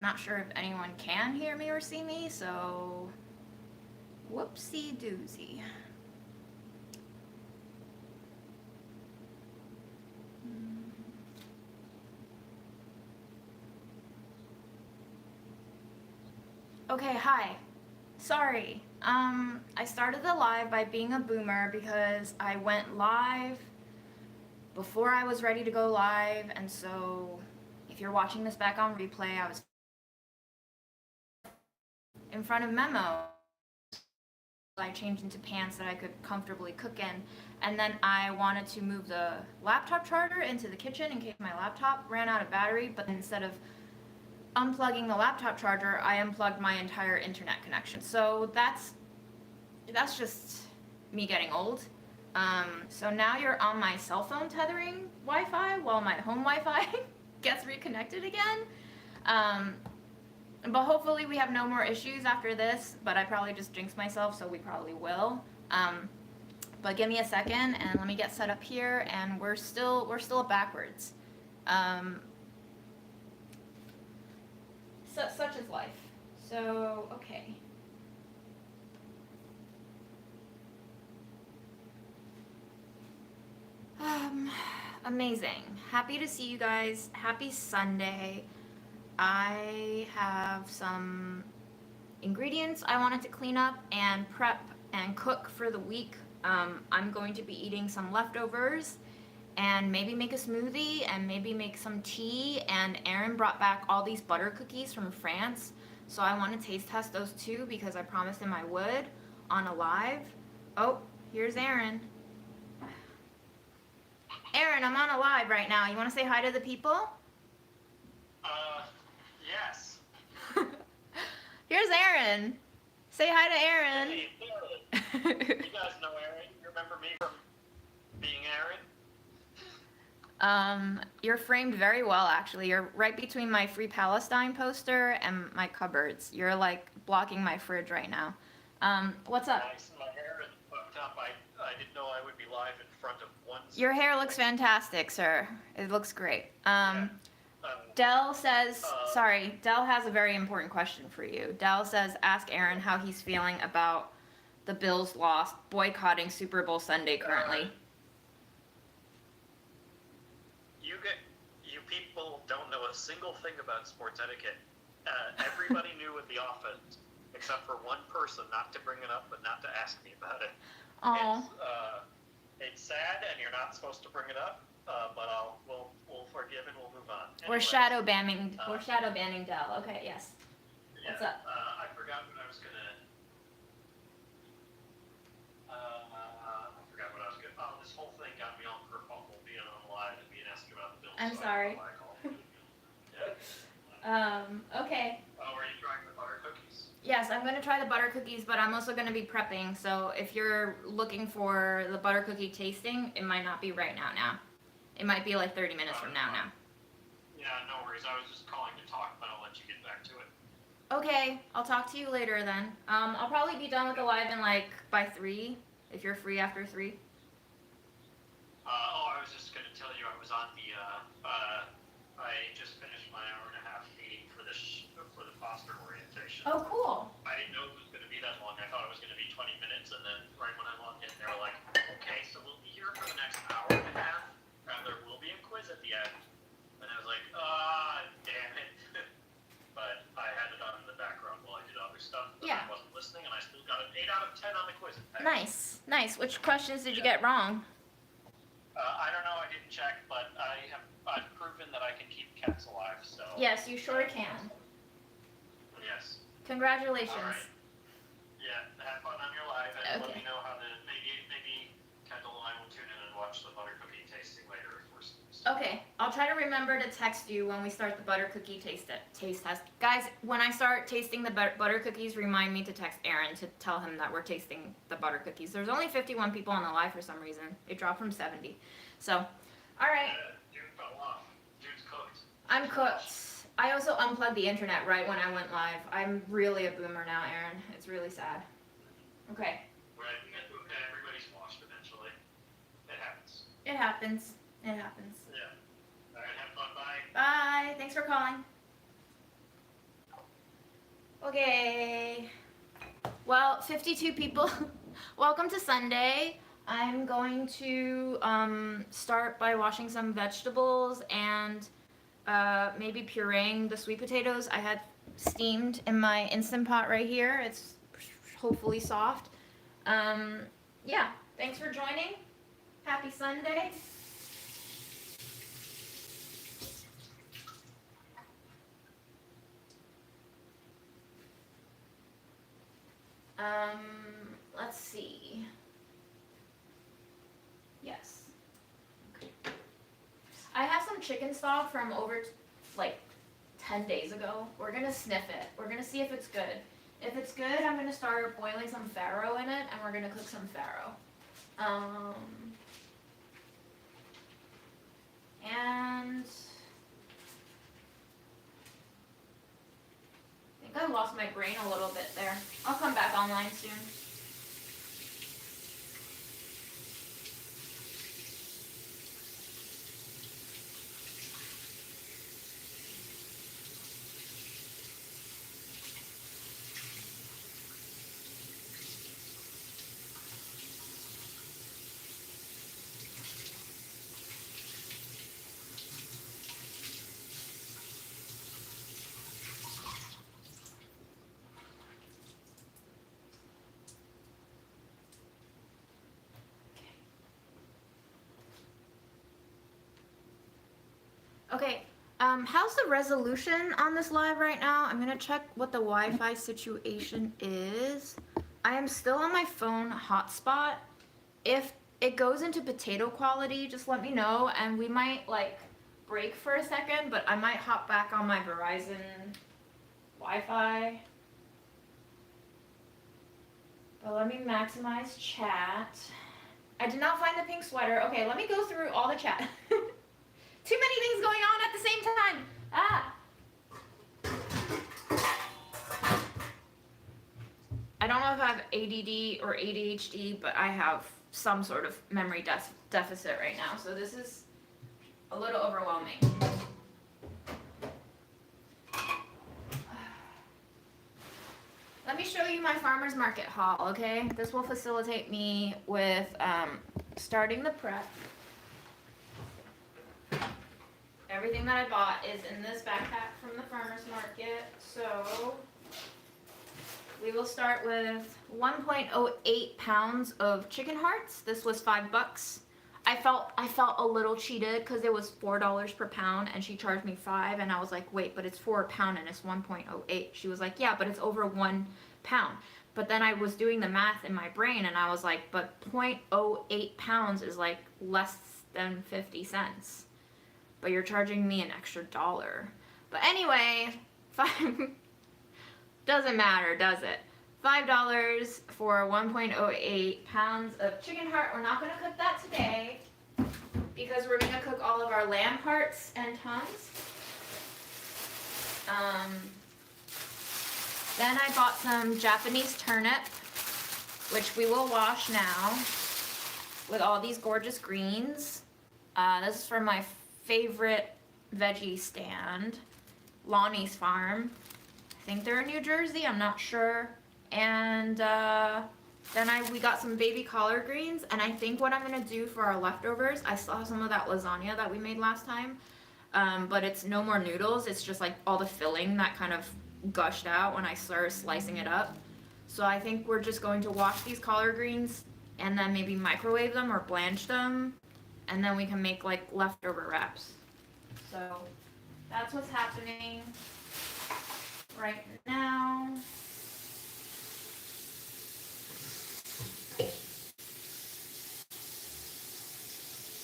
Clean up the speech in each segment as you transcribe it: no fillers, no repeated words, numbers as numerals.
Not sure if anyone can hear me or see me, so whoopsie doozy. Okay, hi. Sorry. I started the live by being a boomer because I went live before I was ready to go live, and so if you're watching this back on replay, I was in front of Memo. I changed into pants that I could comfortably cook in, and then I wanted to move the laptop charger into the kitchen in case my laptop ran out of battery, but instead of unplugging the laptop charger, I unplugged my entire internet connection. So that's just me getting old. So now you're on my cell phone tethering Wi-Fi while my home Wi-Fi gets reconnected again. But hopefully we have no more issues after this, but I probably just jinxed myself, so we probably will. But give me a second and let me get set up here, and we're still backwards. Such is life. So, okay. Amazing. Happy to see you guys. Happy Sunday. I have some ingredients I wanted to clean up and prep and cook for the week. I'm going to be eating some leftovers and maybe make a smoothie and maybe make some tea. And Aaron brought back all these butter cookies from France, so I want to taste test those too because I promised him I would on a live. Oh, here's Aaron. Aaron, I'm on a live right now. You want to say hi to the people? Yes. Here's Aaron. Say hi to Aaron. Hey, Aaron. You guys know Aaron. You remember me from being Aaron? You're framed very well, actually. You're right between my Free Palestine poster and my cupboards. You're like blocking my fridge right now. What's up? Nice. My hair is fucked up. I didn't know I would be live in front of one. Your hair looks fantastic, sir. It looks great. Yeah. Dell says, sorry, Dell has a very important question for you. Dell says, ask Aaron how he's feeling about the Bills loss, boycotting Super Bowl Sunday currently. You people don't know a single thing about sports etiquette. Everybody knew with the offense, except for one person, not to bring it up, but not to ask me about it. Oh. It's sad, and you're not supposed to bring it up. But we'll forgive and we'll move on. Anyway, We're shadow banning. We're shadow banning Dell. Okay, yes. Yeah, What's up? I forgot what I was gonna. I forgot what I was gonna. Oh, this whole thing got me all kerfuffle being on live and being asked about the Bills. I'm so sorry. Okay. Oh, are you trying the butter cookies? Yes, I'm gonna try the butter cookies, but I'm also gonna be prepping. So if you're looking for the butter cookie tasting, it might not be right now. It might be like 30 minutes from now. Yeah, no worries. I was just calling to talk, but I'll let you get back to it. Okay, I'll talk to you later then. I'll probably be done with the live in like by 3, if you're free after 3. I was just gonna tell you I was on the. I just finished my hour-and-a-half meeting for the foster orientation. Oh, cool. I didn't know it was gonna be that long. I thought it was gonna be 20 minutes, and then right when I logged in, they were like, "Okay, so we'll be here for the next hour and a half, and there will be a quiz at the end." And I was like, damn it. But I had it on in the background while I did other stuff. But Yeah. I wasn't listening, and I still got an 8 out of 10 on the quiz. Nice. Which questions did you get wrong? I don't know. I didn't check, but I've proven that I can keep cats alive. So. Yes, you sure can. Yes. Congratulations. All right. Yeah. Have fun on your live, and Okay. let me know how maybe Kendall and I will tune in and watch the butter cookie tasting later if we're still. Okay, I'll try to remember to text you when we start the butter cookie taste test. Guys, when I start tasting the butter cookies, remind me to text Aaron to tell him that we're tasting the butter cookies. There's only 51 people on the live for some reason. It dropped from 70. So, all right. Dude fell off. Dude's cooked. I'm cooked. I also unplugged the internet right when I went live. I'm really a boomer now, Aaron. It's really sad. Okay. Right. Everybody's washed eventually. It happens. It happens. It happens. Yeah. All right. Have fun. Bye. Bye. Thanks for calling. Okay. Well, 52 people. Welcome to Sunday. I'm going to start by washing some vegetables and maybe pureeing the sweet potatoes I had steamed in my Instant Pot right here. It's hopefully soft. Yeah, thanks for joining. Happy Sunday. Let's see. Yes. Okay. I have some chicken stock from over like 10 days ago. We're gonna sniff it. We're gonna see if it's good. If it's good, I'm gonna start boiling some pharaoh in it, and we're gonna cook some pharaoh. And I think I lost my brain a little bit there. I'll come back online soon. Okay, how's the resolution on this live right now? I'm gonna check what the Wi-Fi situation is. I am still on my phone hotspot. If it goes into potato quality, just let me know, and we might like break for a second, but I might hop back on my Verizon Wi-Fi. But let me maximize chat. I did not find the pink sweater. Okay, let me go through all the chat. Too many things going on at the same time. I don't know if I have ADD or ADHD, but I have some sort of memory deficit right now, so this is a little overwhelming. Let me show you my farmer's market haul, okay? This will facilitate me with starting the prep. Everything that I bought is in this backpack from the farmer's market. So we will start with 1.08 pounds of chicken hearts. This was $5. I felt a little cheated because it was $4 per pound and she charged me $5, and I was like, wait, but it's $4 a pound and it's 1.08. She was like, yeah, but it's over 1 pound. But then I was doing the math in my brain and I was like, but 0.08 pounds is like less than 50 cents. But you're charging me an extra $1. But anyway, doesn't matter, does it? $5 for 1.08 pounds of chicken heart. We're not going to cook that today because we're going to cook all of our lamb hearts and tongues. Then I bought some Japanese turnip, which we will wash now with all these gorgeous greens. This is from my favorite veggie stand, Lonnie's Farm. I think they're in New Jersey, I'm not sure. And then we got some baby collard greens, and I think what I'm gonna do for our leftovers, I still have some of that lasagna that we made last time, but it's no more noodles, it's just like all the filling that kind of gushed out when I started slicing it up. So I think we're just going to wash these collard greens and then maybe microwave them or blanch them, and then we can make like leftover wraps. So that's what's happening right now.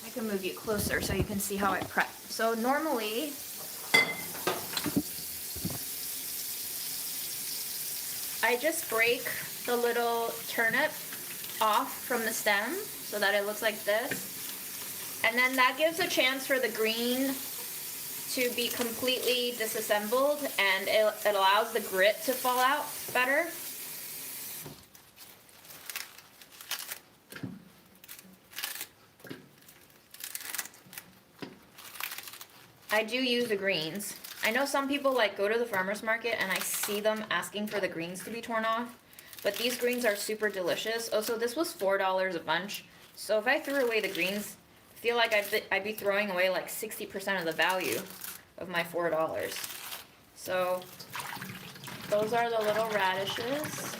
I can move you closer so you can see how I prep. So normally, I just break the little turnip off from the stem so that it looks like this. And then that gives a chance for the green to be completely disassembled, and it allows the grit to fall out better. I do use the greens. I know some people like go to the farmer's market and I see them asking for the greens to be torn off, but these greens are super delicious. Oh, so this was $4 a bunch. So if I threw away the greens, I feel like I'd be throwing away like 60% of the value of my $4. So those are the little radishes.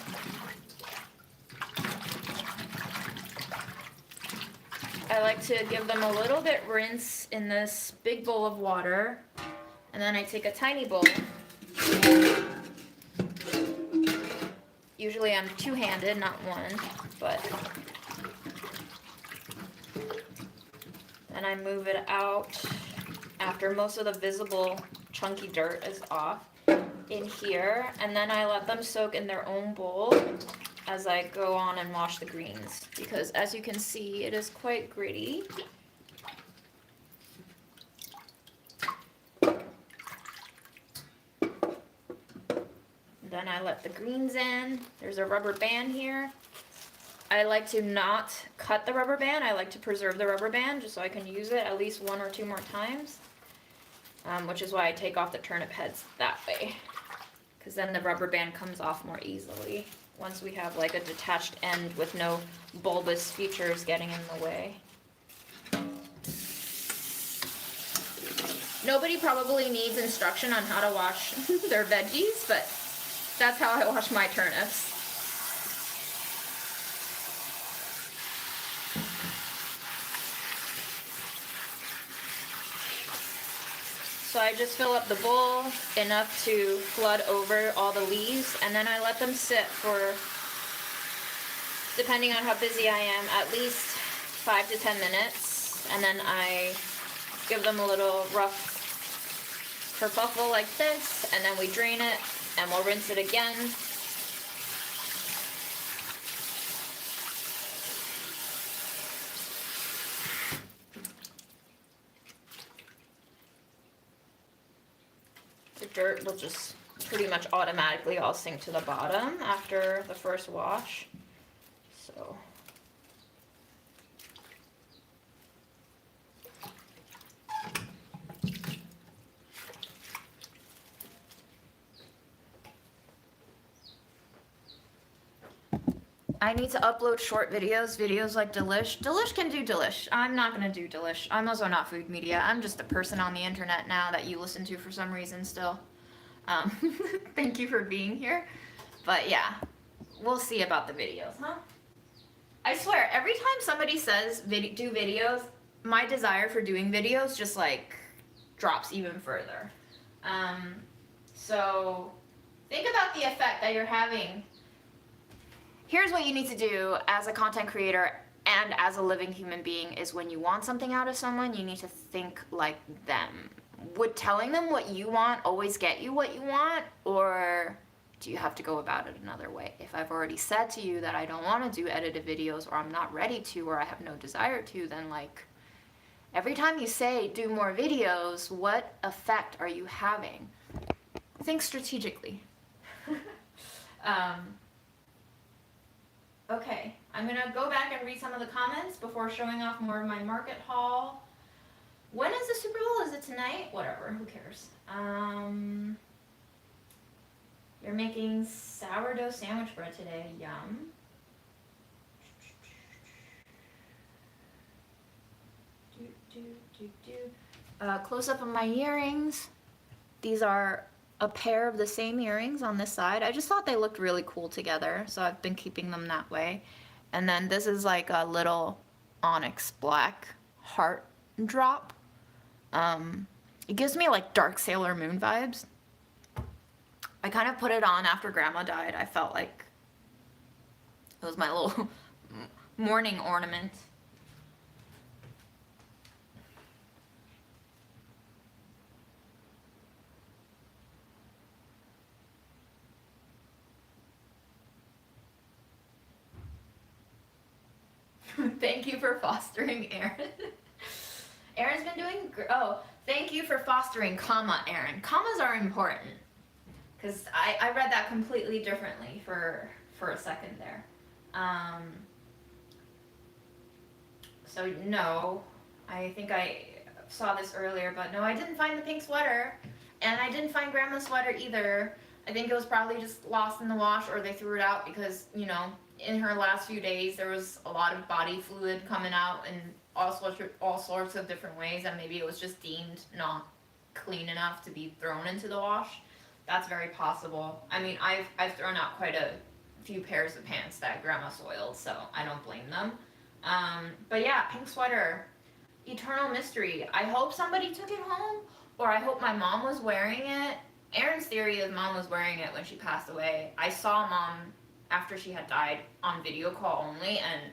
I like to give them a little bit rinse in this big bowl of water, and then I take a tiny bowl. Usually I'm two-handed, not one, but then I move it out after most of the visible chunky dirt is off in here, and then I let them soak in their own bowl as I go on and wash the greens, because as you can see, it is quite gritty. Then I let the greens in. There's a rubber band here. I like to not cut the rubber band. I like to preserve the rubber band just so I can use it at least 1 or 2 more times, which is why I take off the turnip heads that way, because then the rubber band comes off more easily once we have like a detached end with no bulbous features getting in the way. Nobody probably needs instruction on how to wash their veggies, but that's how I wash my turnips. So I just fill up the bowl enough to flood over all the leaves, and then I let them sit for, depending on how busy I am, at least 5 to 10 minutes, and then I give them a little rough kerfuffle like this, and then we drain it, and we'll rinse it again. The dirt will just pretty much automatically all sink to the bottom after the first wash. So I need to upload short videos like Delish. Delish can do Delish. I'm not gonna do Delish. I'm also not food media. I'm just a person on the internet now that you listen to for some reason still. Thank you for being here. But yeah, we'll see about the videos, huh? I swear, every time somebody says do videos, my desire for doing videos just like drops even further. So think about the effect that you're having. Here's what you need to do as a content creator and as a living human being is when you want something out of someone, you need to think like them. Would telling them what you want always get you what you want, or do you have to go about it another way? If I've already said to you that I don't want to do edited videos, or I'm not ready to, or I have no desire to, then like every time you say do more videos, what effect are you having? Think strategically. Okay, I'm gonna go back and read some of the comments before showing off more of my market haul. When is the Super Bowl? Is it tonight? Whatever, who cares? You're making sourdough sandwich bread today, yum. Close up of my earrings. These are a pair of the same earrings on this side. I just thought they looked really cool together, so I've been keeping them that way. And then this is like a little onyx black heart drop. It gives me like dark Sailor Moon vibes. I kind of put it on after Grandma died. I felt like it was my little morning ornament. Thank you for fostering Aaron. Aaron's been doing thank you for fostering, Aaron. Commas are important. Because I read that completely differently for a second there. So no, I think I saw this earlier, but no, I didn't find the pink sweater. And I didn't find grandma's sweater either. I think it was probably just lost in the wash, or they threw it out because, you know, in her last few days there was a lot of body fluid coming out in all sorts of different ways, and maybe it was just deemed not clean enough to be thrown into the wash. That's very possible. I mean, I've thrown out quite a few pairs of pants that grandma soiled, so I don't blame them. But yeah, pink sweater, eternal mystery. I hope somebody took it home, or I hope my mom was wearing it. Aaron's theory is mom was wearing it when she passed away. I saw mom after she had died on video call only, and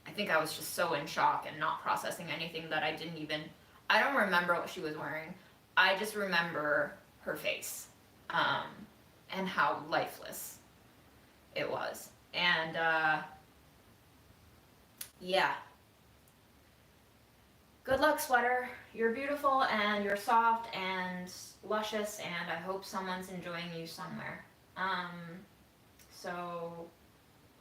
I think I was just so in shock and not processing anything that I don't remember what she was wearing. I just remember her face, and how lifeless it was. And, yeah. Good luck, sweater. You're beautiful, and you're soft and luscious, and I hope someone's enjoying you somewhere. So,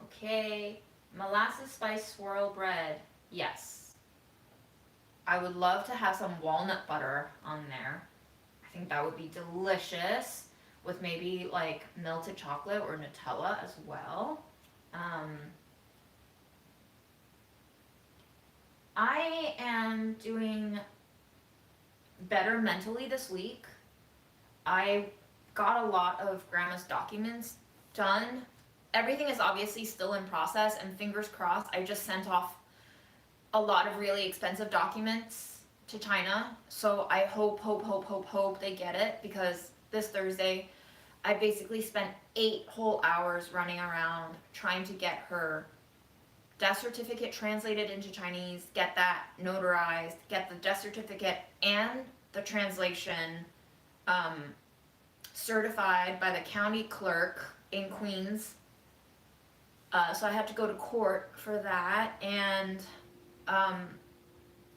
okay. Molasses spice swirl bread. Yes. I would love to have some walnut butter on there. I think that would be delicious, with maybe like melted chocolate or Nutella as well. I am doing better mentally this week. I got a lot of grandma's documents done. Everything is obviously still in process, and fingers crossed, I just sent off a lot of really expensive documents to China. So I hope they get it, because this Thursday I basically spent 8 whole hours running around trying to get her death certificate translated into Chinese, get that notarized, get the death certificate and the translation certified by the county clerk in Queens. So I had to go to court for that, and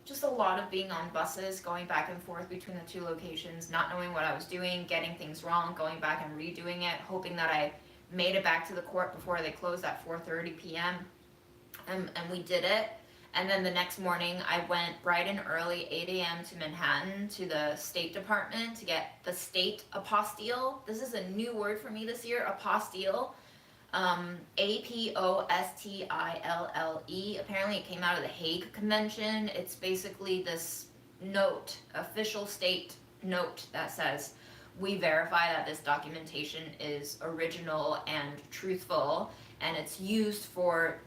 just a lot of being on buses, going back and forth between the 2 locations, not knowing what I was doing, getting things wrong, going back and redoing it, hoping that I made it back to the court before they closed at 4:30 p.m. And we did it. And then the next morning I went bright and early, 8 a.m. to Manhattan, to the State Department, to get the state apostille. This is a new word for me this year, apostille. APOSTILLE. Apparently it came out of the Hague Convention. It's basically this note, official state note, that says, we verify that this documentation is original and truthful, and it's used for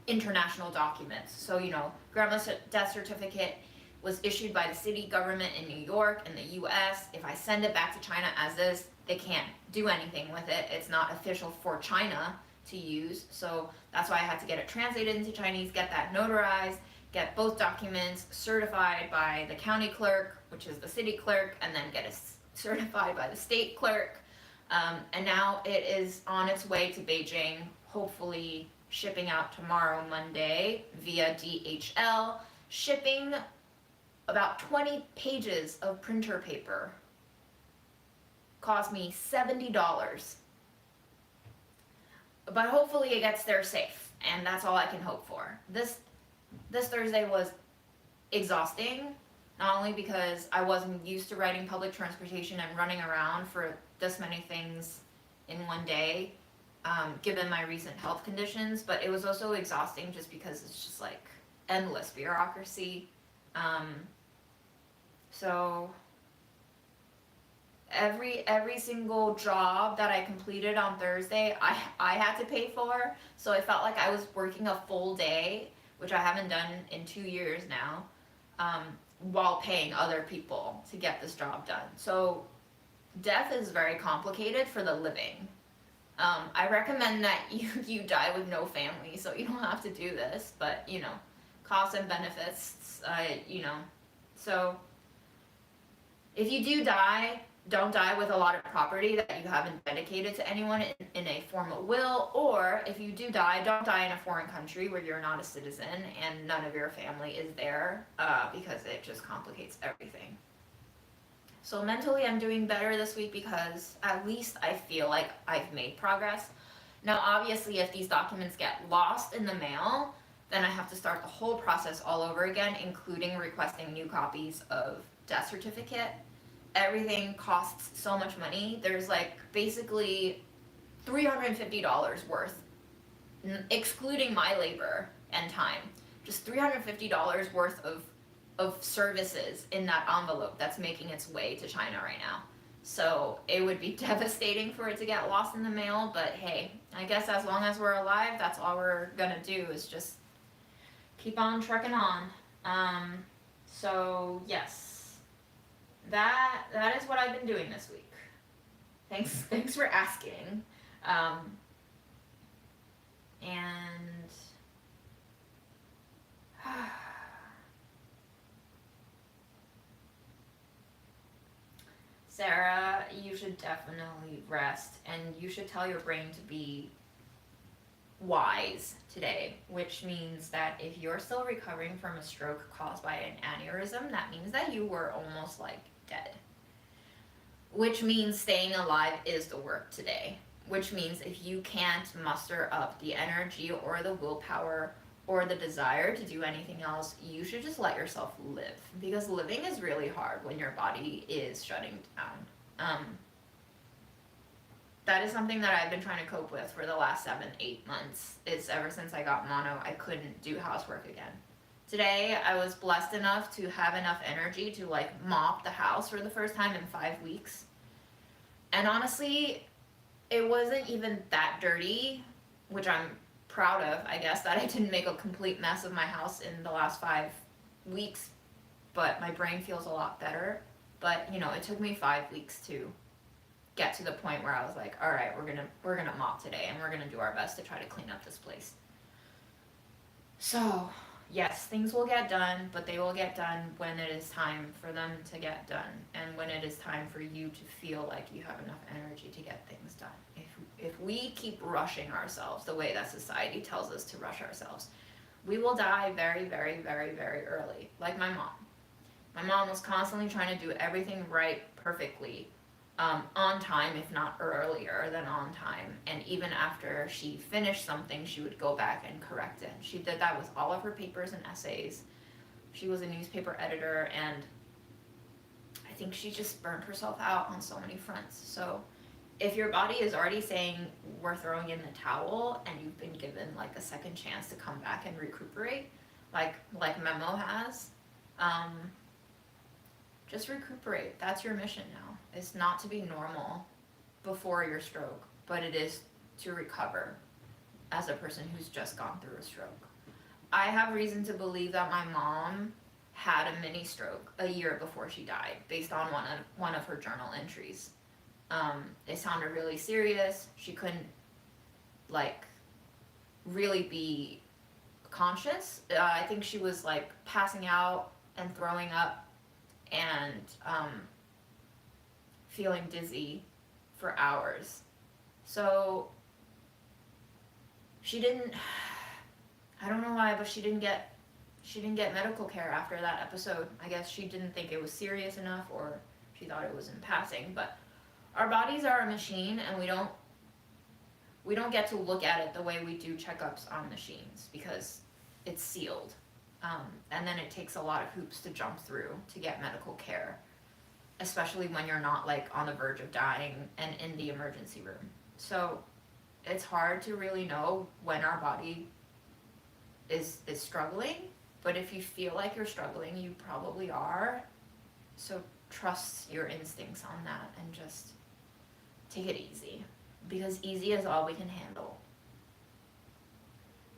international documents. So, you know, grandma's death certificate was issued by the city government in New York in the US. If I send it back to China as is, they can't do anything with it. It's not official for China to use. So that's why I had to get it translated into Chinese, get that notarized, get both documents certified by the county clerk, which is the city clerk, and then get it certified by the state clerk. And now it is on its way to Beijing, hopefully shipping out tomorrow, Monday, via DHL. Shipping about 20 pages of printer paper cost me $70. But hopefully it gets there safe, and that's all I can hope for. This Thursday was exhausting, not only because I wasn't used to riding public transportation and running around for this many things in one day, given my recent health conditions, but it was also exhausting just because it's just like endless bureaucracy. So every single job that I completed on Thursday, I had to pay for. So I felt like I was working a full day, which I haven't done in 2 years now, while paying other people to get this job done. So death is very complicated for the living. I recommend that you die with no family, so you don't have to do this, but, you know, costs and benefits, you know. So if you do die, don't die with a lot of property that you haven't dedicated to anyone in a formal will, or if you do die, don't die in a foreign country where you're not a citizen and none of your family is there, because it just complicates everything. So mentally I'm doing better this week because at least I feel like I've made progress. Now obviously if these documents get lost in the mail, then I have to start the whole process all over again, including requesting new copies of death certificate. everything costs so much money. There's like basically $350 worth, excluding my labor and time, just $350 worth of services in that envelope that's making its way to China right now. So it would be devastating for it to get lost in the mail, but hey, I guess as long as we're alive, that's all we're gonna do is just keep on trucking on. So yes, that is what I've been doing this week. Thanks for asking. And Sarah, you should definitely rest, and you should tell your brain to be wise today, which means that if you're still recovering from a stroke caused by an aneurysm, that means that you were almost like dead. Which means staying alive is the work today. Which means if you can't muster up the energy or the willpower or the desire to do anything else, you should just let yourself live. Because living is really hard when your body is shutting down. That is something that I've been trying to cope with for the last 7-8 months. It's ever since I got mono, I couldn't do housework again. Today, I was blessed enough to have enough energy to like mop the house for the first time in 5 weeks. And honestly, it wasn't even that dirty, which I'm proud of, I guess, that I didn't make a complete mess of my house in the last 5 weeks, but my brain feels a lot better. But, you know, it took me 5 weeks to get to the point where I was like, all right, we're gonna mop today and we're gonna do our best to try to clean up this place. So, yes, things will get done, but they will get done when it is time for them to get done, and when it is time for you to feel like you have enough energy to get things done. If we keep rushing ourselves the way that society tells us to rush ourselves, we will die very, very, very, very early, like my mom. My mom was constantly trying to do everything right perfectly, on time, if not earlier than on time. And even after she finished something, she would go back and correct it. She did that with all of her papers and essays. She was a newspaper editor, and I think she just burned herself out on so many fronts. So if your body is already saying we're throwing in the towel, and you've been given like a second chance to come back and recuperate, like Memo has, just recuperate. That's your mission now. It's not to be normal before your stroke, but it is to recover as a person who's just gone through a stroke. I have reason to believe that my mom had a mini stroke a year before she died, based on one of her journal entries. It sounded really serious. She couldn't like really be conscious. I think she was like passing out and throwing up and feeling dizzy for hours. So she didn't, I don't know why, but she didn't get medical care after that episode. I guess she didn't think it was serious enough, or she thought it was in passing. But our bodies are a machine, and we don't get to look at it the way we do checkups on machines, because it's sealed. And then it takes a lot of hoops to jump through to get medical care, especially when you're not like on the verge of dying and in the emergency room. So it's hard to really know when our body is struggling, but if you feel like you're struggling, you probably are. So trust your instincts on that and just take it easy, because easy is all we can handle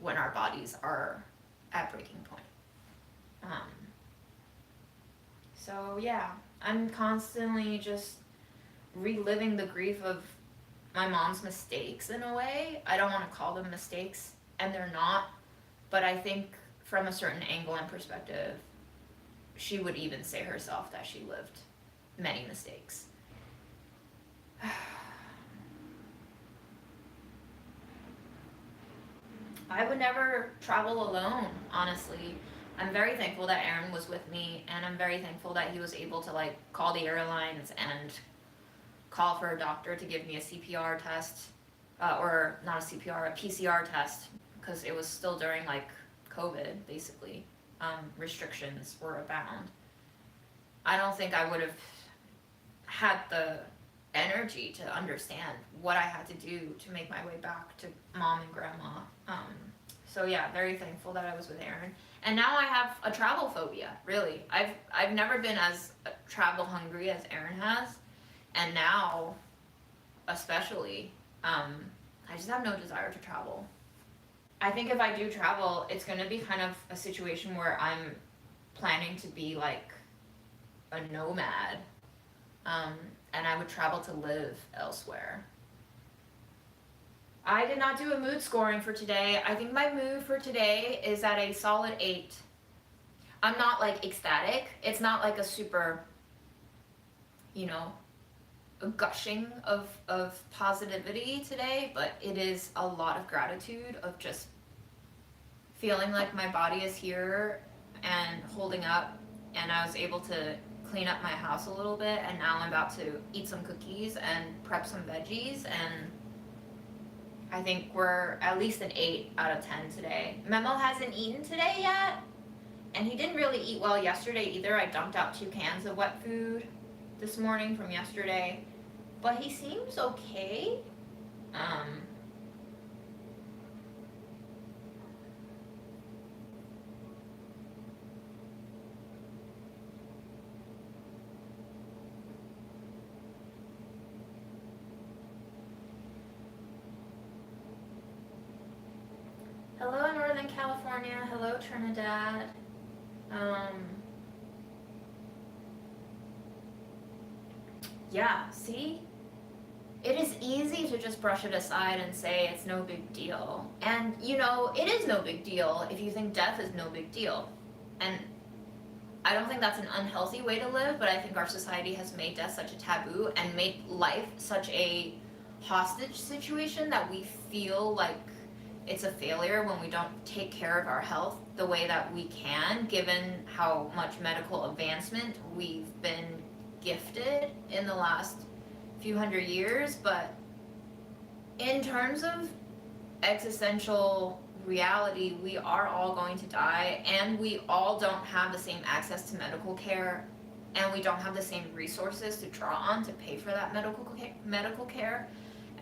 when our bodies are at breaking point. So yeah, I'm constantly just reliving the grief of my mom's mistakes in a way. I don't want to call them mistakes, and they're not, but I think from a certain angle and perspective, she would even say herself that she lived many mistakes. I would never travel alone, honestly. I'm very thankful that Aaron was with me, and I'm very thankful that he was able to like call the airlines and call for a doctor to give me a CPR test, or not a CPR, a PCR test, because it was still during like COVID, basically. Restrictions were abound. I don't think I would have had the energy to understand what I had to do to make my way back to mom and grandma. So yeah, very thankful that I was with Aaron. And now I have a travel phobia, really. I've never been as travel hungry as Aaron has, and now, especially, I just have no desire to travel. I think if I do travel, it's gonna be kind of a situation where I'm planning to be like a nomad, and I would travel to live elsewhere. I did not do a mood scoring for today. I think my mood for today is at a solid 8. I'm not like ecstatic. It's not like a super, you know, a gushing of positivity today, but it is a lot of gratitude of just feeling like my body is here and holding up, and I was able to clean up my house a little bit, and now I'm about to eat some cookies and prep some veggies, and I think we're at least an 8 out of 10 today. Memo hasn't eaten today yet, and he didn't really eat well yesterday either. I dumped out 2 cans of wet food this morning from yesterday, but he seems okay. Hello, Northern California. Hello, Trinidad. Yeah, see? It is easy to just brush it aside and say it's no big deal. And, you know, it is no big deal if you think death is no big deal. And I don't think that's an unhealthy way to live, but I think our society has made death such a taboo and made life such a hostage situation that we feel like it's a failure when we don't take care of our health the way that we can, given how much medical advancement we've been gifted in the last few hundred years. But in terms of existential reality, we are all going to die, and we all don't have the same access to medical care, and we don't have the same resources to draw on to pay for that medical care.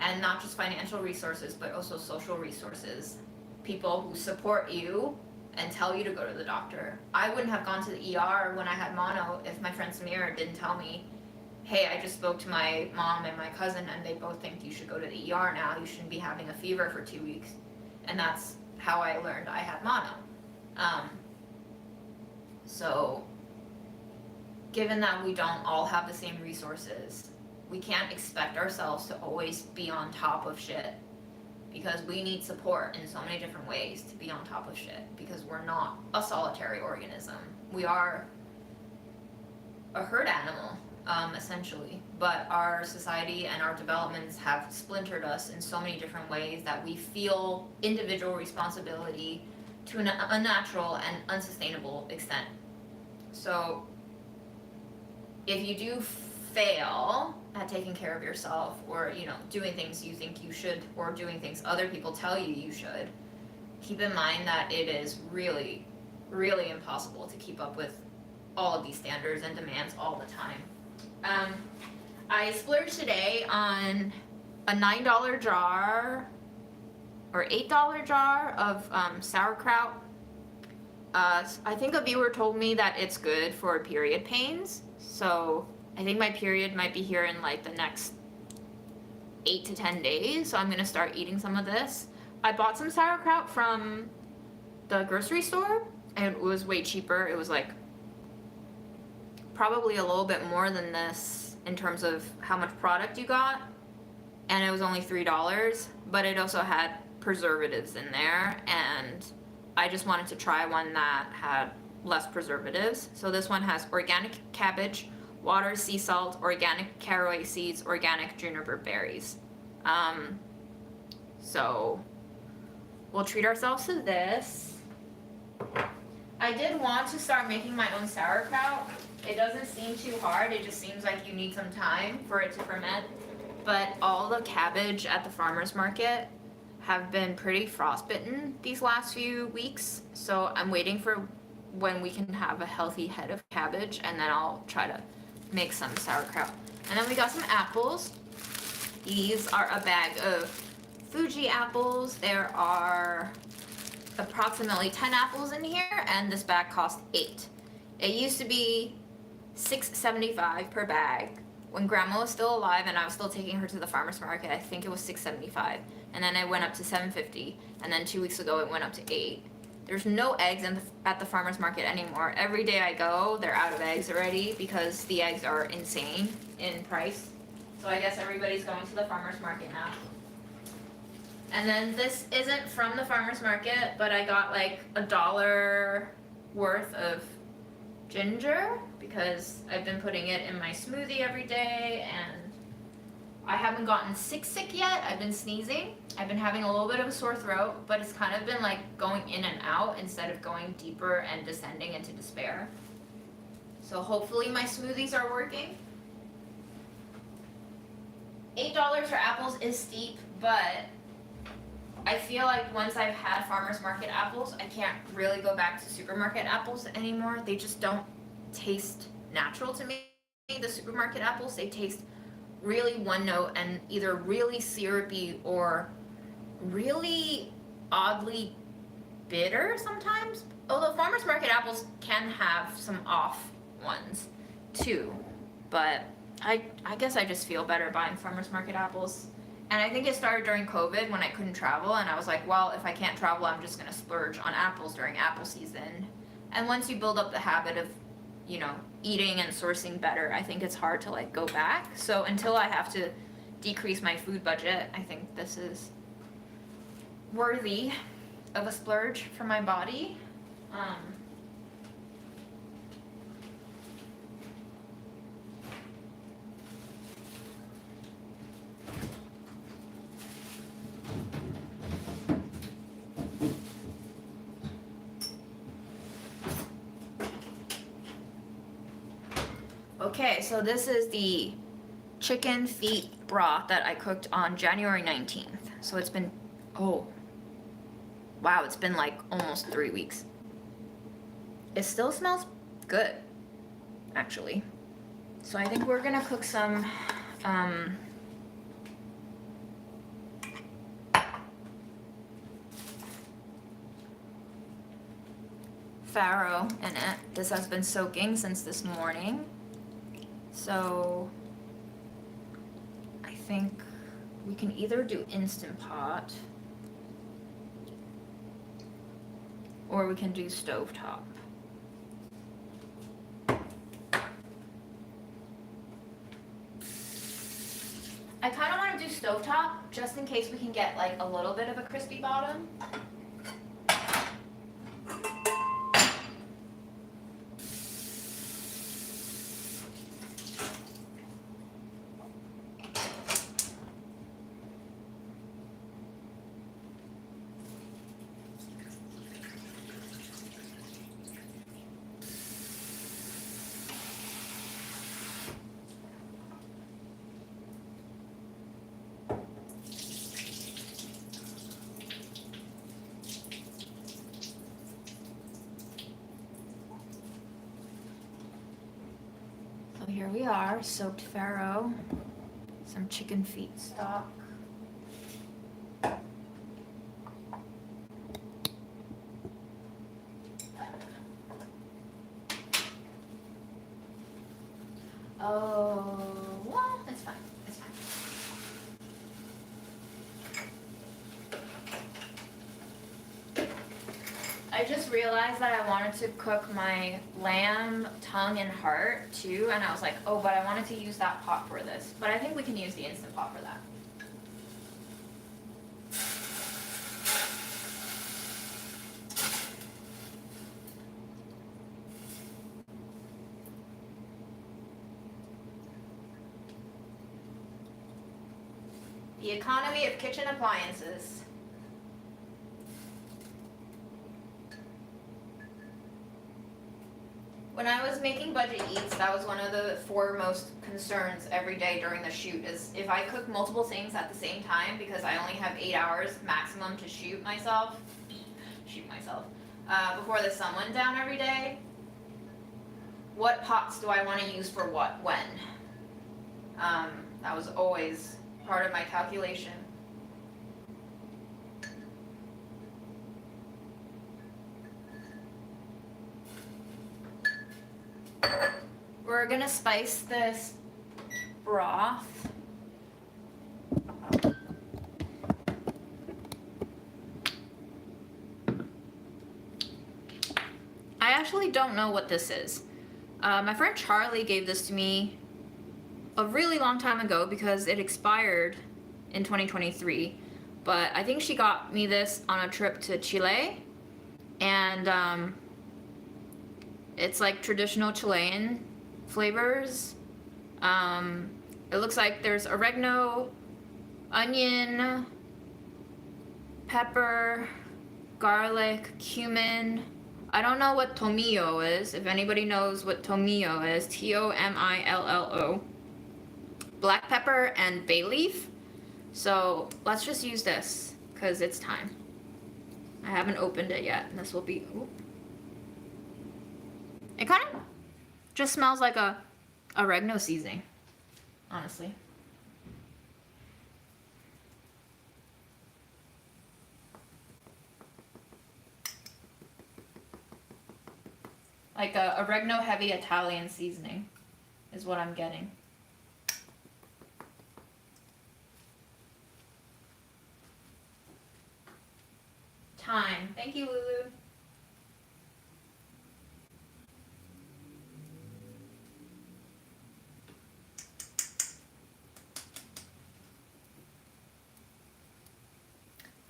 And not just financial resources, but also social resources. People who support you and tell you to go to the doctor. I wouldn't have gone to the ER when I had mono if my friend Samira didn't tell me, hey, I just spoke to my mom and my cousin and they both think you should go to the ER now. You shouldn't be having a fever for 2 weeks. And that's how I learned I had mono. So, given that we don't all have the same resources, we can't expect ourselves to always be on top of shit, because we need support in so many different ways to be on top of shit, because we're not a solitary organism. We are a herd animal, essentially, but our society and our developments have splintered us in so many different ways that we feel individual responsibility to an unnatural and unsustainable extent. So if you do fail at taking care of yourself, or doing things you think you should, or doing things other people tell you you should, keep in mind that it is really, really impossible to keep up with all of these standards and demands all the time. I splurged today on a $9 jar or $8 jar of sauerkraut. I think a viewer told me that it's good for period pains, so I think my period might be here in like the next 8 to 10 days, so I'm gonna start eating some of this. I bought some sauerkraut from the grocery store, and it was way cheaper. It was like probably a little bit more than this in terms of how much product you got, and it was only $3, but it also had preservatives in there, and I just wanted to try one that had less preservatives. So this one has organic cabbage, water, sea salt, organic caraway seeds, organic juniper berries. So we'll treat ourselves to this. I did want to start making my own sauerkraut. It doesn't seem too hard, it just seems like you need some time for it to ferment. But all the cabbage at the farmer's market have been pretty frostbitten these last few weeks, so I'm waiting for when we can have a healthy head of cabbage, and then I'll try to make some sauerkraut. And then we got some apples. These are a bag of Fuji apples. There are approximately 10 apples in here, and this bag cost 8. It used to be $6.75 per bag. When Grandma was still alive and I was still taking her to the farmer's market, I think it was $6.75. And then it went up to $7.50. And then 2 weeks ago it went up to $8. There's no eggs at the farmer's market anymore. Every day I go, they're out of eggs already because the eggs are insane in price. So I guess everybody's going to the farmer's market now. And then this isn't from the farmer's market, but I got like $1 worth of ginger because I've been putting it in my smoothie every day, and I haven't gotten sick yet. I've been sneezing. I've been having a little bit of a sore throat, but it's kind of been like going in and out instead of going deeper and descending into despair. So hopefully my smoothies are working. $8 for apples is steep, but I feel like once I've had farmer's market apples, I can't really go back to supermarket apples anymore. They just don't taste natural to me. The supermarket apples, they taste really one note and either really syrupy or really oddly bitter sometimes. Although farmer's market apples can have some off ones too, but I guess I just feel better buying farmer's market apples. And I think it started during COVID when I couldn't travel, and I was like, well, if I can't travel, I'm just gonna splurge on apples during apple season. And once you build up the habit of, you know, eating and sourcing better, I think it's hard to like go back. So until I have to decrease my food budget, I think this is worthy of a splurge for my body. Okay, so this is the chicken feet broth that I cooked on January 19th. So it's been, oh, wow, it's been like almost 3 weeks. It still smells good, actually. So I think we're gonna cook some, pharaoh in it. This has been soaking since this morning. So I think we can either do Instant Pot or we can do stovetop. I kind of want to do stovetop just in case we can get like a little bit of a crispy bottom. So here we are, soaked pharaoh, some chicken feet stock. Oh, well, it's fine, it's fine. I just realized that I wanted to cook my lamb tongue and heart too, and I was like, oh, but I wanted to use that pot for this. But I think we can use the Instant Pot for that. The economy of kitchen appliances. When I was making budget eats, that was one of the foremost concerns every day during the shoot, is if I cook multiple things at the same time, because I only have 8 hours maximum to shoot myself, before the sun went down every day, what pots do I want to use for what, when? That was always part of my calculation. We're gonna spice this broth. I actually don't know what this is. My friend Charlie gave this to me a really long time ago because it expired in 2023. But I think she got me this on a trip to Chile, and it's like traditional Chilean flavors. It looks like there's oregano, onion, pepper, garlic, cumin. I don't know what tomillo is. If anybody knows what tomillo is, Tomillo. Black pepper and bay leaf. So let's just use this because it's time. I haven't opened it yet, and this will be. Ooh. It kind of just smells like a oregano seasoning, honestly. Like a oregano heavy Italian seasoning is what I'm getting. Time. Thank you, Lulu.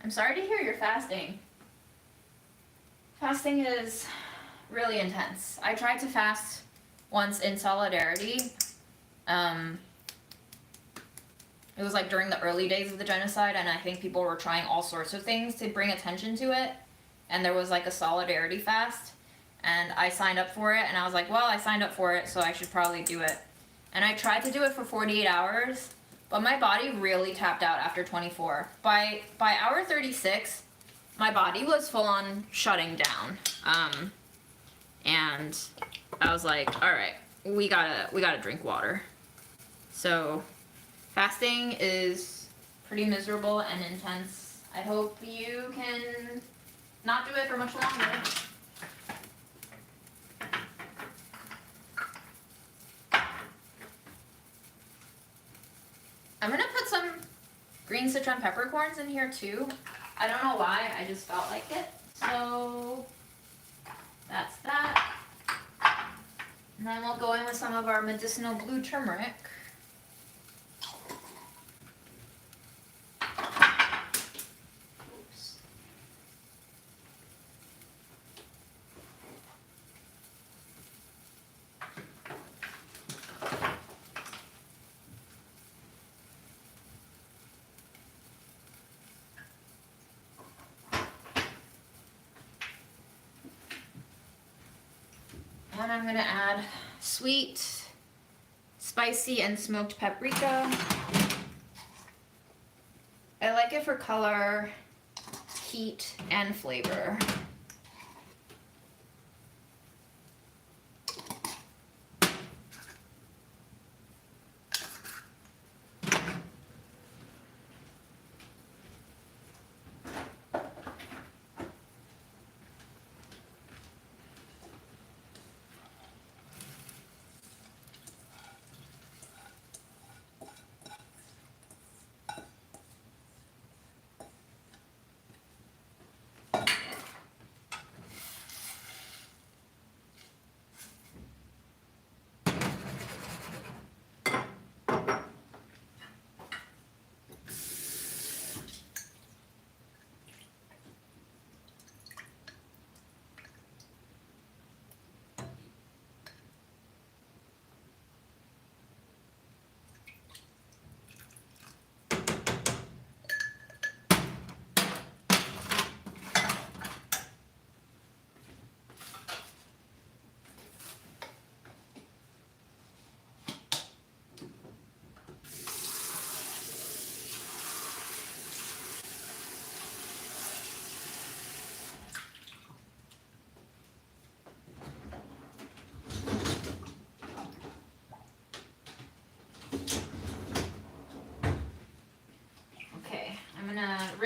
I'm sorry to hear you're fasting. Fasting is really intense. I tried to fast once in solidarity. It was like during the early days of the genocide, and I think people were trying all sorts of things to bring attention to it. And there was like a solidarity fast, and I signed up for it, and I was like, well, I signed up for it, so I should probably do it. And I tried to do it for 48 hours, but my body really tapped out after 24. By hour 36, my body was full on shutting down. And I was like, all right, we gotta drink water. So fasting is pretty miserable and intense. I hope you can not do it for much longer. I'm gonna put some green citron peppercorns in here too. I don't know why, I just felt like it. So that's that. And then we'll go in with some of our medicinal blue turmeric. Oops. And I'm gonna add sweet, spicy, and smoked paprika. I like it for color, heat, and flavor.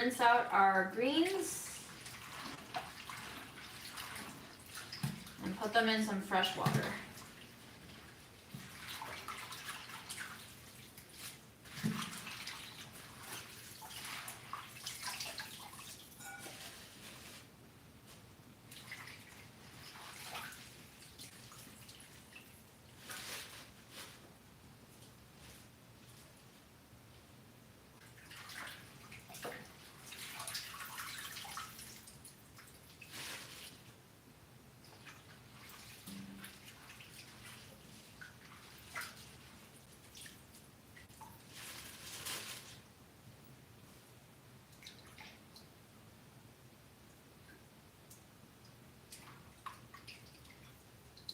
rinse out our greens and put them in some fresh water.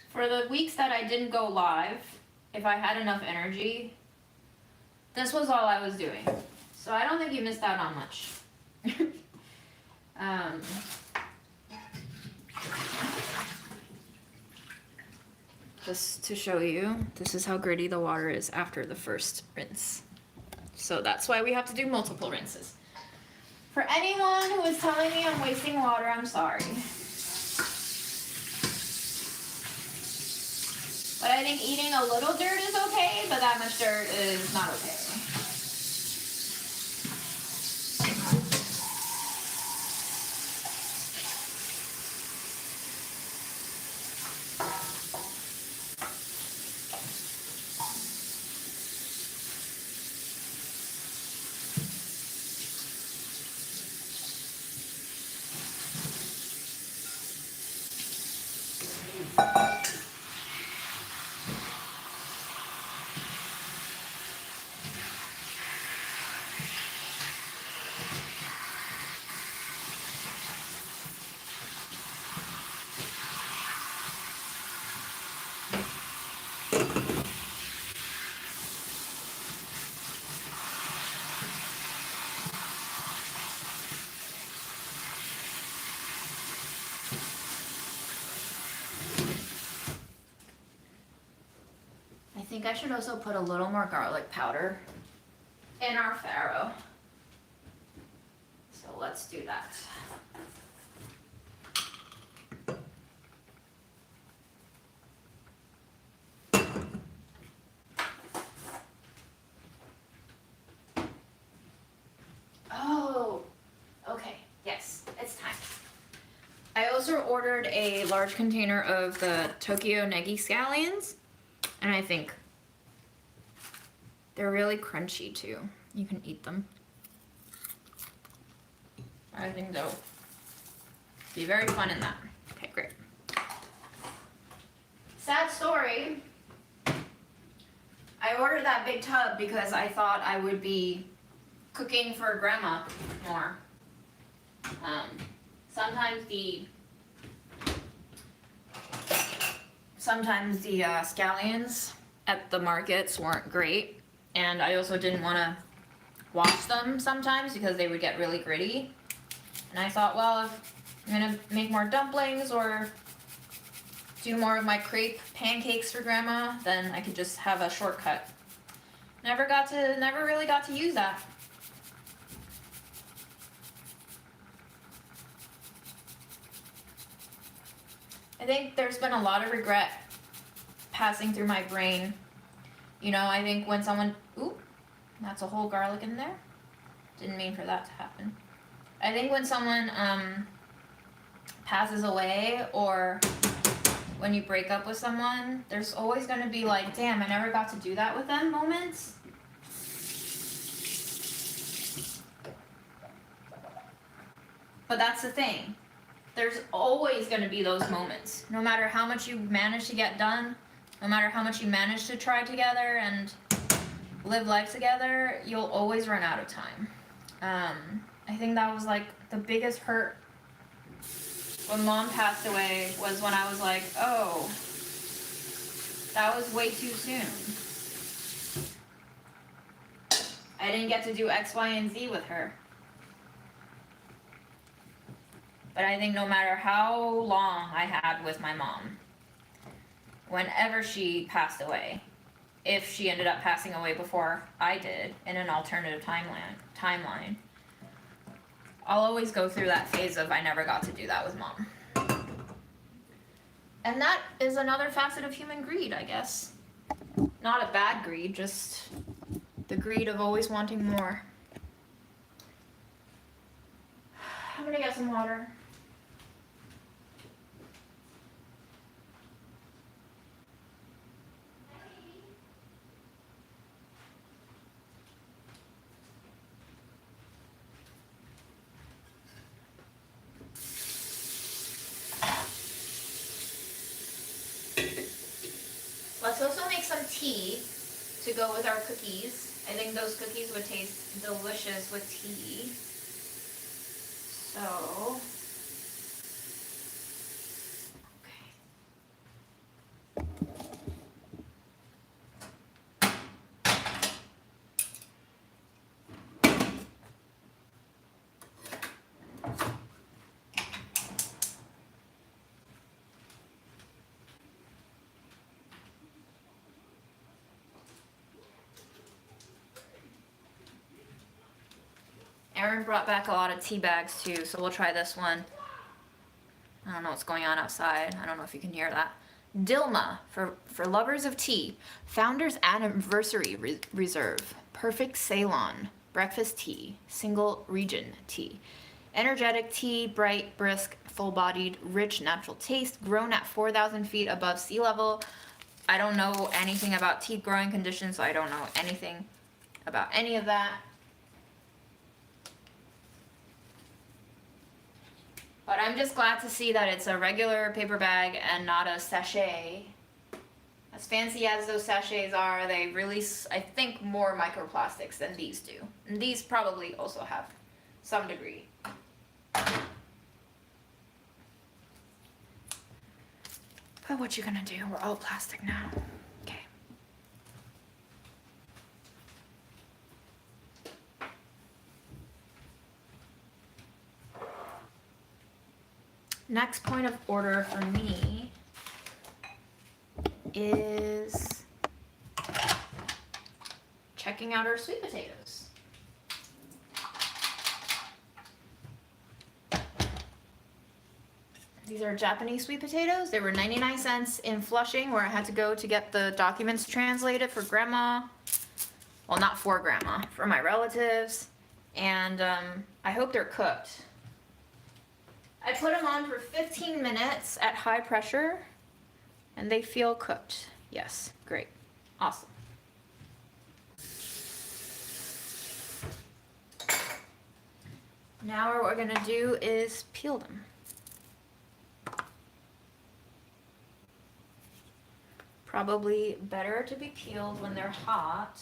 For the weeks that I didn't go live, if I had enough energy, this was all I was doing. So I don't think you missed out on much. Just to show you, this is how gritty the water is after the first rinse. So that's why we have to do multiple rinses. For anyone who is telling me I'm wasting water, I'm sorry. But I think eating a little dirt is okay, but that much dirt is not okay. I think I should also put a little more garlic powder in our pharaoh. So let's do that. Oh, okay, yes, it's time. I also ordered a large container of the Tokyo Negi scallions. And I think they're really crunchy too. You can eat them. I think they'll be very fun in that. Okay, great. Sad story. I ordered that big tub because I thought I would be cooking for grandma more. Sometimes the scallions at the markets weren't great, and I also didn't want to wash them sometimes because they would get really gritty. And I thought, well, if I'm gonna make more dumplings or do more of my crepe pancakes for grandma, then I could just have a shortcut. Never really got to use that. I think there's been a lot of regret passing through my brain. You know, I think when someone, ooh, that's a whole garlic in there. Didn't mean for that to happen. I think when someone passes away or when you break up with someone, there's always going to be like, damn, I never got to do that with them moments. But that's the thing. There's always going to be those moments. No matter how much you manage to get done, no matter how much you manage to try together and live life together, you'll always run out of time. I think that was like the biggest hurt when Mom passed away was when I was like, oh, that was way too soon. I didn't get to do X, Y, and Z with her. But I think no matter how long I had with my mom, whenever she passed away, if she ended up passing away before I did in an alternative timeline, I'll always go through that phase of I never got to do that with mom. And that is another facet of human greed, I guess. Not a bad greed, just the greed of always wanting more. I'm gonna get some water. Let's also make some tea to go with our cookies. I think those cookies would taste delicious with tea. So, okay. Aaron brought back a lot of tea bags too, so we'll try this one. I don't know what's going on outside. I don't know if you can hear that. Dilma, for lovers of tea. Founders Anniversary Reserve. Perfect Ceylon. Breakfast tea. Single region tea. Energetic tea, bright, brisk, full-bodied, rich, natural taste, grown at 4,000 feet above sea level. I don't know anything about tea growing conditions, so I don't know anything about any of that. But I'm just glad to see that it's a regular paper bag and not a sachet. As fancy as those sachets are, they release, I think, more microplastics than these do. And these probably also have some degree. But what you gonna do? We're all plastic now. Okay. Next point of order for me is checking out our sweet potatoes. These are Japanese sweet potatoes. They were 99 cents in Flushing, where I had to go to get the documents translated for grandma. Well, not for grandma, for my relatives. And I hope they're cooked. I put them on for 15 minutes at high pressure, and they feel cooked. Yes, great, awesome. Now what we're gonna do is peel them. Probably better to be peeled when they're hot.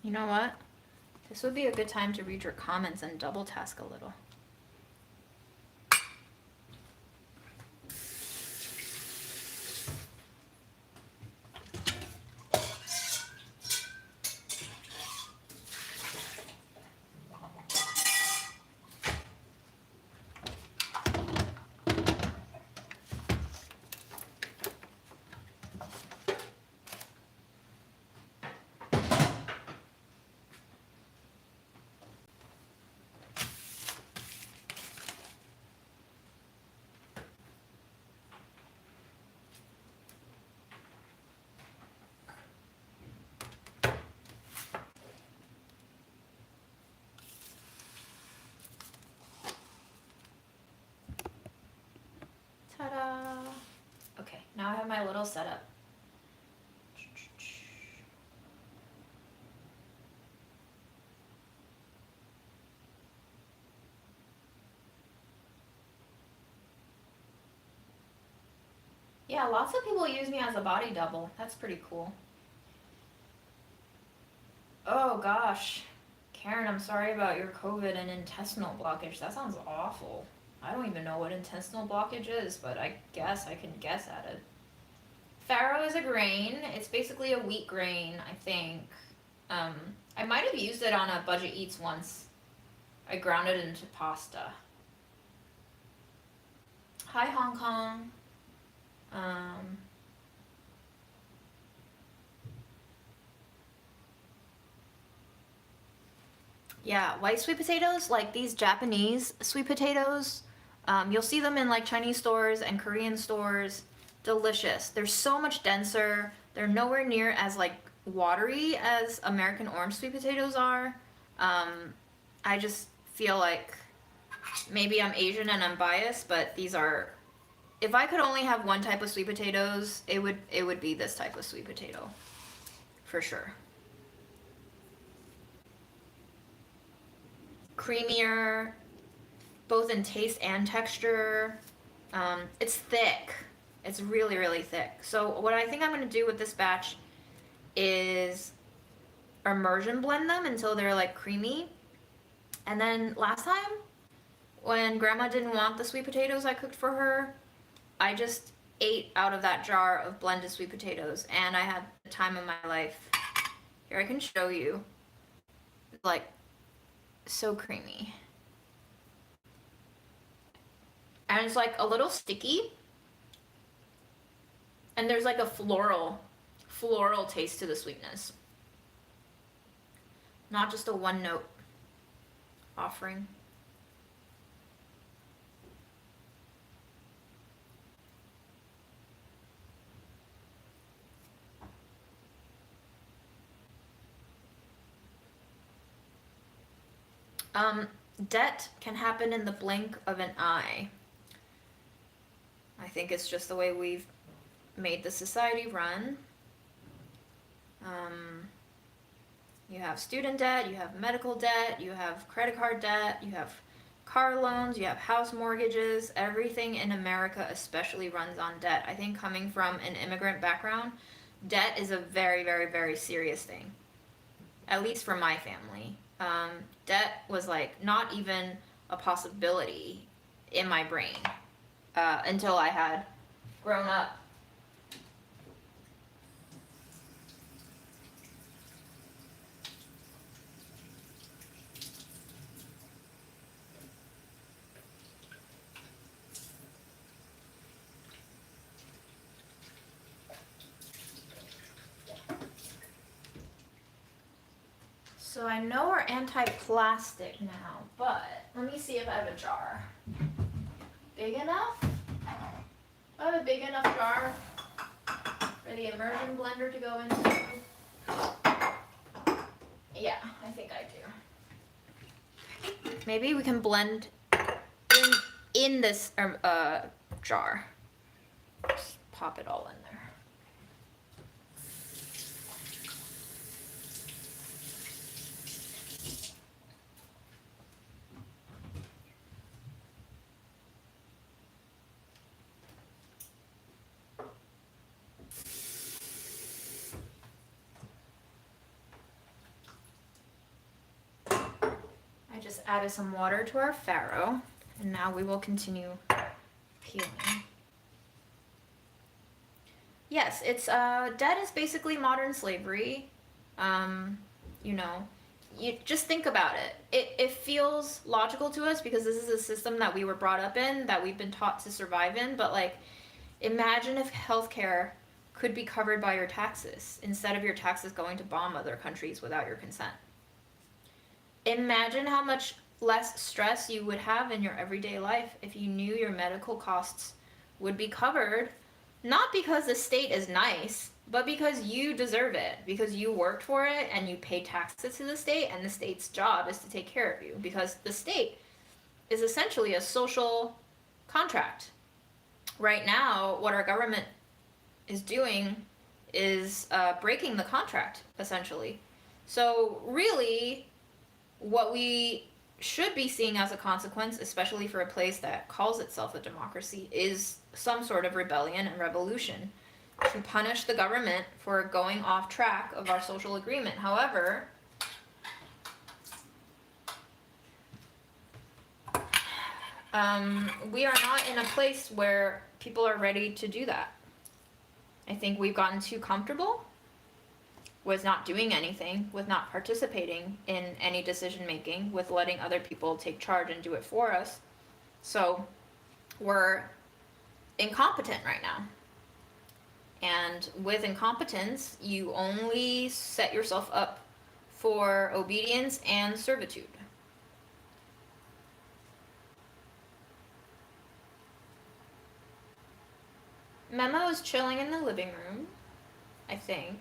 You know what? This would be a good time to read your comments and double task a little. Ta-da! Okay, now I have my little setup. Yeah, lots of people use me as a body double. That's pretty cool. Oh gosh. Karen, I'm sorry about your COVID and intestinal blockage. That sounds awful. I don't even know what intestinal blockage is, but I guess I can guess at it. Pharaoh is a grain. It's basically a wheat grain, I think. I might have used it on a Budget Eats once. I ground it into pasta. Hi, Hong Kong. Yeah, white sweet potatoes, like these Japanese sweet potatoes, you'll see them in like Chinese stores and Korean stores. Delicious. They're so much denser. They're nowhere near as like watery as American orange sweet potatoes are. I just feel like maybe I'm Asian and I'm biased, but these are. If I could only have one type of sweet potatoes, it would be this type of sweet potato, for sure. Creamier, both in taste and texture. It's thick. It's really, really thick. So what I think I'm gonna do with this batch is immersion blend them until they're like creamy. And then last time, when Grandma didn't want the sweet potatoes I cooked for her, I just ate out of that jar of blended sweet potatoes, and I had the time of my life. Here, I can show you. It's like so creamy. And it's like a little sticky. And there's like a floral taste to the sweetness. Not just a one note offering. Debt can happen in the blink of an eye. I think it's just the way we've made the society run. You have student debt, you have medical debt, you have credit card debt, you have car loans, you have house mortgages. Everything in America especially runs on debt. I think coming from an immigrant background, debt is a very, very, very serious thing. At least for my family. Debt was like not even a possibility in my brain until I had grown up. So I know we're anti-plastic now, but let me see if I have a jar. Big enough? I have a big enough jar for the immersion blender to go into. Yeah, I think I do. Maybe we can blend in this jar. Just pop it all in there. I just added some water to our pharaoh, and now we will continue peeling. Yes, it's debt is basically modern slavery. You know, you just think about it. It feels logical to us because this is a system that we were brought up in, that we've been taught to survive in, but like imagine if healthcare could be covered by your taxes instead of your taxes going to bomb other countries without your consent. Imagine how much less stress you would have in your everyday life if you knew your medical costs would be covered, not because the state is nice, but because you deserve it, because you worked for it and you pay taxes to the state, and the state's job is to take care of you, because the state is essentially a social contract. Right now, what our government is doing is breaking the contract, essentially. So really, what we should be seeing as a consequence, especially for a place that calls itself a democracy, is some sort of rebellion and revolution to punish the government for going off track of our social agreement. However, we are not in a place where people are ready to do that. I think we've gotten too comfortable with not doing anything, with not participating in any decision making, with letting other people take charge and do it for us. So we're incompetent right now. And with incompetence, you only set yourself up for obedience and servitude. Memo is chilling in the living room, I think.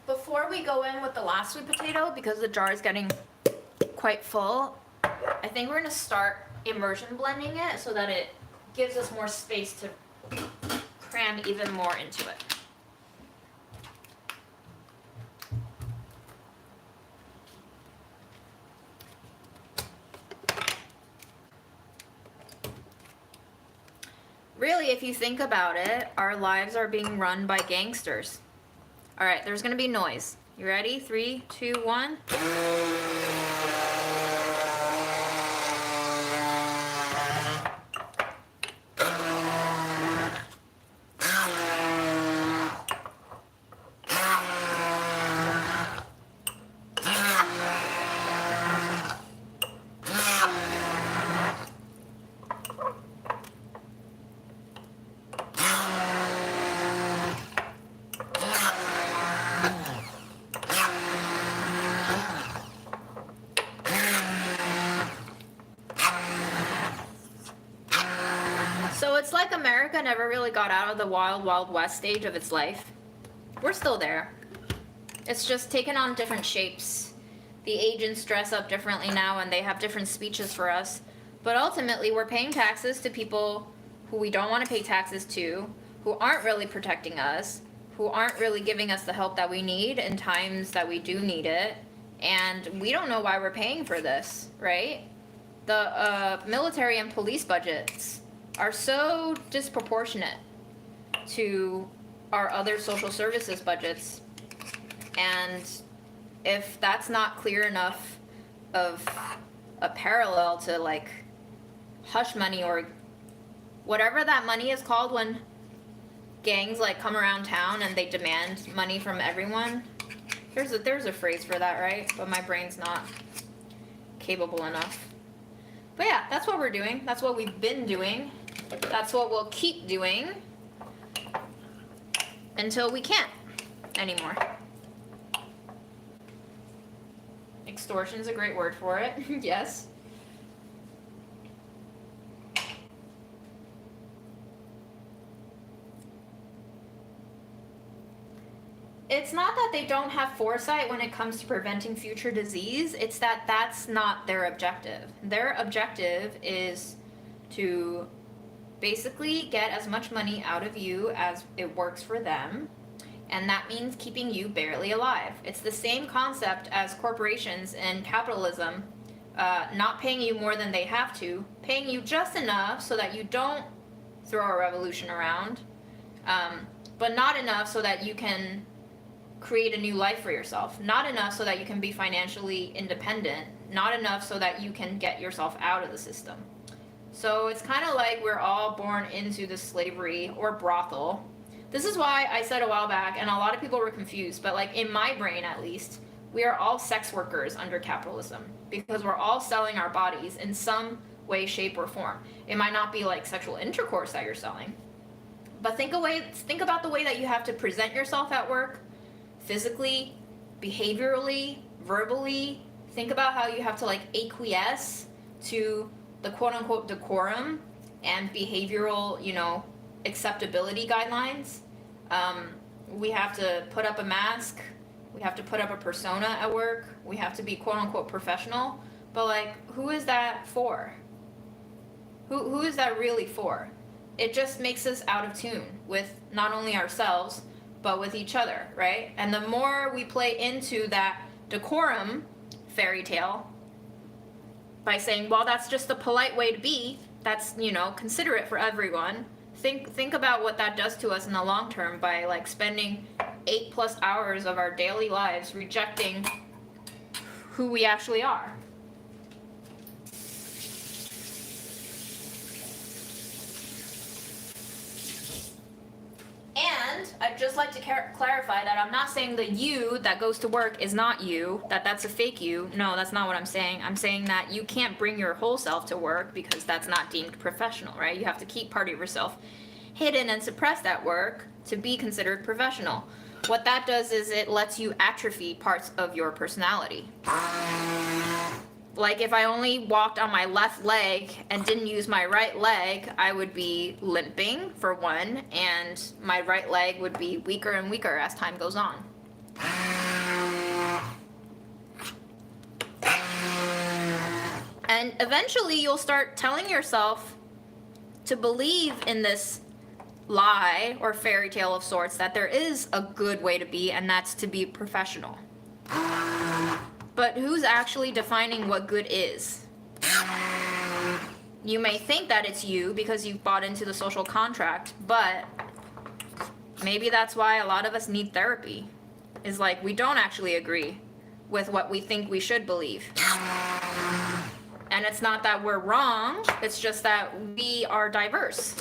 Before we go in with the last sweet potato, because the jar is getting quite full, I think we're gonna start immersion blending it so that it gives us more space to cram even more into it. Really, if you think about it, our lives are being run by gangsters. All right, there's gonna be noise. You ready? 3, 2, 1. So it's like America never really got out of the wild, wild west stage of its life. We're still there. It's just taken on different shapes. The agents dress up differently now and they have different speeches for us. But ultimately, we're paying taxes to people who we don't want to pay taxes to, who aren't really protecting us, who aren't really giving us the help that we need in times that we do need it. And we don't know why we're paying for this, right? The military and police budgets are so disproportionate to our other social services budgets. And if that's not clear enough of a parallel to like hush money or whatever that money is called when gangs like come around town and they demand money from everyone. There's a phrase for that, right? But my brain's not capable enough. But yeah, that's what we're doing. That's what we've been doing. That's what we'll keep doing until we can't anymore. Extortion's a great word for it. Yes. It's not that they don't have foresight when it comes to preventing future disease. It's that that's not their objective. Their objective is to basically get as much money out of you as it works for them, and that means keeping you barely alive. It's the same concept as corporations and capitalism, not paying you more than they have to, paying you just enough so that you don't throw a revolution around, but not enough so that you can create a new life for yourself, not enough so that you can be financially independent, not enough so that you can get yourself out of the system. So it's kind of like we're all born into this slavery or brothel. This is why I said a while back, and a lot of people were confused, but like in my brain at least, we are all sex workers under capitalism because we're all selling our bodies in some way, shape, or form. It might not be like sexual intercourse that you're selling, but think about the way that you have to present yourself at work, physically, behaviorally, verbally. Think about how you have to like acquiesce to the quote-unquote decorum and behavioral, acceptability guidelines. We have to put up a mask We have to put up a persona at work. We have to be quote unquote professional. But like, who is that for? Who is that really for? It just makes us out of tune with not only ourselves, but with each other, right? And the more we play into that decorum fairy tale by saying, well, that's just a polite way to be, that's, you know, considerate for everyone. Think about what that does to us in the long term by like spending 8+ hours of our daily lives rejecting who we actually are. And I'd just like to clarify that I'm not saying the you that goes to work is not you, that's a fake you. No, that's not what I'm saying. I'm saying that you can't bring your whole self to work because that's not deemed professional, right? You have to keep part of yourself hidden and suppressed at work to be considered professional. What that does is it lets you atrophy parts of your personality. Like if I only walked on my left leg and didn't use my right leg, I would be limping for one, and my right leg would be weaker and weaker as time goes on. And eventually you'll start telling yourself to believe in this lie or fairy tale of sorts that there is a good way to be, and that's to be professional. But who's actually defining what good is? You may think that it's you because you've bought into the social contract, but maybe that's why a lot of us need therapy. Is like we don't actually agree with what we think we should believe. And it's not that we're wrong, it's just that we are diverse.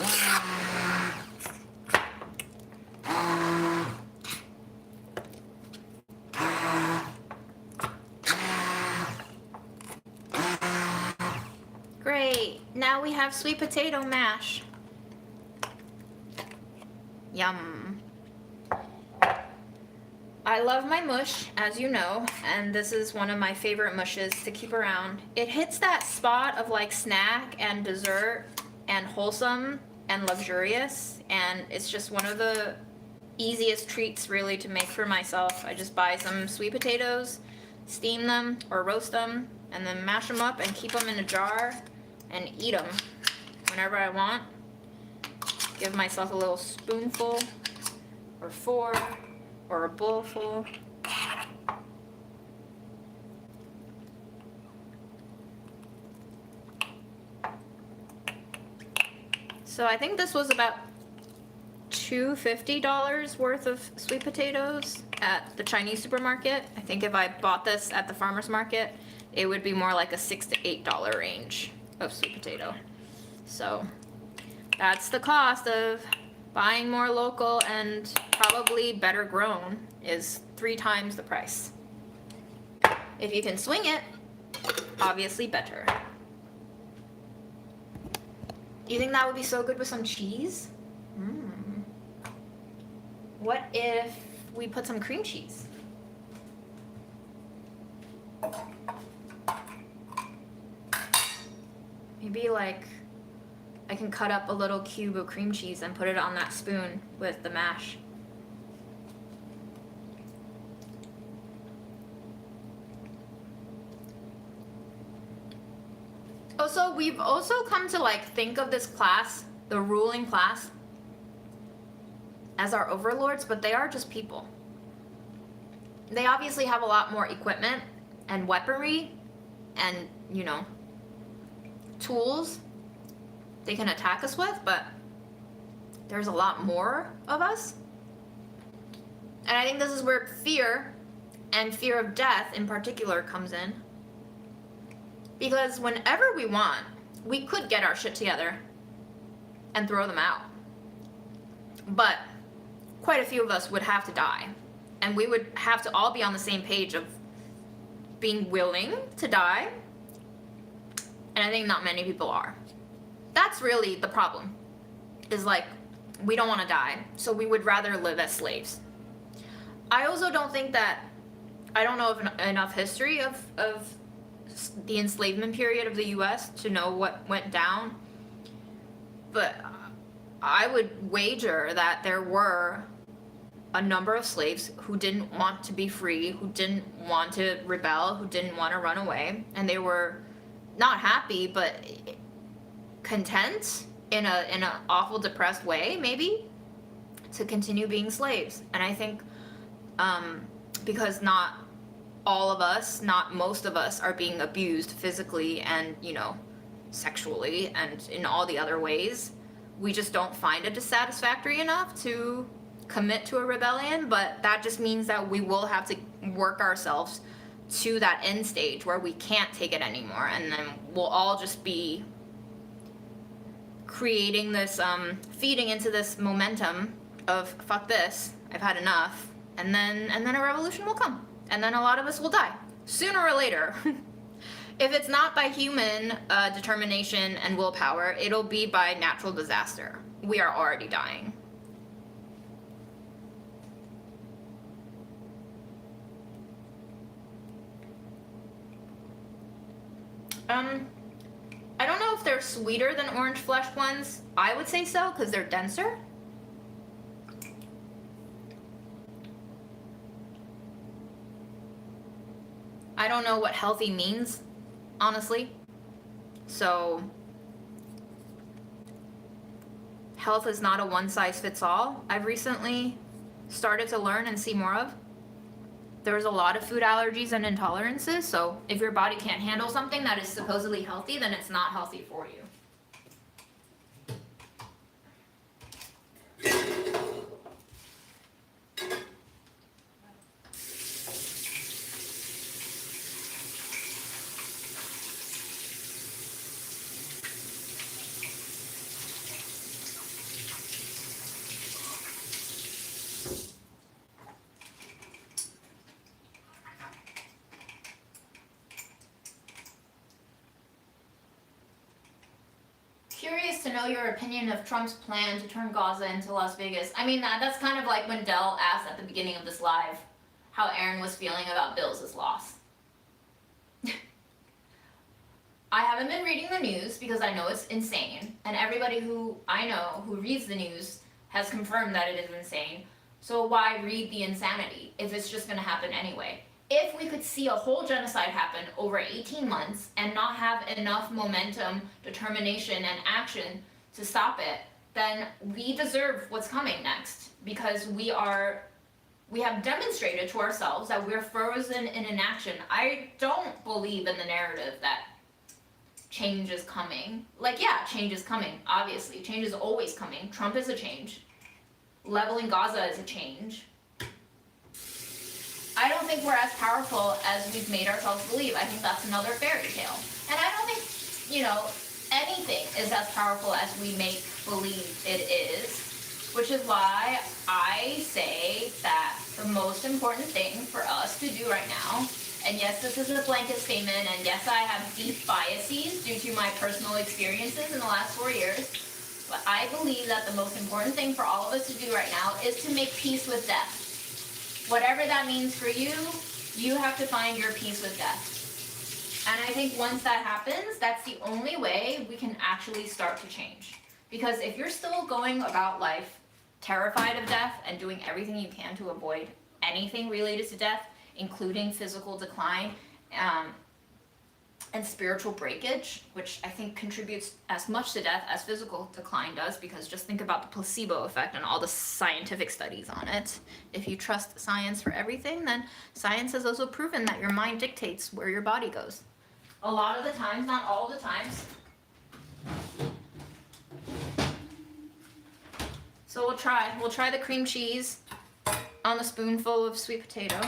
Great, now we have sweet potato mash. Yum. I love my mush, as you know, and this is one of my favorite mushes to keep around. It hits that spot of like snack and dessert and wholesome and luxurious, and it's just one of the easiest treats really to make for myself. I just buy some sweet potatoes, steam them or roast them, and then mash them up and keep them in a jar and eat them whenever I want. Give myself a little spoonful or 4 or a bowl full. So I think this was about $250 worth of sweet potatoes at the Chinese supermarket. I think if I bought this at the farmer's market, it would be more like a $6 to $8 range of sweet potato. So that's the cost of buying more local and probably better grown, is 3 times the price. If you can swing it, obviously better. You think that would be so good with some cheese? What if we put some cream cheese? Maybe like I can cut up a little cube of cream cheese and put it on that spoon with the mash. Also, we've also come to like think of this class, the ruling class, as our overlords, but they are just people. They obviously have a lot more equipment and weaponry and, you know, tools they can attack us with, but there's a lot more of us. And I think this is where fear, and fear of death in particular, comes in. Because whenever we want, we could get our shit together and throw them out. But quite a few of us would have to die. And we would have to all be on the same page of being willing to die. And I think not many people are. That's really the problem. Is like, we don't want to die, so we would rather live as slaves. I also don't think that, I don't know of enough history of the enslavement period of the US to know what went down. But I would wager that there were a number of slaves who didn't want to be free, who didn't want to rebel, who didn't want to run away, and they were not happy but content in a awful depressed way, maybe, to continue being slaves. And I think because not all of us, not most of us, are being abused physically and, you know, sexually and in all the other ways, we just don't find it satisfactory enough to commit to a rebellion. But that just means that we will have to work ourselves to that end stage where we can't take it anymore, and then we'll all just be creating this feeding into this momentum of fuck this, I've had enough, and then a revolution will come, and then a lot of us will die sooner or later. If it's not by human determination and willpower, it'll be by natural disaster. We are already dying. I don't know if they're sweeter than orange fleshed ones. I would say so, because they're denser. I don't know what healthy means, honestly. So, health is not a one size fits all. I've recently started to learn and see more of. There's a lot of food allergies and intolerances, so if your body can't handle something that is supposedly healthy, then it's not healthy for you. Curious to know your opinion of Trump's plan to turn Gaza into Las Vegas. I mean, that's kind of like when Dell asked at the beginning of this live how Aaron was feeling about Bills' loss. I haven't been reading the news because I know it's insane, and everybody who I know who reads the news has confirmed that it is insane. So why read the insanity if it's just going to happen anyway? If we could see a whole genocide happen over 18 months and not have enough momentum, determination, and action to stop it, then we deserve what's coming next, because we have demonstrated to ourselves that we're frozen in inaction. I don't believe in the narrative that change is coming. Like, yeah, change is coming, obviously. Change is always coming. Trump is a change. Leveling Gaza is a change. I don't think we're as powerful as we've made ourselves believe. I think that's another fairy tale. And I don't think, anything is as powerful as we make believe it is, which is why I say that the most important thing for us to do right now, and yes, this is a blanket statement, and yes, I have deep biases due to my personal experiences in the last 4 years, but I believe that the most important thing for all of us to do right now is to make peace with death. Whatever that means for you, you have to find your peace with death. And I think once that happens, that's the only way we can actually start to change. Because if you're still going about life terrified of death and doing everything you can to avoid anything related to death, including physical decline and spiritual breakage, which I think contributes as much to death as physical decline does, because just think about the placebo effect and all the scientific studies on it. If you trust science for everything, then science has also proven that your mind dictates where your body goes. A lot of the times, not all the times. So we'll try the cream cheese on the spoonful of sweet potato.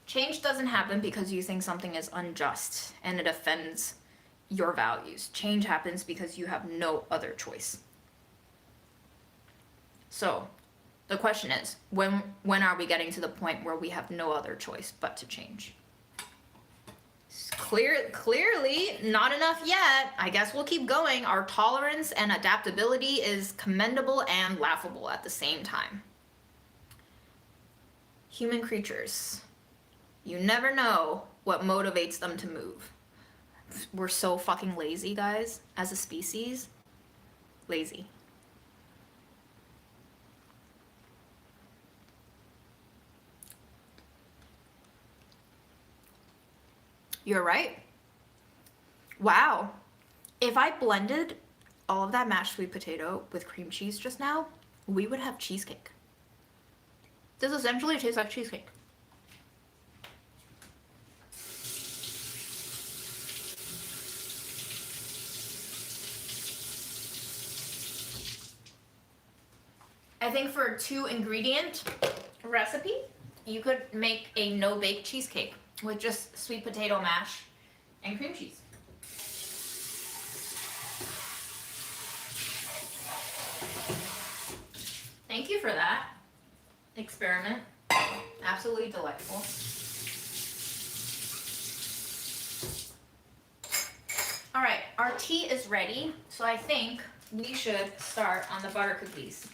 Change doesn't happen because you think something is unjust and it offends your values. Change happens because you have no other choice. So, the question is, when are we getting to the point where we have no other choice but to change? Clearly not enough yet. I guess we'll keep going. Our tolerance and adaptability is commendable and laughable at the same time. Human creatures. You never know what motivates them to move. We're so fucking lazy, guys, as a species. Lazy. You're right. Wow. If I blended all of that mashed sweet potato with cream cheese just now, we would have cheesecake. This essentially tastes like cheesecake. I think for a 2-ingredient recipe, you could make a no-bake cheesecake with just sweet potato mash and cream cheese. Thank you for that experiment. Absolutely delightful. All right, our tea is ready, so I think we should start on the butter cookies.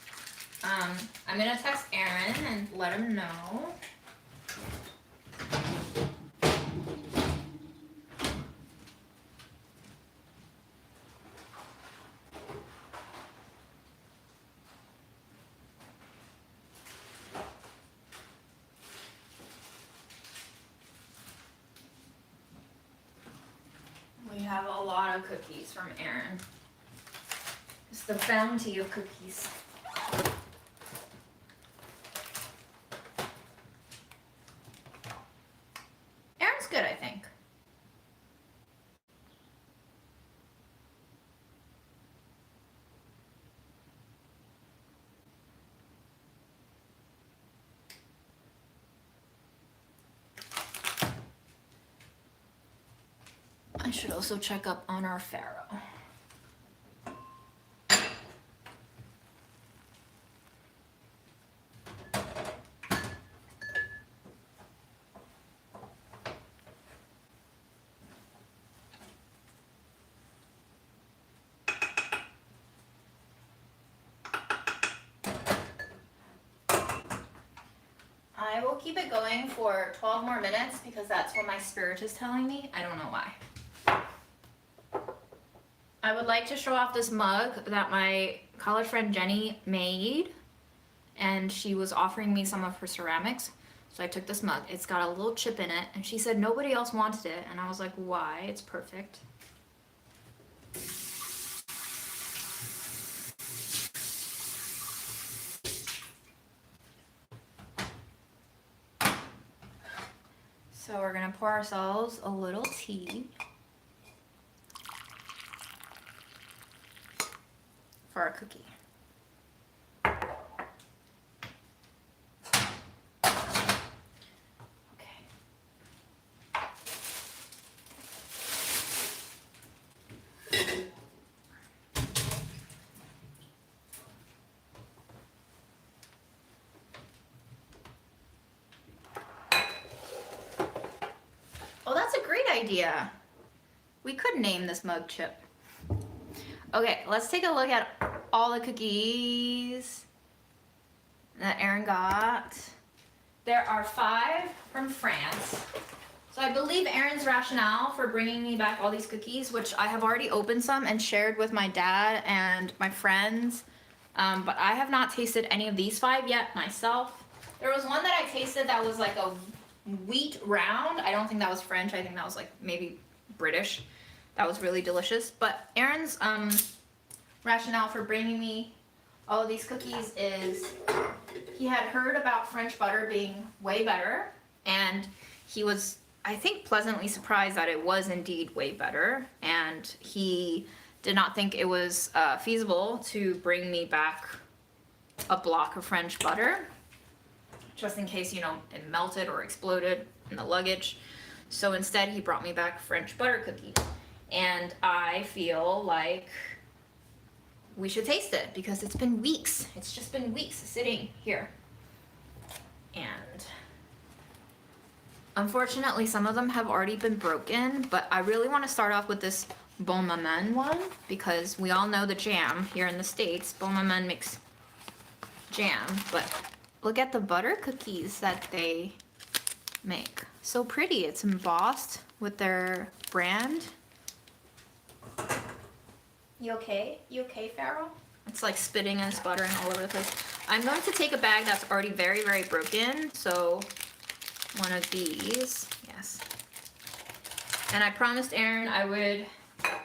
I'm gonna text Aaron and let him know. We have a lot of cookies from Aaron. It's the bounty of cookies. Aaron's good, I think. I should also check up on our pharaoh. I will keep it going for 12 more minutes because that's what my spirit is telling me. I don't know why. I would like to show off this mug that my college friend Jenny made, and she was offering me some of her ceramics. So I took this mug. It's got a little chip in it, and she said nobody else wanted it, and I was like, why? It's perfect. So we're gonna pour ourselves a little tea for our cookie. Okay. Oh, that's a great idea. We could name this mug Chip. Okay, let's take a look at all the cookies that Aaron got. There are 5 from France. So I believe Aaron's rationale for bringing me back all these cookies, which I have already opened some and shared with my dad and my friends, but I have not tasted any of these 5 yet myself. There was one that I tasted that was like a wheat round. I don't think that was French. I think that was like maybe British. That was really delicious. But Aaron's rationale for bringing me all of these cookies is he had heard about French butter being way better, and he was, I think, pleasantly surprised that it was indeed way better, and he did not think it was feasible to bring me back a block of French butter, just in case, you know, it melted or exploded in the luggage. So instead he brought me back French butter cookies, and I feel like we should taste it because it's been weeks. It's just been weeks sitting here. And Unfortunately, some of them have already been broken, but I really want to start off with this bon maman one because we all know the jam here in the States. Bon maman makes jam, but look at the butter cookies that they make. So pretty. It's embossed with their brand. You okay? You okay, Pharaoh? It's like spitting and sputtering all over the place. I'm going to take a bag that's already very, very broken. So one of these, yes. And I promised Aaron I would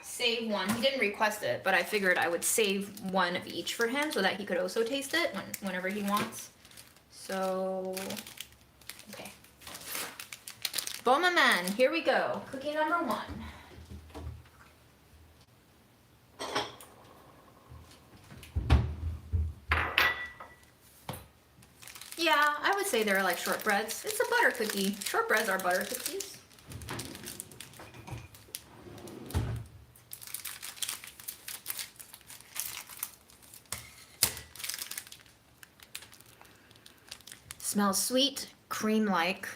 save one. He didn't request it, but I figured I would save one of each for him so that he could also taste it whenever he wants. So, okay. Bon maman, here we go. Cookie number 1. Yeah, I would say they're like shortbreads. It's a butter cookie. Shortbreads are butter cookies. Smells sweet, cream-like.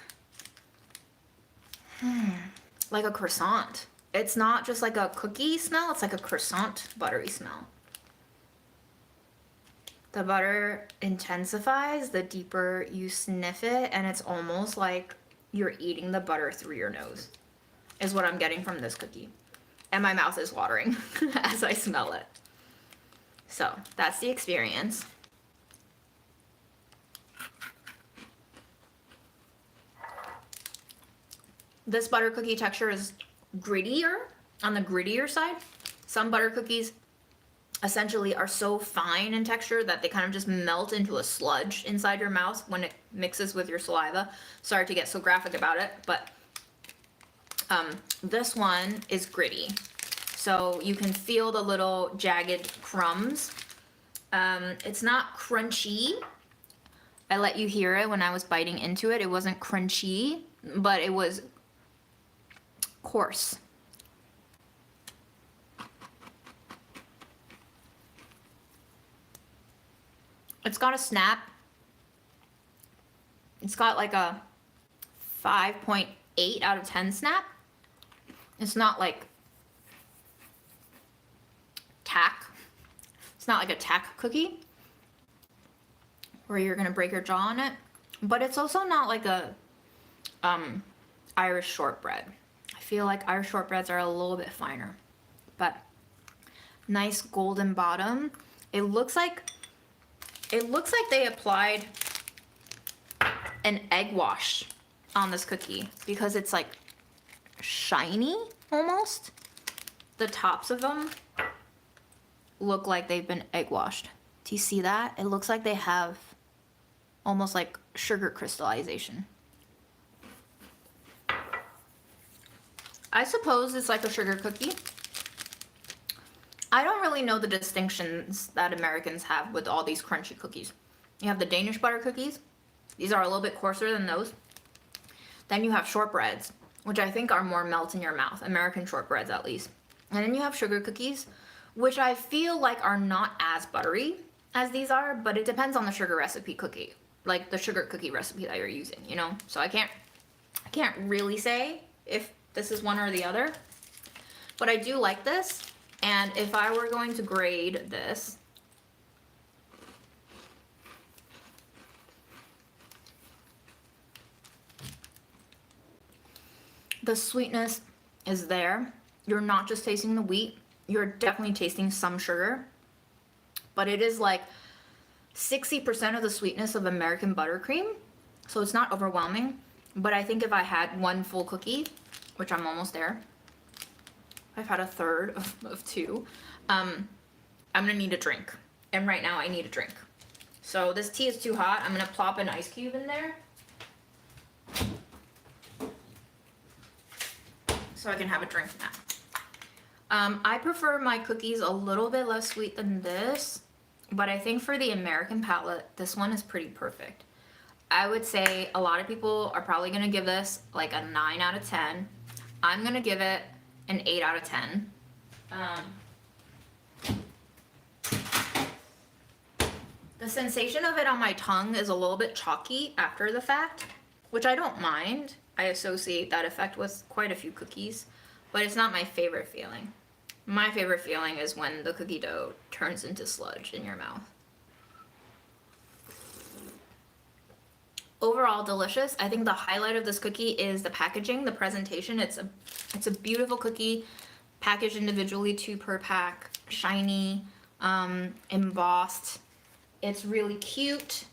Like a croissant. It's not just like a cookie smell, it's like a croissant buttery smell. The butter intensifies the deeper you sniff it, and it's almost like you're eating the butter through your nose, is what I'm getting from this cookie. And my mouth is watering as I smell it. So, that's the experience. This butter cookie texture is grittier, on the grittier side. Some butter cookies essentially are so fine in texture that they kind of just melt into a sludge inside your mouth when it mixes with your saliva. Sorry to get so graphic about it, but this one is gritty. So you can feel the little jagged crumbs. It's not crunchy. I let you hear it when I was biting into it. It wasn't crunchy, but it was coarse. It's got a snap. It's got like a 5.8 out of 10 snap. It's not like tack. It's not like a tack cookie where you're gonna break your jaw on it. But it's also not like a Irish shortbread. I feel like Irish shortbreads are a little bit finer. But nice golden bottom. It looks like they applied an egg wash on this cookie because it's like shiny almost. The tops of them look like they've been egg washed. Do you see that? It looks like they have almost like sugar crystallization. I suppose it's like a sugar cookie. I don't really know the distinctions that Americans have with all these crunchy cookies. You have the Danish butter cookies. These are a little bit coarser than those. Then you have shortbreads, which I think are more melt in your mouth. American shortbreads, at least. And then you have sugar cookies, which I feel like are not as buttery as these are, but it depends on the sugar recipe cookie, like the sugar cookie recipe that you're using, you know? So I can't really say if this is one or the other, but I do like this. And if I were going to grade this, the sweetness is there. You're not just tasting the wheat, you're definitely tasting some sugar, but it is like 60% of the sweetness of American buttercream, so it's not overwhelming. But I think if I had one full cookie, which I'm almost there, I've had a third of 2, I'm gonna need a drink, and right now I need a drink. So this tea is too hot. I'm gonna plop an ice cube in there so I can have a drink now. I prefer my cookies a little bit less sweet than this, but I think for the American palate, this one is pretty perfect. I would say a lot of people are probably gonna give this like a 9 out of 10. I'm gonna give it an 8 out of 10. The sensation of it on my tongue is a little bit chalky after the fact, which I don't mind. I associate that effect with quite a few cookies, but it's not my favorite feeling. My favorite feeling is when the cookie dough turns into sludge in your mouth. Overall delicious. I think the highlight of this cookie is the packaging, the presentation. It's a beautiful cookie, packaged individually, 2 per pack, shiny, embossed. It's really cute.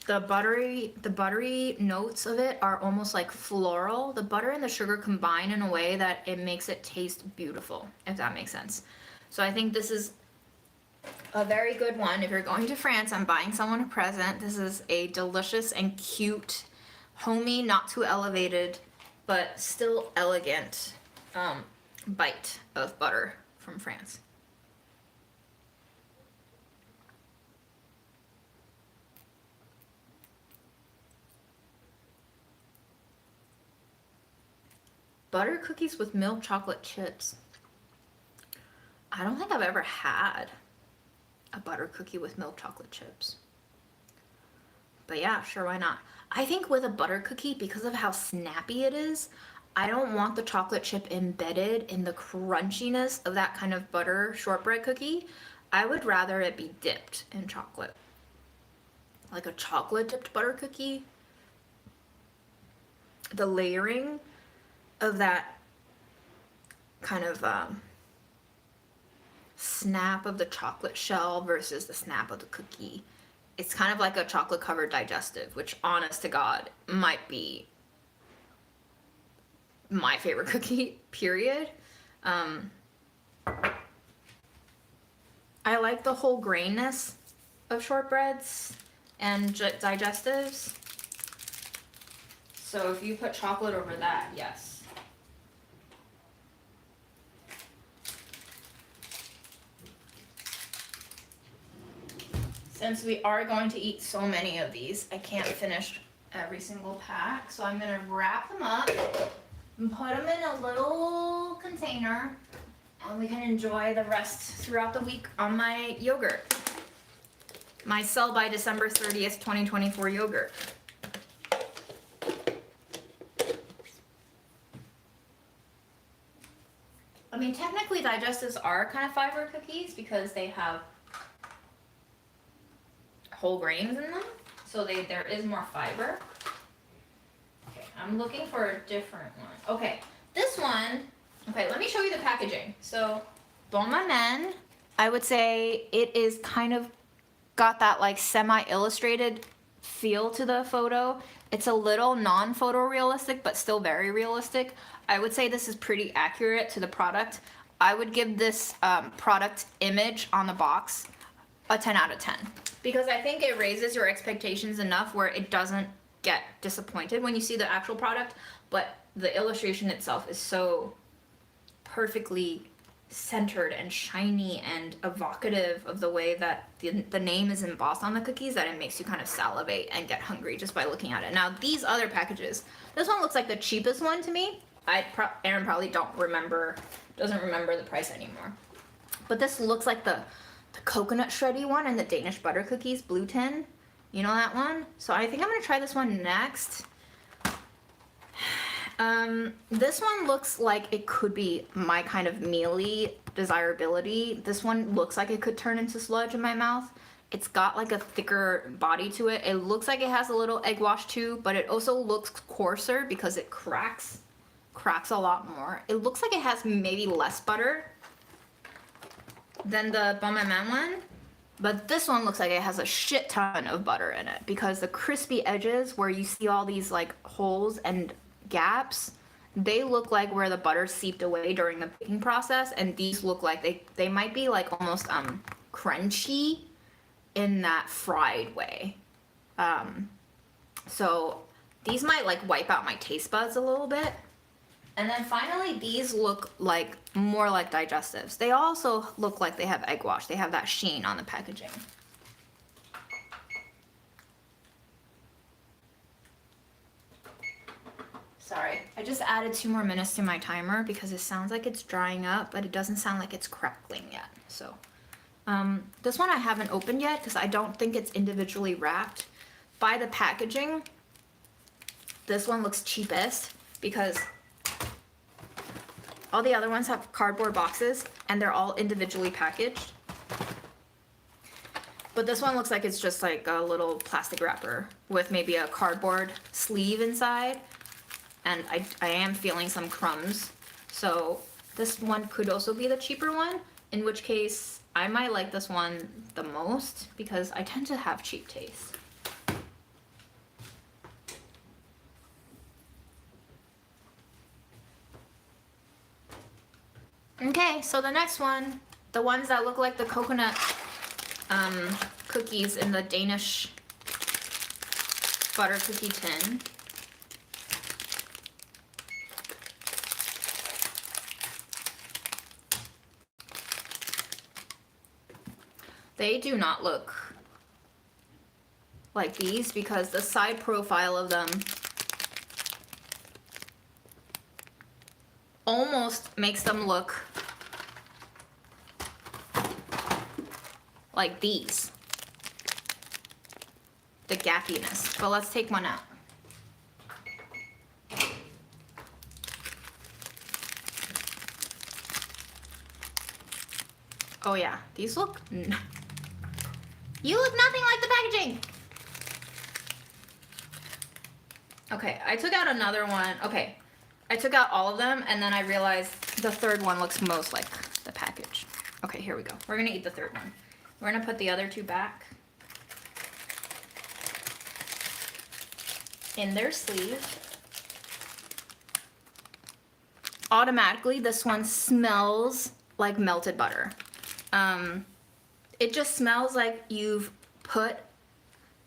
The buttery notes of it are almost like floral. The butter and the sugar combine in a way that it makes it taste beautiful, if that makes sense. So I think this is a very good one. If you're going to France and buying someone a present, this is a delicious and cute, homey, not too elevated, but still elegant bite of butter from France. Butter cookies with milk chocolate chips. I don't think I've ever had a butter cookie with milk chocolate chips. But yeah, sure, why not? I think with a butter cookie, because of how snappy it is, I don't want the chocolate chip embedded in the crunchiness of that kind of butter shortbread cookie. I would rather it be dipped in chocolate. Like a chocolate dipped butter cookie. The layering of that kind of snap of the chocolate shell versus the snap of the cookie. It's kind of like a chocolate covered digestive, which honest to God might be my favorite cookie, period. I like the whole grainness of shortbreads and digestives. So if you put chocolate over that, yes. Since we are going to eat so many of these, I can't finish every single pack. So I'm gonna wrap them up and put them in a little container, and we can enjoy the rest throughout the week on my yogurt. My sell by December 30th, 2024 yogurt. I mean, technically digestives are kind of fiber cookies because they have whole grains in them, so there is more fiber. Okay, I'm looking for a different one. Okay, this one, okay, let me show you the packaging. So, Bon Maman, I would say it is kind of got that like semi-illustrated feel to the photo. It's a little non-photorealistic, but still very realistic. I would say this is pretty accurate to the product. I would give this product image on the box a 10 out of 10. Because I think it raises your expectations enough where it doesn't get disappointed when you see the actual product, but the illustration itself is so perfectly centered and shiny and evocative of the way that the name is embossed on the cookies that it makes you kind of salivate and get hungry just by looking at it. Now these other packages, this one looks like the cheapest one to me. Aaron probably doesn't remember the price anymore. But this looks like the coconut shreddy one and the Danish butter cookies, blue tin. You know that one? So I think I'm gonna try this one next. This one looks like it could be my kind of mealy desirability. This one looks like it could turn into sludge in my mouth. It's got like a thicker body to it. It looks like it has a little egg wash too, but it also looks coarser because it cracks a lot more. It looks like it has maybe less butter than the Bon Maman one, but this one looks like it has a shit ton of butter in it because the crispy edges where you see all these like holes and gaps, they look like where the butter seeped away during the baking process, and these look like they might be like almost crunchy in that fried way. So these might like wipe out my taste buds a little bit. And then finally, these look like more like digestives. They also look like they have egg wash. They have that sheen on the packaging. Sorry, I just added 2 more minutes to my timer because it sounds like it's drying up, but it doesn't sound like it's crackling yet. So, this one I haven't opened yet because I don't think it's individually wrapped. By the packaging, this one looks cheapest because all the other ones have cardboard boxes and they're all individually packaged. But this one looks like it's just like a little plastic wrapper with maybe a cardboard sleeve inside. And I am feeling some crumbs. So this one could also be the cheaper one, in which case I might like this one the most because I tend to have cheap taste. Okay, so the next one, the ones that look like the coconut cookies in the Danish butter cookie tin. They do not look like these because the side profile of them almost makes them look like these. The gappiness. But let's take one out. Oh yeah, these look... You look nothing like the packaging! Okay, I took out another one. Okay, I took out all of them and then I realized the third one looks most like the package. Okay, here we go. We're gonna eat the third one. We're gonna put the other two back in their sleeve. Automatically, this one smells like melted butter. It just smells like you've put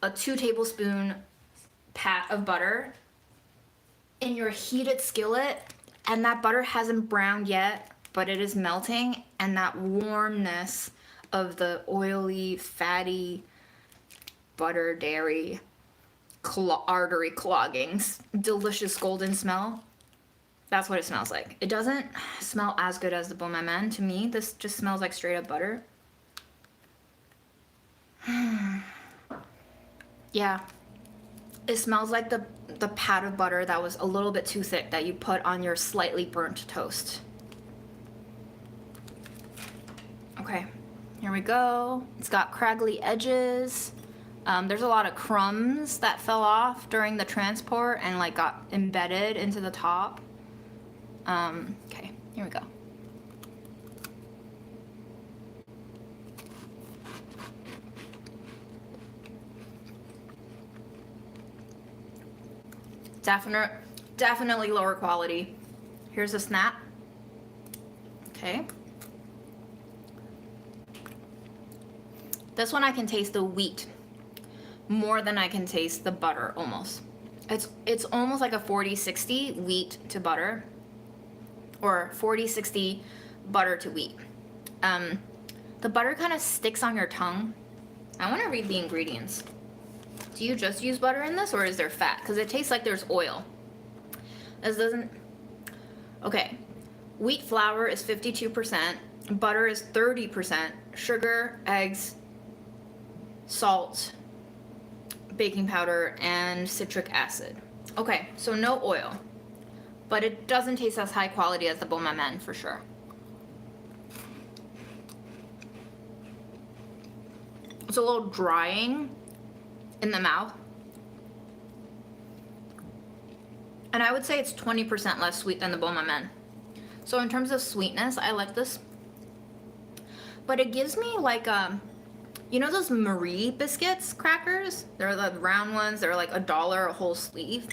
a 2 tablespoon pat of butter in your heated skillet and that butter hasn't browned yet, but it is melting, and that warmness of the oily, fatty butter dairy artery clogging delicious golden smell. That's what it smells like. It doesn't smell as good as the Bon Maman to me. This just smells like straight up butter. Yeah. It smells like the pat of butter that was a little bit too thick that you put on your slightly burnt toast. Okay, here we go. It's got craggly edges. There's a lot of crumbs that fell off during the transport and like got embedded into the top. Okay, here we go. Definitely lower quality. Here's a snap. Okay. This one I can taste the wheat more than I can taste the butter almost. It's almost like a 40-60 wheat to butter, or 40-60 butter to wheat. The butter kind of sticks on your tongue. I want to read the ingredients. Do you just use butter in this, or is there fat? Because it tastes like there's oil. This doesn't... Okay. Wheat flour is 52%. Butter is 30%. Sugar, eggs, salt, baking powder, and citric acid. Okay, so no oil. But it doesn't taste as high quality as the Bon Maman for sure. It's a little drying in the mouth. And I would say it's 20% less sweet than the Bon Maman. So in terms of sweetness, I like this. But it gives me like you know those Marie biscuits crackers? They're the round ones. They're like $1 a whole sleeve.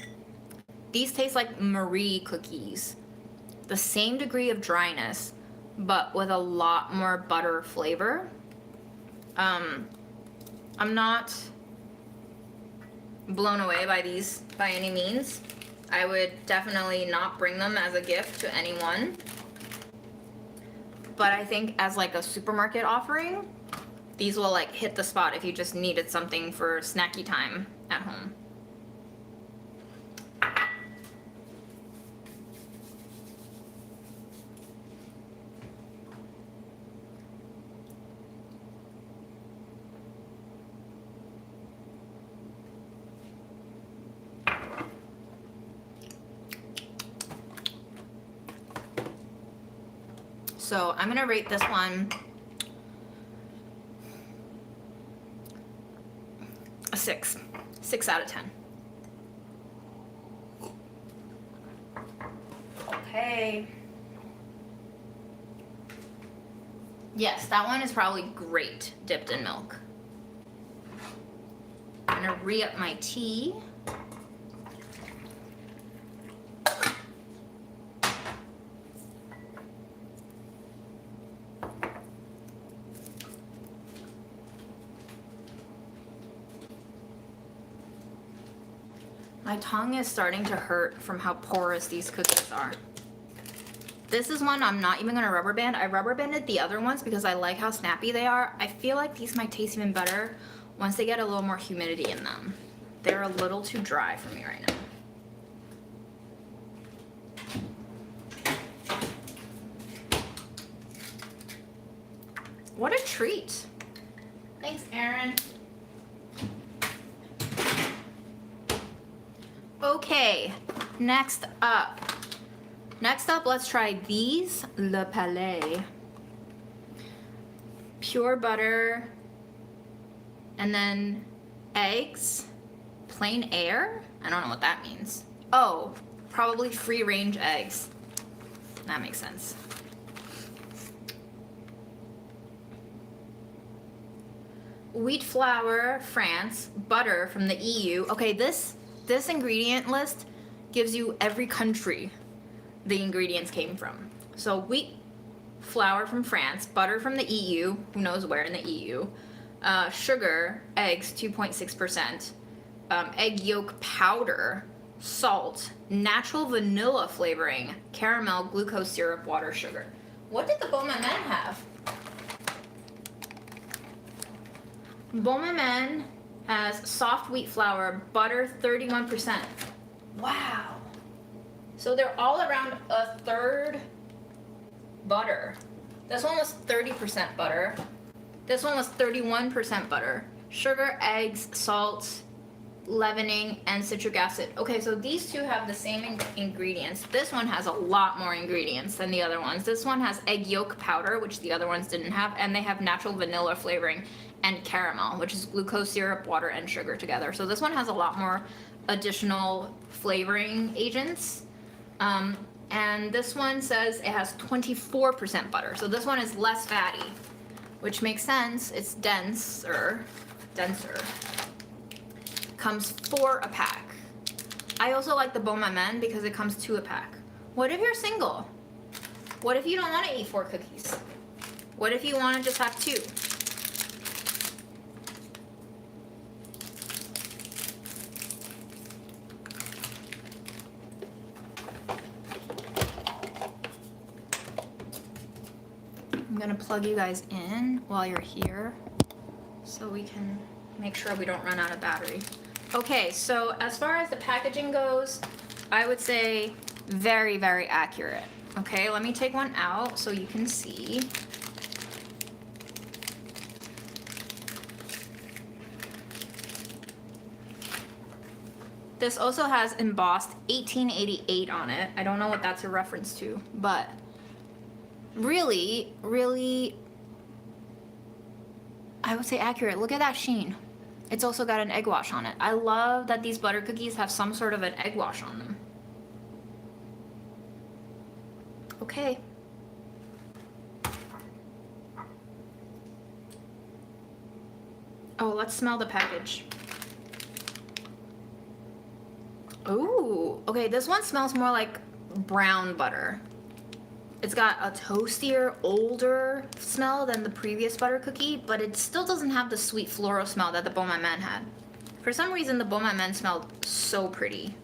These taste like Marie cookies. The same degree of dryness, but with a lot more butter flavor. I'm not blown away by these by any means. I would definitely not bring them as a gift to anyone. But I think as like a supermarket offering, these will like hit the spot if you just needed something for snacky time at home. So I'm gonna rate this one a 6. 6 out of 10. Okay. Yes, that one is probably great dipped in milk. I'm gonna re-up my tea. My tongue is starting to hurt from how porous these cookies are. This is one I'm not even gonna rubber band. I rubber banded the other ones because I like how snappy they are. I feel like these might taste even better once they get a little more humidity in them. They're a little too dry for me right now. What a treat. Thanks, Erin. Okay, next up, let's try these Le Palais. Pure butter, and then eggs, plain air? I don't know what that means. Oh, probably free range eggs. That makes sense. Wheat flour, France, butter from the EU. Okay, this ingredient list gives you every country the ingredients came from. So wheat flour from France, butter from the EU, who knows where in the EU, sugar, eggs 2.6%, egg yolk powder, salt, natural vanilla flavoring, caramel, glucose syrup, water, sugar. What did the Bon Maman have? Bon Maman has soft wheat flour, butter 31%. Wow. So they're all around a third butter. This one was 30% butter. This one was 31% butter. Sugar, eggs, salt, leavening, and citric acid. Okay, so these two have the same ingredients. This one has a lot more ingredients than the other ones. This one has egg yolk powder, which the other ones didn't have, and they have natural vanilla flavoring and caramel, which is glucose syrup, water, and sugar together. So this one has a lot more additional flavoring agents. And this one says it has 24% butter. So this one is less fatty, which makes sense. It's denser. Comes 4 a pack. I also like the Bon Maman because it comes 2 a pack. What if you're single? What if you don't want to eat 4 cookies? What if you want to just have 2? I'm gonna plug you guys in while you're here so we can make sure we don't run out of battery. Okay, so as far as the packaging goes, I would say very, very accurate. Okay, let me take one out so you can see. This also has embossed 1888 on it. I don't know what that's a reference to, but really, really, I would say accurate. Look at that sheen. It's also got an egg wash on it. I love that these butter cookies have some sort of an egg wash on them. Okay. Oh, let's smell the package. Ooh, okay, this one smells more like brown butter. It's got a toastier, older smell than the previous butter cookie, but it still doesn't have the sweet floral smell that the Bon Maman had. For some reason, the Bon Maman smelled so pretty.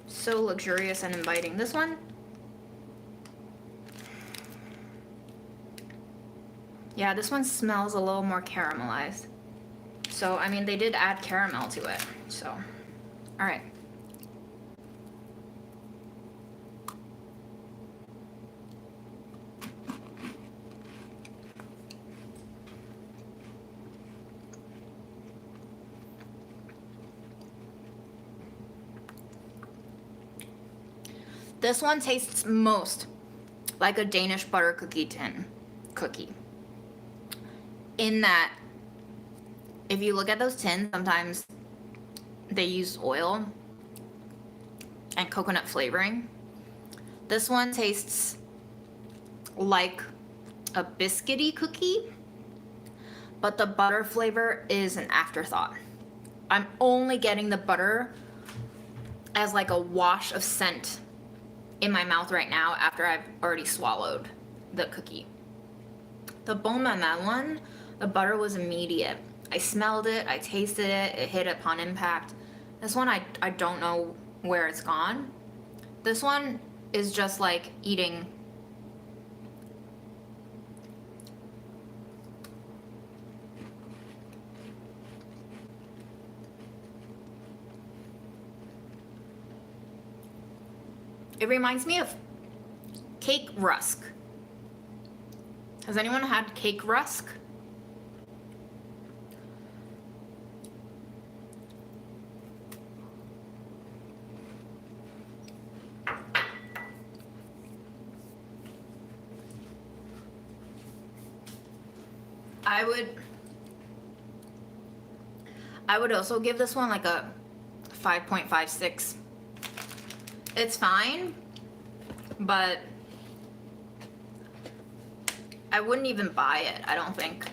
So luxurious and inviting. This one? Yeah, this one smells a little more caramelized. So, I mean, they did add caramel to it, so. All right. This one tastes most like a Danish butter cookie tin cookie. In that, if you look at those tins, sometimes they use oil and coconut flavoring. This one tastes like a biscuity cookie, but the butter flavor is an afterthought. I'm only getting the butter as like a wash of scent in my mouth right now after I've already swallowed the cookie. The Bon Maman one, the butter was immediate. I smelled it, I tasted it, it hit upon impact. This one, I don't know where it's gone. This one is just like eating it reminds me of cake rusk. Has anyone had cake rusk? I would also give this one like a 5.56. It's fine, but I wouldn't even buy it, I don't think.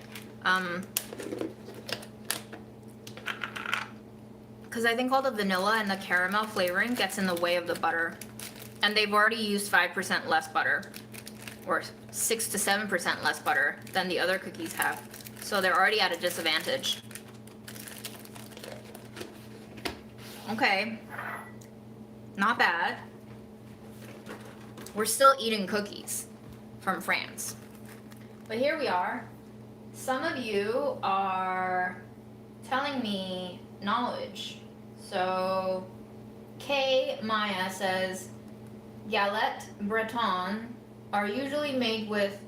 Because I think all the vanilla and the caramel flavoring gets in the way of the butter. And they've already used 5% less butter, or 6 to 7% less butter than the other cookies have. So they're already at a disadvantage. Okay. Not bad. We're still eating cookies from France. But here we are. Some of you are telling me knowledge. So K Maya says, galette bretonne are usually made with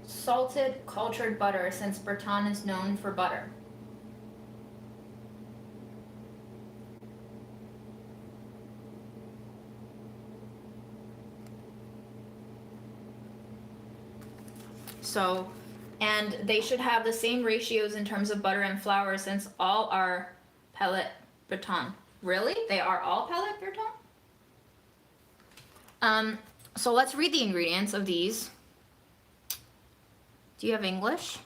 salted cultured butter since Breton is known for butter. So, and they should have the same ratios in terms of butter and flour since all are pellet breton. Really? They are all pellet breton? So let's read the ingredients of these. Do you have English?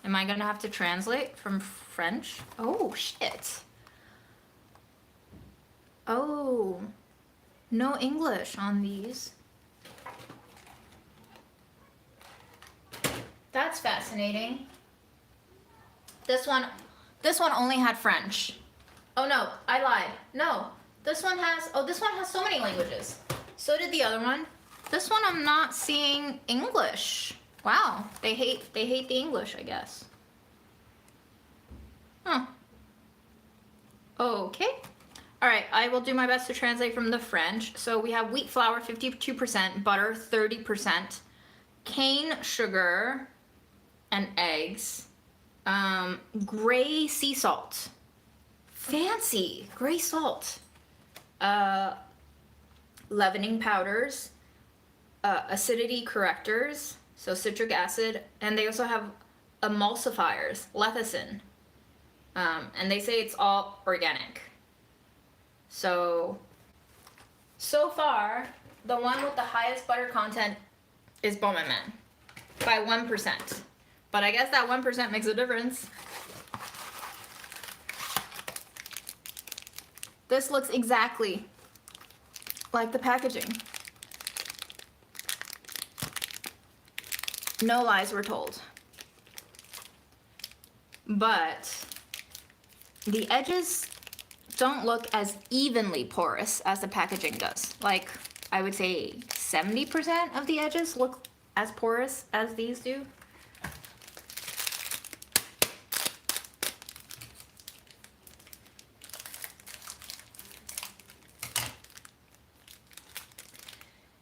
Am I gonna have to translate from French? Oh, shit. Oh, no English on these. That's fascinating. This one only had French. Oh no, I lied. No, this one has so many languages. So did the other one. This one I'm not seeing English. Wow, they hate the English, I guess. Huh. Okay. All right, I will do my best to translate from the French. So we have wheat flour 52%, butter 30%, cane sugar and eggs, gray sea salt. Fancy, gray salt. Leavening powders, acidity correctors, so citric acid, and they also have emulsifiers, lecithin. And they say it's all organic. So far, the one with the highest butter content is Bon Maman by 1%. But I guess that 1% makes a difference. This looks exactly like the packaging. No lies were told. But the edges don't look as evenly porous as the packaging does. Like, I would say 70% of the edges look as porous as these do.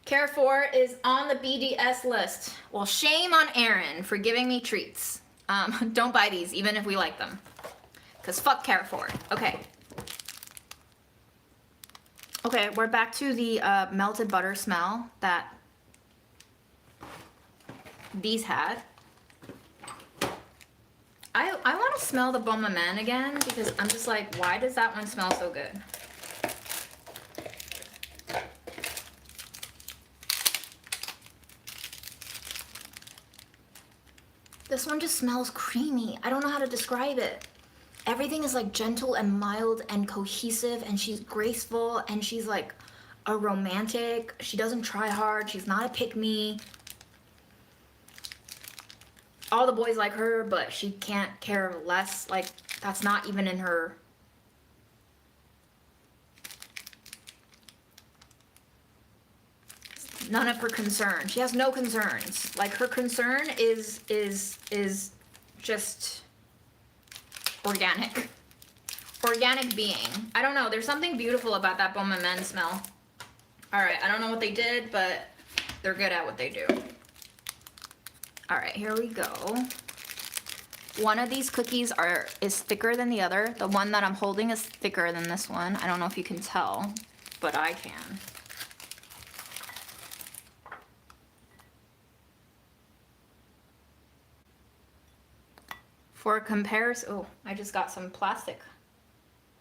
Carrefour is on the BDS list. Well, shame on Aaron for giving me treats. Don't buy these, even if we like them. Because fuck Carrefour. Okay. Okay, we're back to the melted butter smell that these had. I want to smell the Bon Moment again because I'm just like, why does that one smell so good? This one just smells creamy. I don't know how to describe it. Everything is like gentle and mild and cohesive, and she's graceful, and she's like a romantic. She doesn't try hard. She's not a pick-me. All the boys like her, but she can't care less. Like, that's not even in her. None of her concern. She has no concerns. Like, her concern is just organic. Organic being. I don't know. There's something beautiful about that Bon Moment smell. Alright, I don't know what they did, but they're good at what they do. Alright, here we go. One of these cookies is thicker than the other. The one that I'm holding is thicker than this one. I don't know if you can tell, but I can. For comparison, oh, I just got some plastic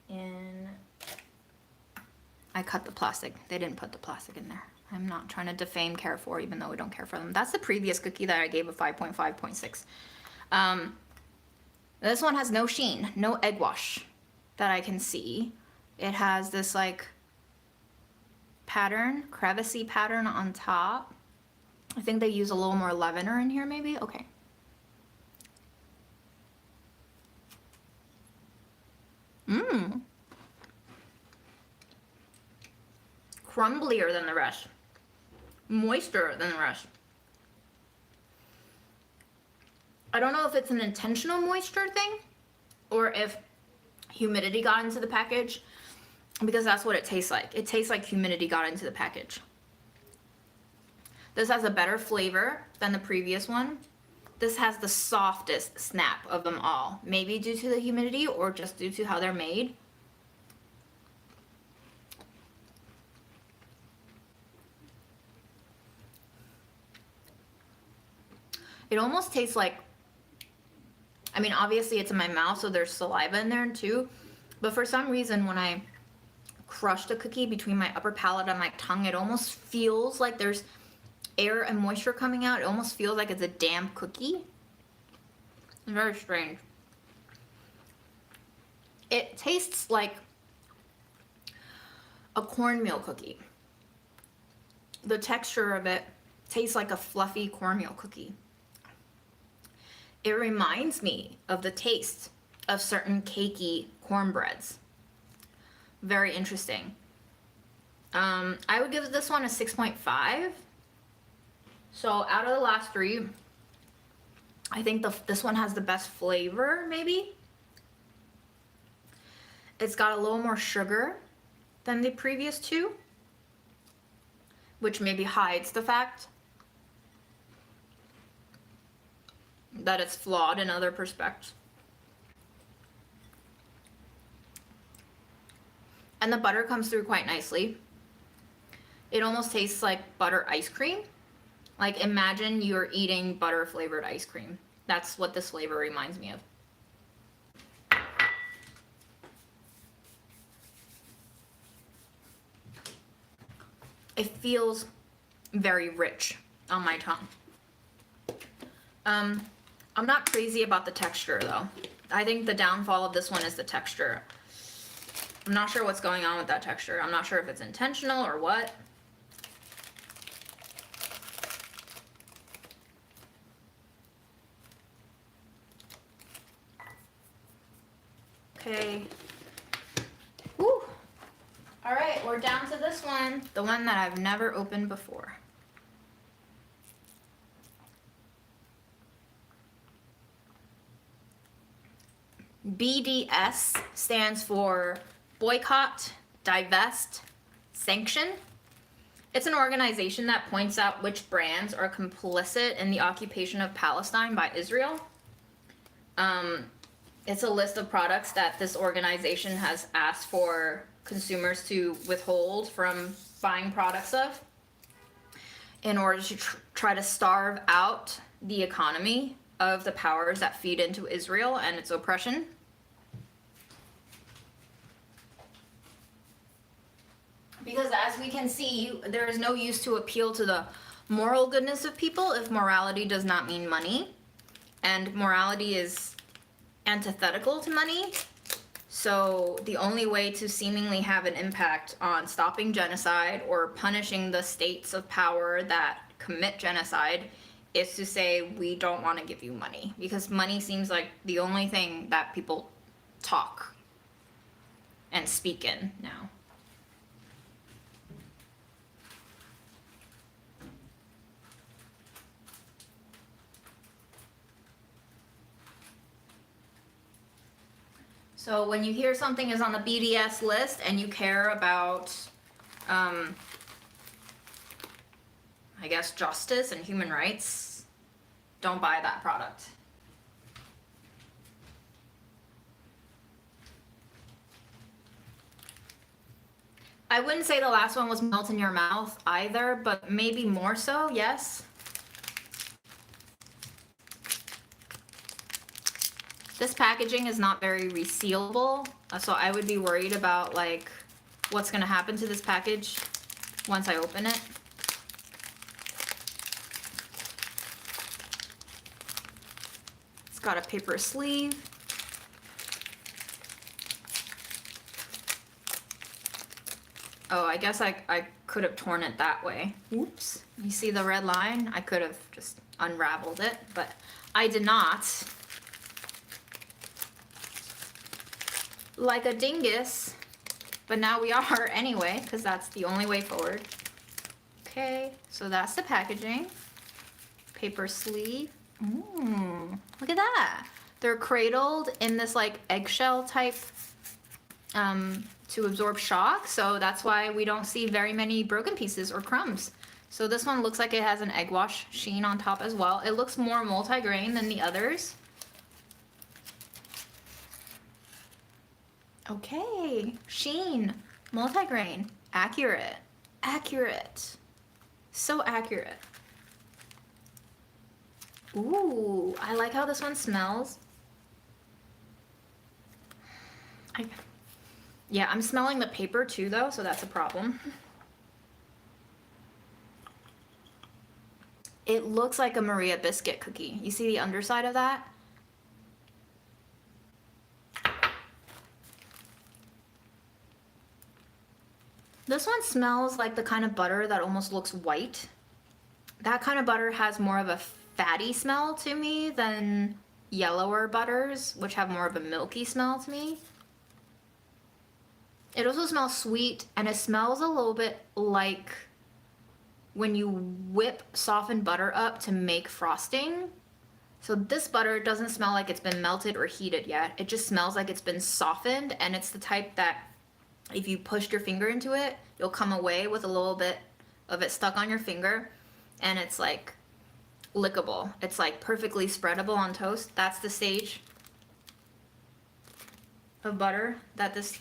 in. I cut the plastic. They didn't put the plastic in there. I'm not trying to defame Carrefour, even though we don't care for them. That's the previous cookie that I gave a 5.5.6. This one has no sheen, no egg wash that I can see. It has this like pattern, crevicey pattern on top. I think they use a little more leavener in here maybe. Okay. Mmm. Crumblier than the rest. Moister than the rest. I don't know if it's an intentional moisture thing or if humidity got into the package, because that's what it tastes like. It tastes like humidity got into the package. This has a better flavor than the previous one. This has the softest snap of them all. Maybe due to the humidity or just due to how they're made. It almost tastes like, I mean, obviously it's in my mouth, so there's saliva in there too. But for some reason, when I crush the cookie between my upper palate and my tongue, it almost feels like there's air and moisture coming out. It almost feels like it's a damp cookie. It's very strange. It tastes like a cornmeal cookie. The texture of it tastes like a fluffy cornmeal cookie. It reminds me of the taste of certain cakey cornbreads. Very interesting. I would give this one a 6.5. So out of the last three, I think this one has the best flavor, maybe. It's got a little more sugar than the previous two, which maybe hides the fact that it's flawed in other respects. And the butter comes through quite nicely. It almost tastes like butter ice cream. Like, imagine you're eating butter flavored ice cream. That's what this flavor reminds me of. It feels very rich on my tongue. I'm not crazy about the texture though. I think the downfall of this one is the texture. I'm not sure what's going on with that texture. I'm not sure if it's intentional or what. Okay. Woo. All right, we're down to this one, the one that I've never opened before. BDS stands for Boycott, Divest, Sanction. It's an organization that points out which brands are complicit in the occupation of Palestine by Israel. It's a list of products that this organization has asked for consumers to withhold from buying products of in order to try to starve out the economy of the powers that feed into Israel and its oppression. Because as we can see, there is no use to appeal to the moral goodness of people if morality does not mean money. And morality is antithetical to money. So the only way to seemingly have an impact on stopping genocide or punishing the states of power that commit genocide is to say, we don't want to give you money. Because money seems like the only thing that people talk and speak in now. So when you hear something is on the BDS list and you care about, I guess, justice and human rights, don't buy that product. I wouldn't say the last one was melt in your mouth either, but maybe more so, yes. This packaging is not very resealable, so I would be worried about like what's gonna happen to this package once I open it. It's got a paper sleeve. Oh, I guess I could have torn it that way. Oops. You see the red line? I could have just unraveled it, but I did not. Like a dingus, but now we are anyway, because that's the only way forward. Okay, so that's the packaging. Paper sleeve. Look at that. They're cradled in this like eggshell type to absorb shock, so that's why we don't see very many broken pieces or crumbs. So this one looks like it has an egg wash sheen on top as well. It looks more multi-grain than the others. Okay, sheen, multi-grain, accurate, accurate, so accurate. Ooh, I like how this one smells. Yeah, I'm smelling the paper too though, so that's a problem. It looks like a Maria biscuit cookie. You see the underside of that? This one smells like the kind of butter that almost looks white. That kind of butter has more of a fatty smell to me than yellower butters, which have more of a milky smell to me. It also smells sweet, and it smells a little bit like when you whip softened butter up to make frosting. So this butter doesn't smell like it's been melted or heated yet. It just smells like it's been softened, and it's the type that if you pushed your finger into it, you'll come away with a little bit of it stuck on your finger, and it's like lickable. It's like perfectly spreadable on toast. That's the stage of butter that this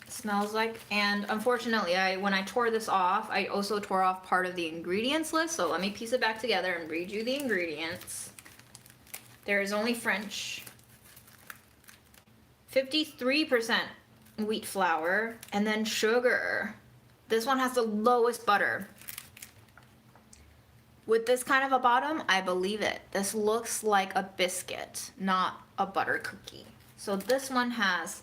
smells like. And unfortunately, when I tore this off, I also tore off part of the ingredients list. So let me piece it back together and read you the ingredients. There is only French, 53% wheat flour, and then sugar. This one has the lowest butter. With this kind of a bottom, I believe it. This looks like a biscuit, not a butter cookie. So this one has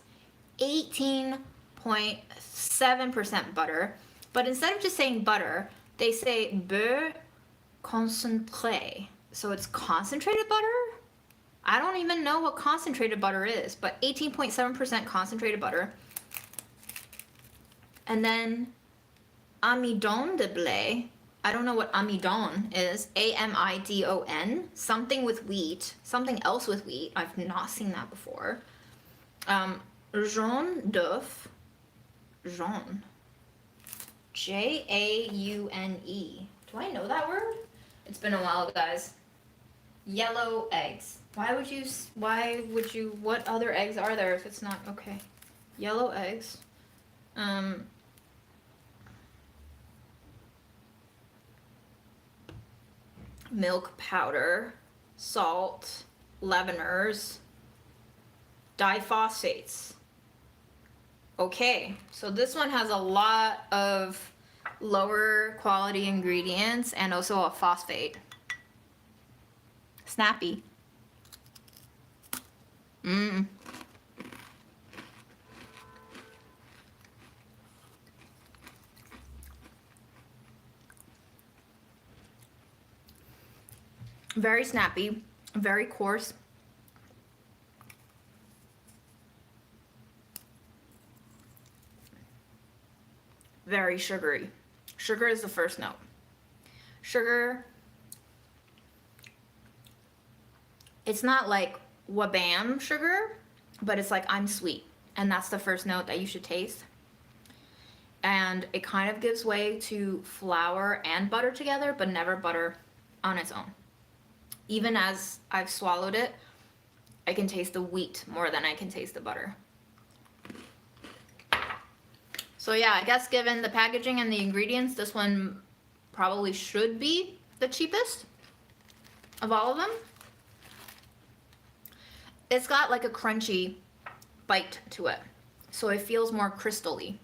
18.7% butter, but instead of just saying butter, they say beurre concentré. So it's concentrated butter? I don't even know what concentrated butter is, but 18.7% concentrated butter. And then amidon de blé. I don't know what amidon is. A-M-I-D-O-N. Something with wheat. Something else with wheat. I've not seen that before. Jaune d'œuf. Jaune. J-A-U-N-E. Do I know that word? It's been a while, guys. Yellow eggs. Why would you, what other eggs are there if it's not, okay. Yellow eggs. milk powder, salt, leaveners, diphosphates. Okay, so this one has a lot of lower quality ingredients and also a phosphate. Snappy. Mmm. Very snappy, very coarse. Very sugary. Sugar is the first note. Sugar, it's not like wabam sugar, but it's like I'm sweet. And that's the first note that you should taste. And it kind of gives way to flour and butter together, but never butter on its own. Even as I've swallowed it, I can taste the wheat more than I can taste the butter. So yeah, I guess given the packaging and the ingredients, this one probably should be the cheapest of all of them. It's got like a crunchy bite to it, so it feels more crystally.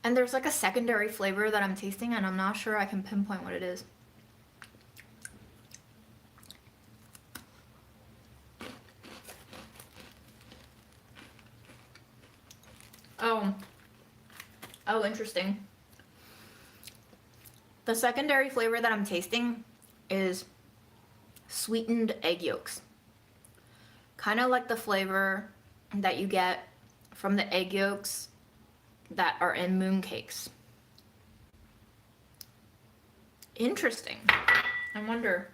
And there's like a secondary flavor that I'm tasting, and I'm not sure I can pinpoint what it is. Oh, interesting. The secondary flavor that I'm tasting is sweetened egg yolks. Kind of like the flavor that you get from the egg yolks that are in mooncakes. Interesting. I wonder.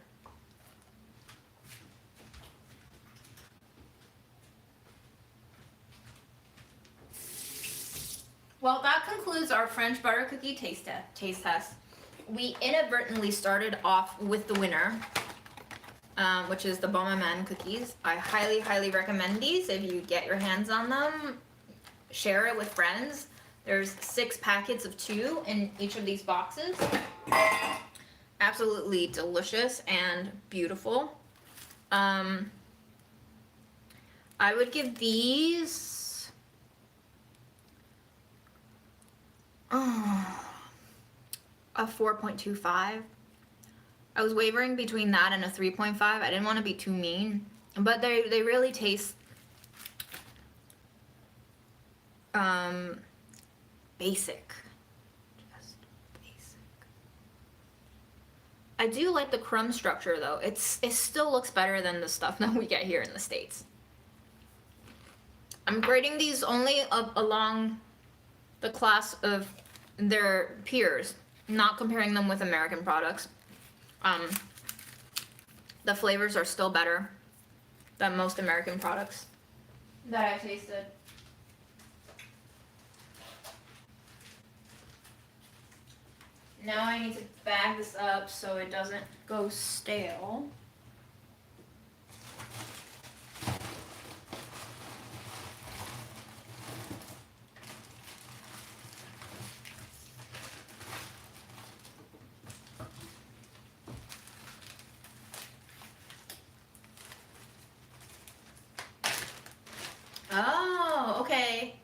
Well, that concludes our French butter cookie taste test. We inadvertently started off with the winner, which is the Bon Maman cookies. I highly, highly recommend these. If you get your hands on them, share it with friends. There's 6 packets of 2 in each of these boxes. Absolutely delicious and beautiful. I would give these a 4.25. I was wavering between that and a 3.5. I didn't want to be too mean, but they really taste basic. Just basic. I do like the crumb structure though. It still looks better than the stuff that we get here in the States. I'm grading these only along the class of their peers, not comparing them with American products. The flavors are still better than most American products that I've tasted. Now I need to bag this up so it doesn't go stale. Oh, okay.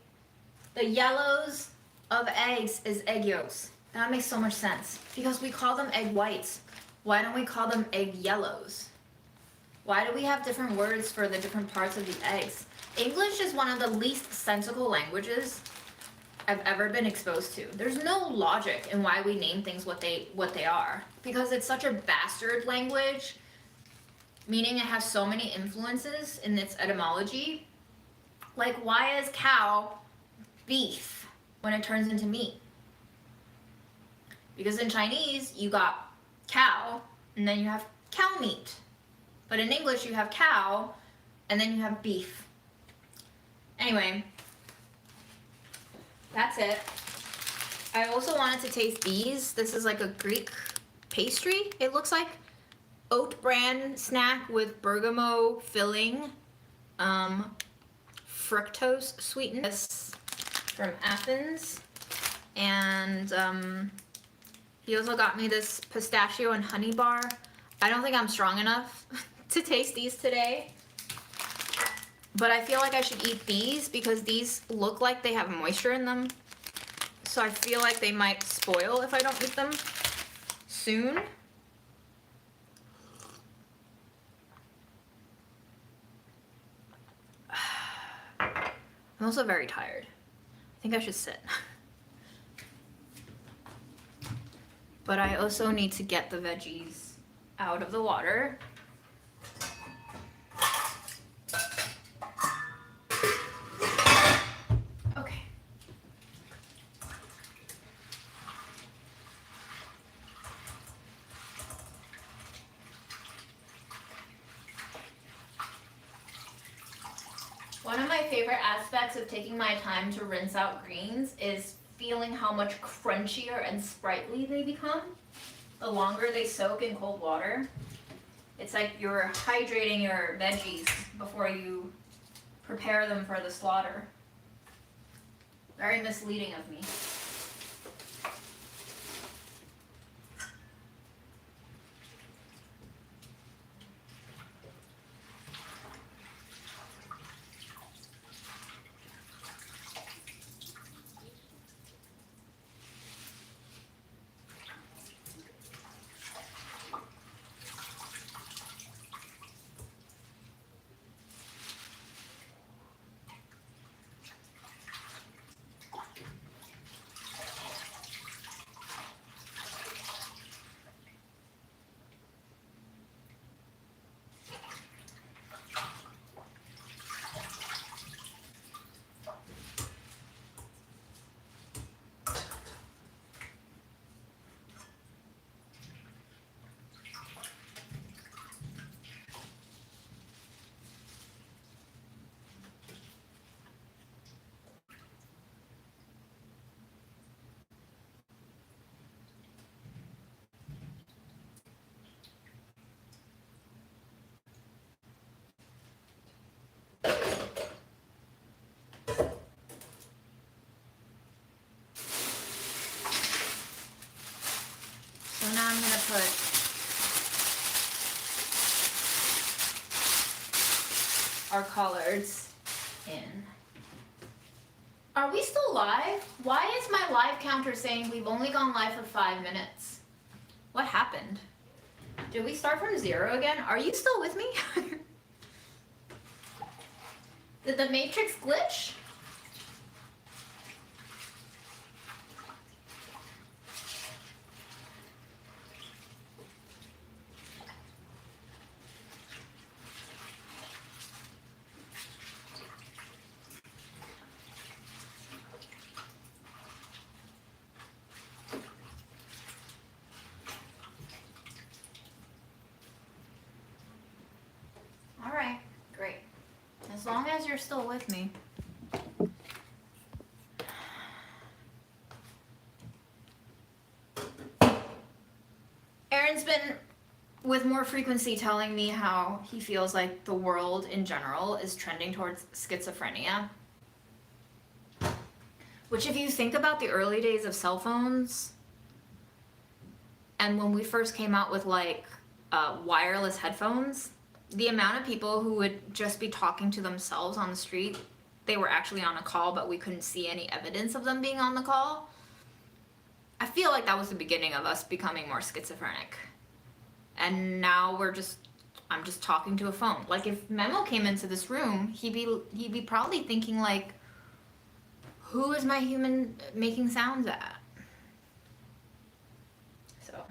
The yellows of eggs is egg yolks. That makes so much sense. Because we call them egg whites. Why don't we call them egg yellows? Why do we have different words for the different parts of the eggs? English is one of the least sensical languages I've ever been exposed to. There's no logic in why we name things what they are. Because it's such a bastard language, meaning it has so many influences in its etymology. Like, why is cow beef when it turns into meat? Because in Chinese, you got cow, and then you have cow meat. But in English, you have cow, and then you have beef. Anyway, that's it. I also wanted to taste these. This is like a Greek pastry, it looks like. Oat bran snack with bergamot filling. Fructose sweetness from Athens. And he also got me this pistachio and honey bar. I don't think I'm strong enough to taste these today. But I feel like I should eat these because these look like they have moisture in them. So I feel like they might spoil if I don't eat them soon. I'm also very tired. I think I should sit. But I also need to get the veggies out of the water. Okay. One of my favorite aspects of taking my time to rinse out greens is feeling how much crunchier and sprightly they become the longer they soak in cold water. It's like you're hydrating your veggies before you prepare them for the slaughter. Very misleading of me. So now I'm gonna put our collards in. Are we still live? Why is my live counter saying we've only gone live for 5 minutes? What happened? Did we start from 0 again? Are you still with me? Did the matrix glitch? Alright, great. As long as you're still with me. Aaron's been with more frequency telling me how he feels like the world in general is trending towards schizophrenia. Which, if you think about the early days of cell phones, and when we first came out with like wireless headphones, the amount of people who would just be talking to themselves on the street, they were actually on a call, but we couldn't see any evidence of them being on the call. I feel like that was the beginning of us becoming more schizophrenic. And now I'm just talking to a phone. Like if Memo came into this room, he'd be probably thinking like, who is my human making sounds at? So.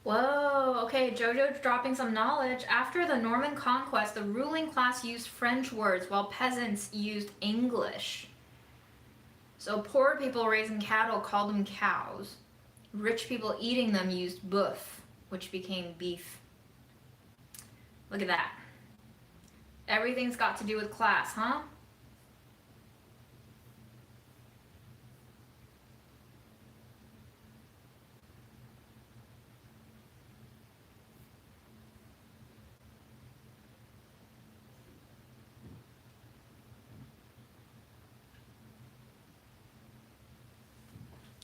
Whoa, okay, Jojo's dropping some knowledge. After the Norman conquest, the ruling class used French words while peasants used English. So poor people raising cattle called them cows. Rich people eating them used boeuf, which became beef. Look at that. Everything's got to do with class, huh?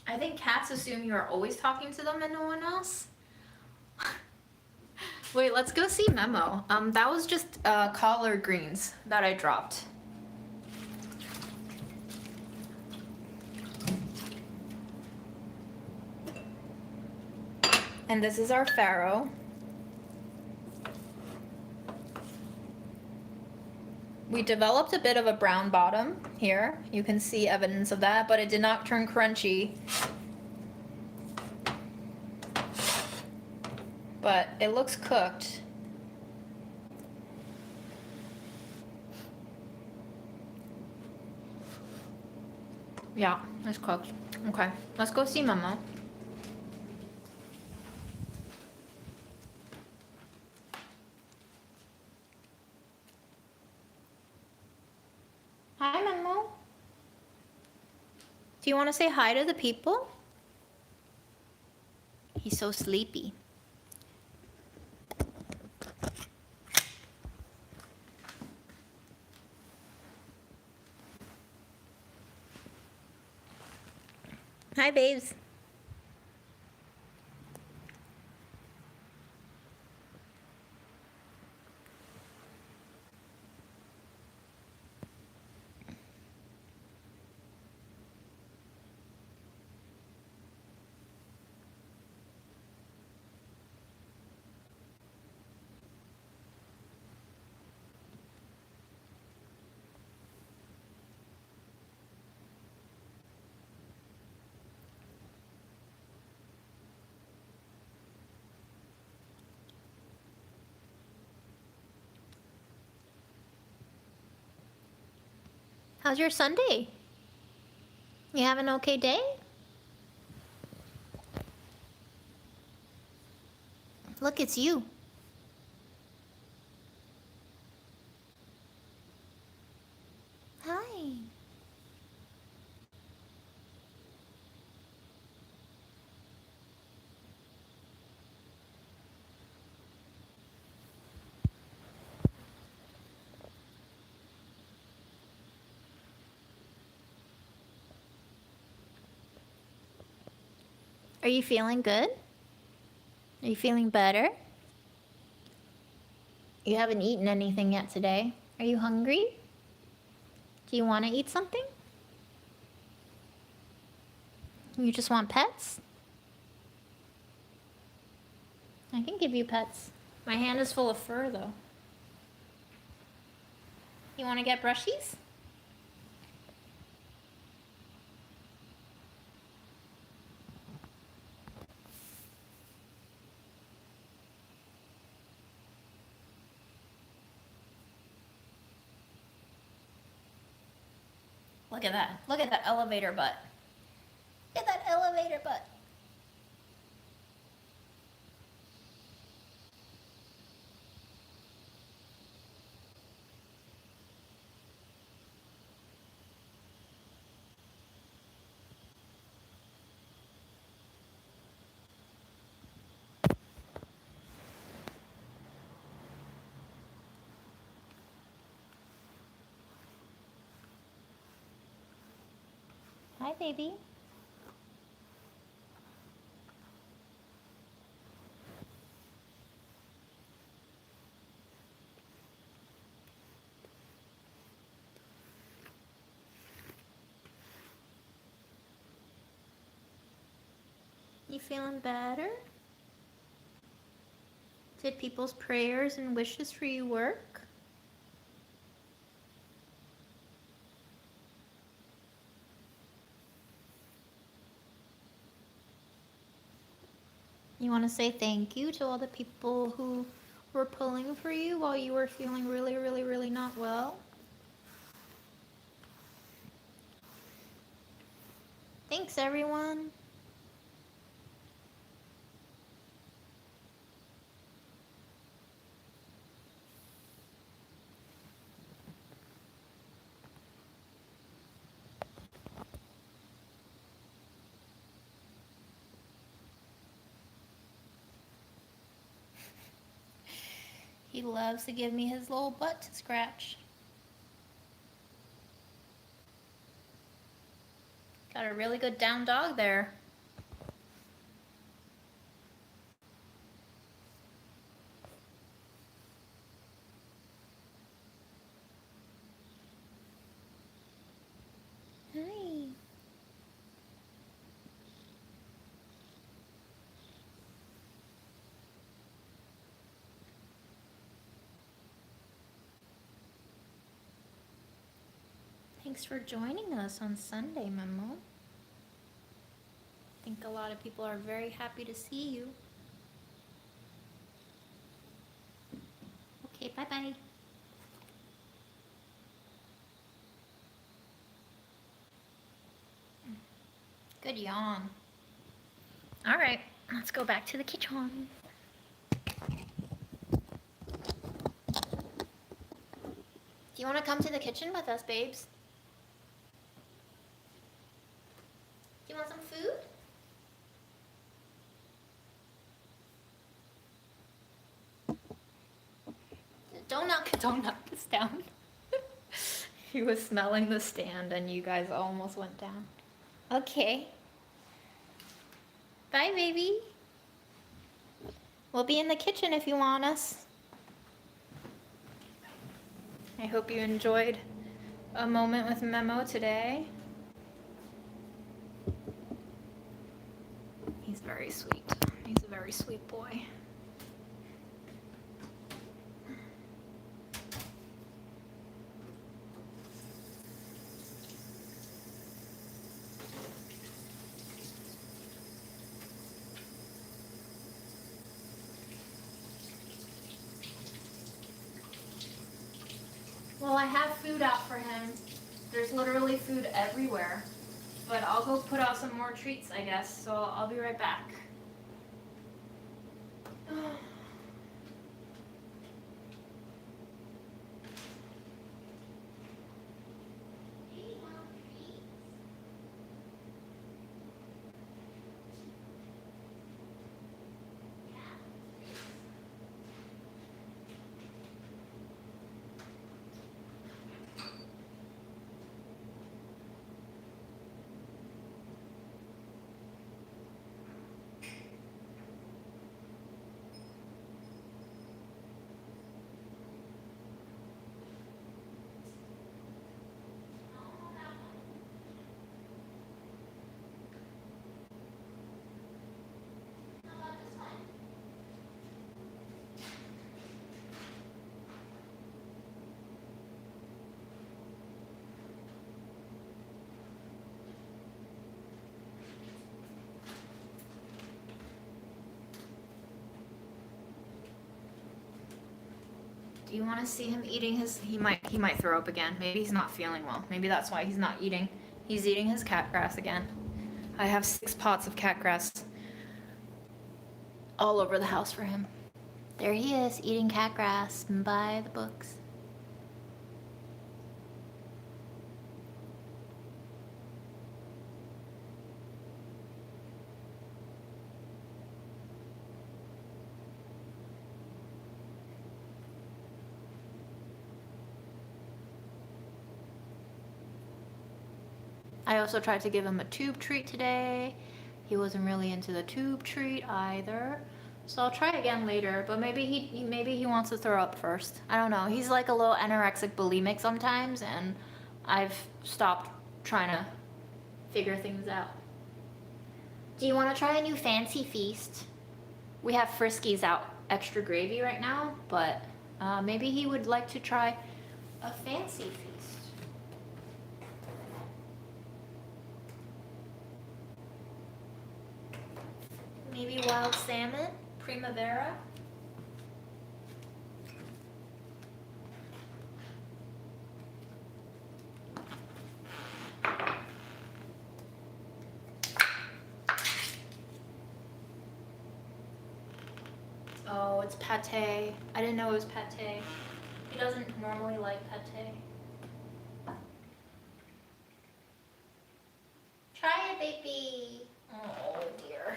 I think cats assume you are always talking to them and no one else. Wait, let's go see Memo. That was just collard greens that I dropped. And this is our pharaoh. We developed a bit of a brown bottom here. You can see evidence of that, but it did not turn crunchy. But it looks cooked. Yeah, it's cooked. Okay, let's go see Mama. Hi, Memo. Do you want to say hi to the people? He's so sleepy. Hi, babes. How's your Sunday? You have an okay day? Look, it's you. Hi. Are you feeling good? Are you feeling better? You haven't eaten anything yet today. Are you hungry? Do you want to eat something? You just want pets? I can give you pets. My hand is full of fur, though. You want to get brushies? Look at that. Look at that elevator butt. Look at that elevator butt. Hi, baby. You feeling better? Did people's prayers and wishes for you work? You want to say thank you to all the people who were pulling for you while you were feeling really, really, really not well? Thanks, everyone. He loves to give me his little butt to scratch. Got a really good down dog there. Hi. Thanks for joining us on Sunday, Memo. I think a lot of people are very happy to see you. Okay, bye-bye. Good yawn. All right, let's go back to the kitchen. Do you want to come to the kitchen with us, babes? Do you want some food? Don't knock this down. He was smelling the stand and you guys almost went down. Okay. Bye, baby. We'll be in the kitchen if you want us. I hope you enjoyed a moment with Memo today. He's very sweet. He's a very sweet boy. Well, I have food out for him. There's literally food everywhere. But I'll go put out some more treats, I guess, so I'll be right back. Do you want to see him eating his? He might throw up again. Maybe he's not feeling well. Maybe that's why he's not eating. He's eating his cat grass again. I have 6 pots of cat grass all over the house for him. There he is, eating cat grass by the books. I also tried to give him a tube treat today. He wasn't really into the tube treat either. So I'll try again later, but maybe he wants to throw up first. I don't know. He's like a little anorexic bulimic sometimes, and I've stopped trying to figure things out. Do you want to try a new fancy feast? We have Friskies out extra gravy right now, but maybe he would like to try a fancy feast. Maybe wild salmon, primavera. Oh, it's pate. I didn't know it was pate. He doesn't normally like pate. Try it, baby. Oh, dear.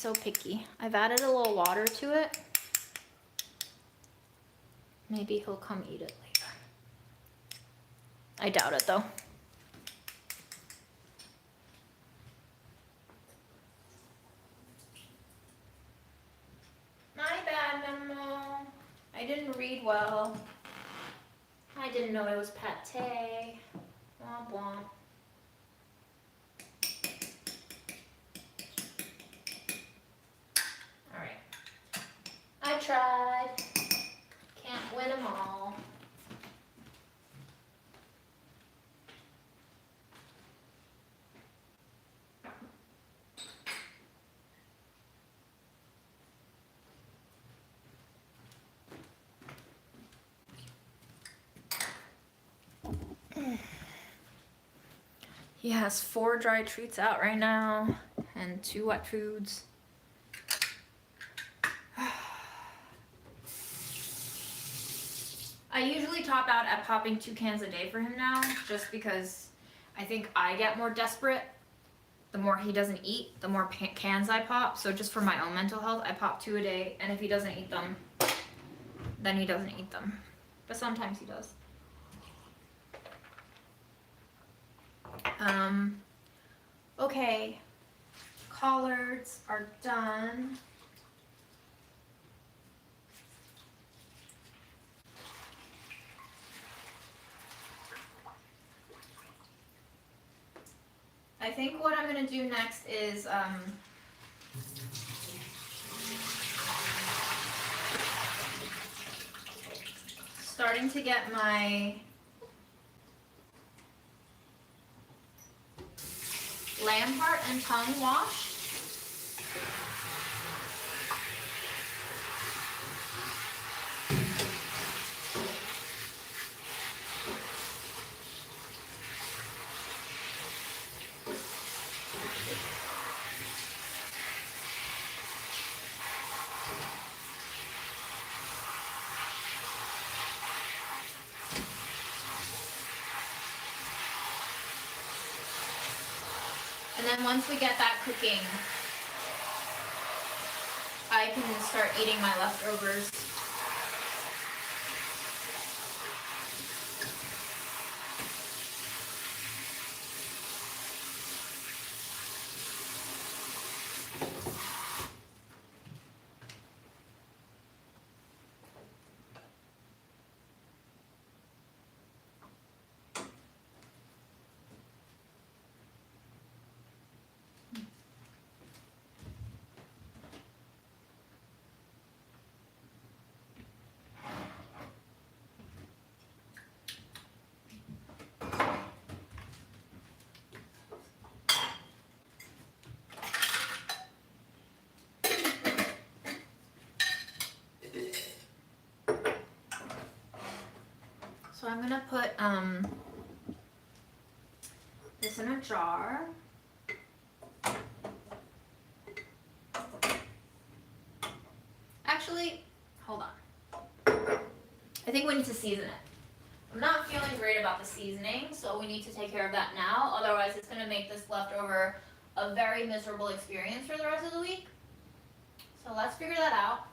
so picky. I've added a little water to it. Maybe he'll come eat it later. I doubt it though. My bad, Memo. I didn't read well. I didn't know it was pate. Womp womp. Alright. I tried. Can't win them all. He has 4 dry treats out right now and 2 wet foods. I usually top out at popping 2 cans a day for him now, just because I think I get more desperate. The more he doesn't eat, the more cans I pop. So just for my own mental health, I pop 2 a day, and if he doesn't eat them, then he doesn't eat them. But sometimes he does. Okay, collards are done. I think what I'm gonna do next is starting to get my lamb heart and tongue washed. And then once we get that cooking, I can start eating my leftovers. So I'm gonna put this in a jar. Actually, hold on. I think we need to season it. I'm not feeling great about the seasoning, so we need to take care of that now. Otherwise, it's gonna make this leftover a very miserable experience for the rest of the week. So let's figure that out.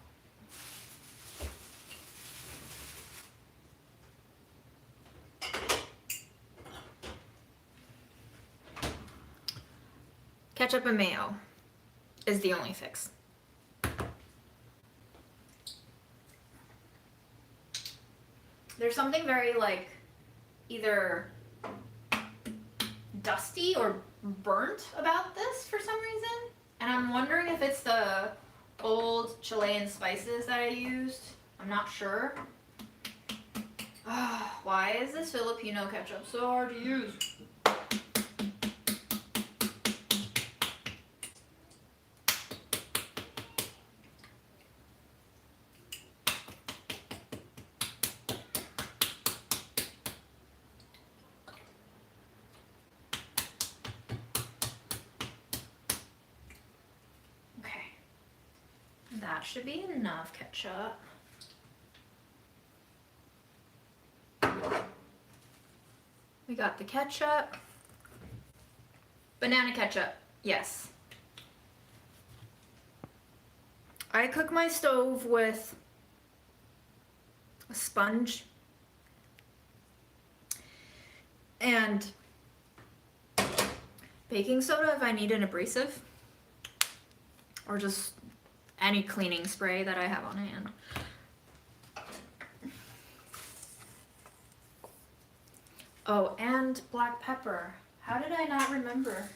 Ketchup and mayo is the only fix. There's something very like either dusty or burnt about this for some reason. And I'm wondering if it's the old Chilean spices that I used. I'm not sure. Why is this Filipino ketchup so hard to use? That should be enough ketchup. We got the ketchup. Banana ketchup, yes. I cook my stove with a sponge and baking soda if I need an abrasive, or just any cleaning spray that I have on hand. Oh, and black pepper. How did I not remember?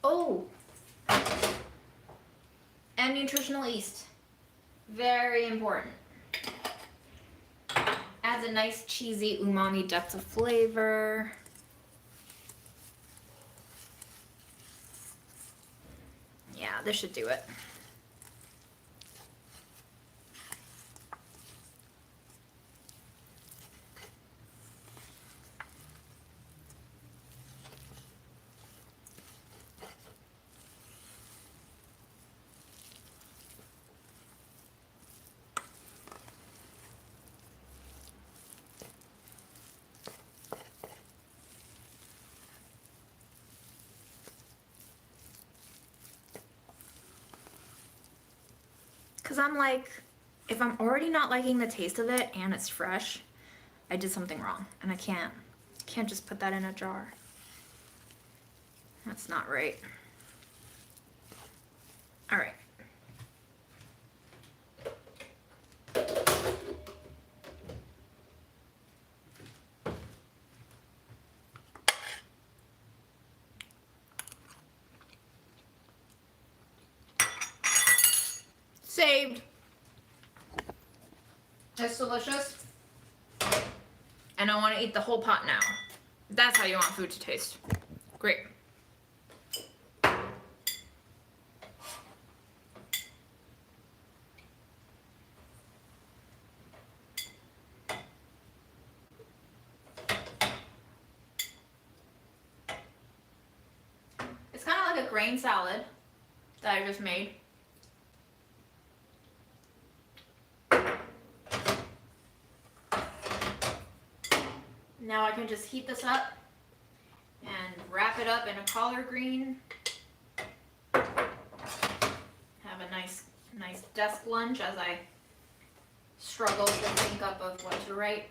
Oh, and nutritional yeast. Very important. Adds a nice cheesy umami depth of flavor. Yeah, this should do it. Because I'm like, if I'm already not liking the taste of it and it's fresh, I did something wrong. And I can't just put that in a jar. That's not right. All right. Saved. It's delicious. And I want to eat the whole pot now. That's how you want food to taste. Great. It's kind of like a grain salad that I just made. Now I can just heat this up and wrap it up in a collard green. Have a nice desk lunch as I struggle to think up of what to write.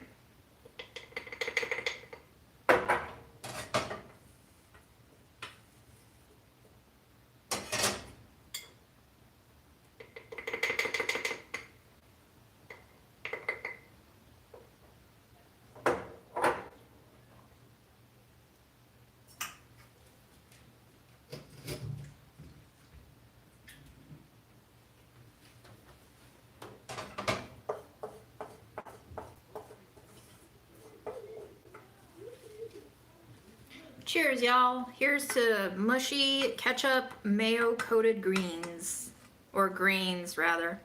Cheers, y'all. Here's to mushy ketchup mayo coated greens, or grains rather.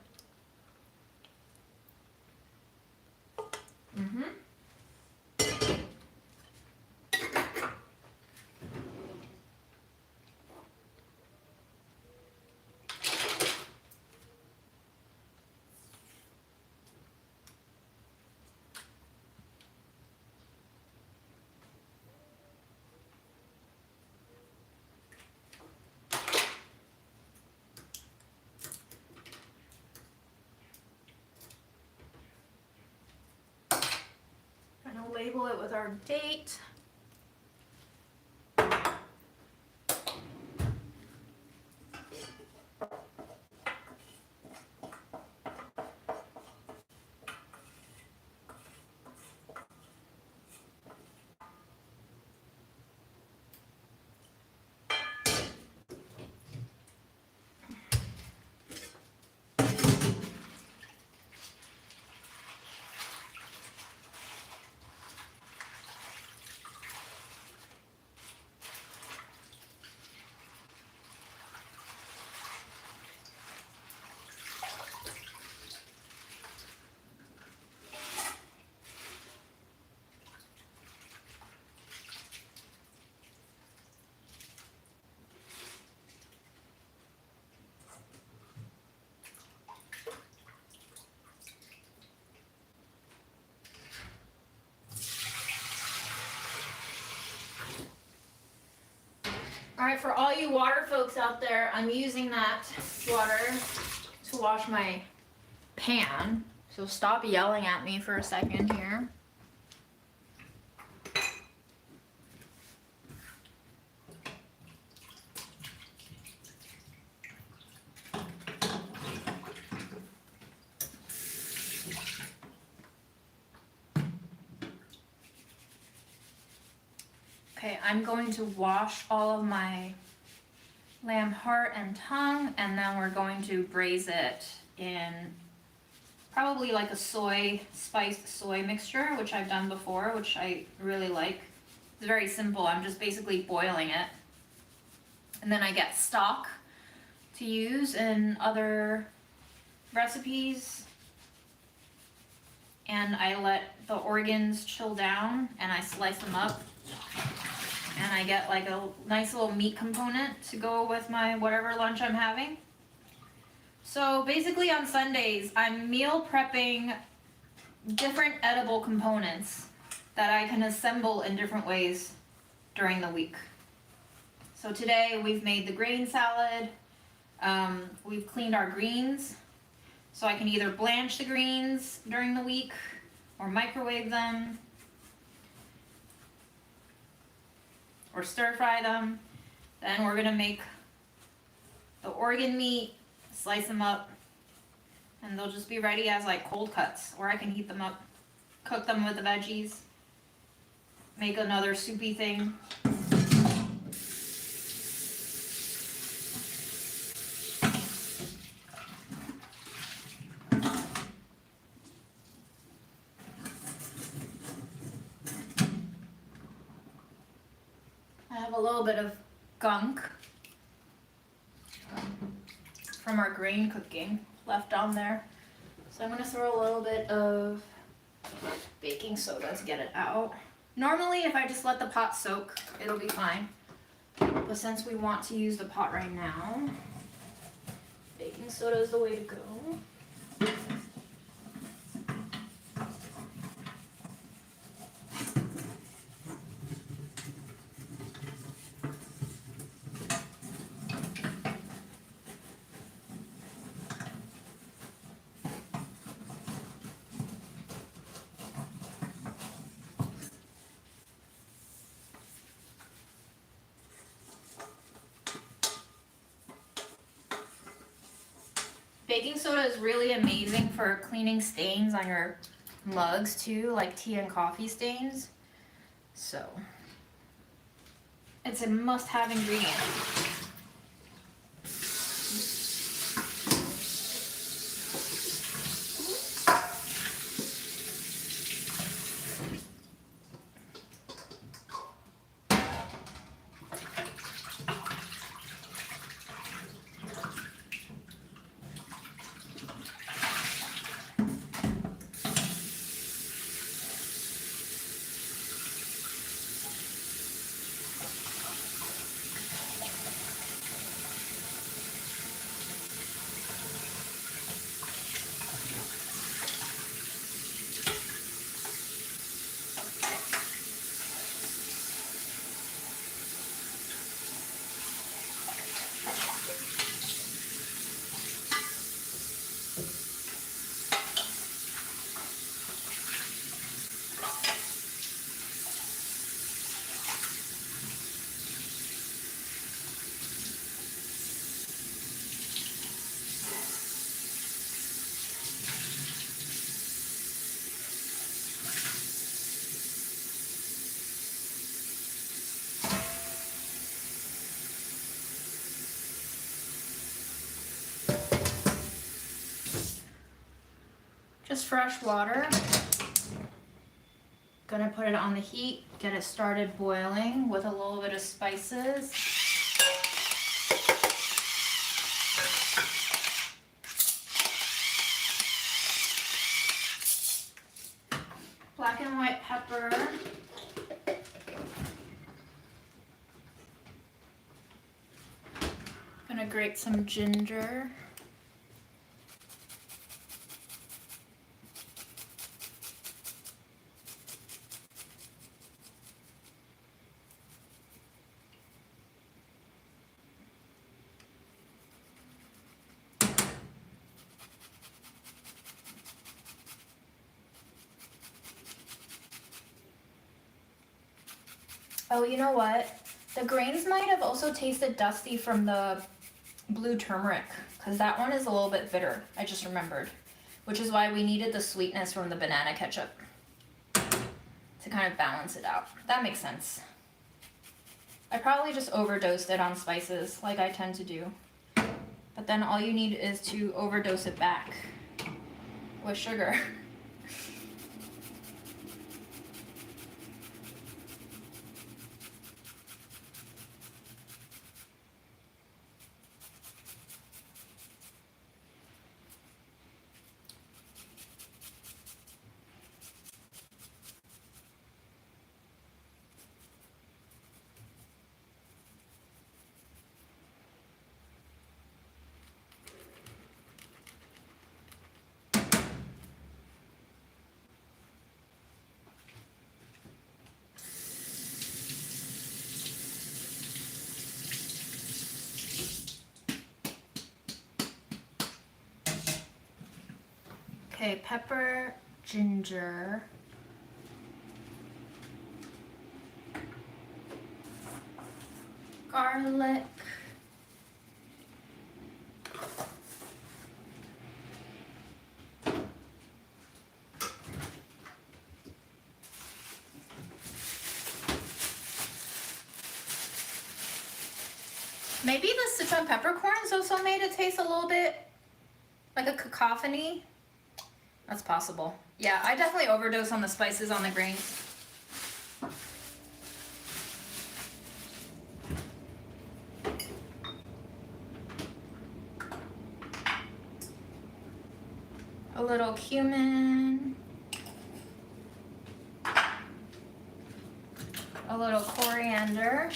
Gonna label it with our date. Alright, for all you water folks out there, I'm using that water to wash my pan. So stop yelling at me for a second here. Okay, I'm going to wash all of my lamb heart and tongue, and then we're going to braise it in probably like a spiced soy mixture, which I've done before, which I really like. It's very simple. I'm just basically boiling it. And then I get stock to use in other recipes. And I let the organs chill down and I slice them up. And I get like a nice little meat component to go with my whatever lunch I'm having. So basically on Sundays, I'm meal prepping different edible components that I can assemble in different ways during the week. So today we've made the grain salad. We've cleaned our greens. So I can either blanch the greens during the week or microwave them or stir fry them. Then we're gonna make the organ meat, slice them up, and they'll just be ready as like cold cuts, or I can heat them up, cook them with the veggies, make another soupy thing. I have a little bit of gunk from our grain cooking left on there. So I'm gonna throw a little bit of baking soda to get it out. Normally, if I just let the pot soak, it'll be fine. But since we want to use the pot right now, baking soda is the way to go. Baking soda is really amazing for cleaning stains on your mugs too, like tea and coffee stains. So, it's a must-have ingredient. Just fresh water. Gonna put it on the heat, get it started boiling with a little bit of spices. Black and white pepper. Gonna grate some ginger. Oh, you know what? The grains might have also tasted dusty from the blue turmeric, because that one is a little bit bitter, I just remembered. Which is why we needed the sweetness from the banana ketchup to kind of balance it out. That makes sense. I probably just overdosed it on spices, like I tend to do. But then all you need is to overdose it back with sugar. Okay, pepper, ginger. Garlic. Maybe the Sichuan peppercorns also made it taste a little bit like a cacophony. That's possible. Yeah, I definitely overdose on the spices on the grains. A little cumin. A little coriander.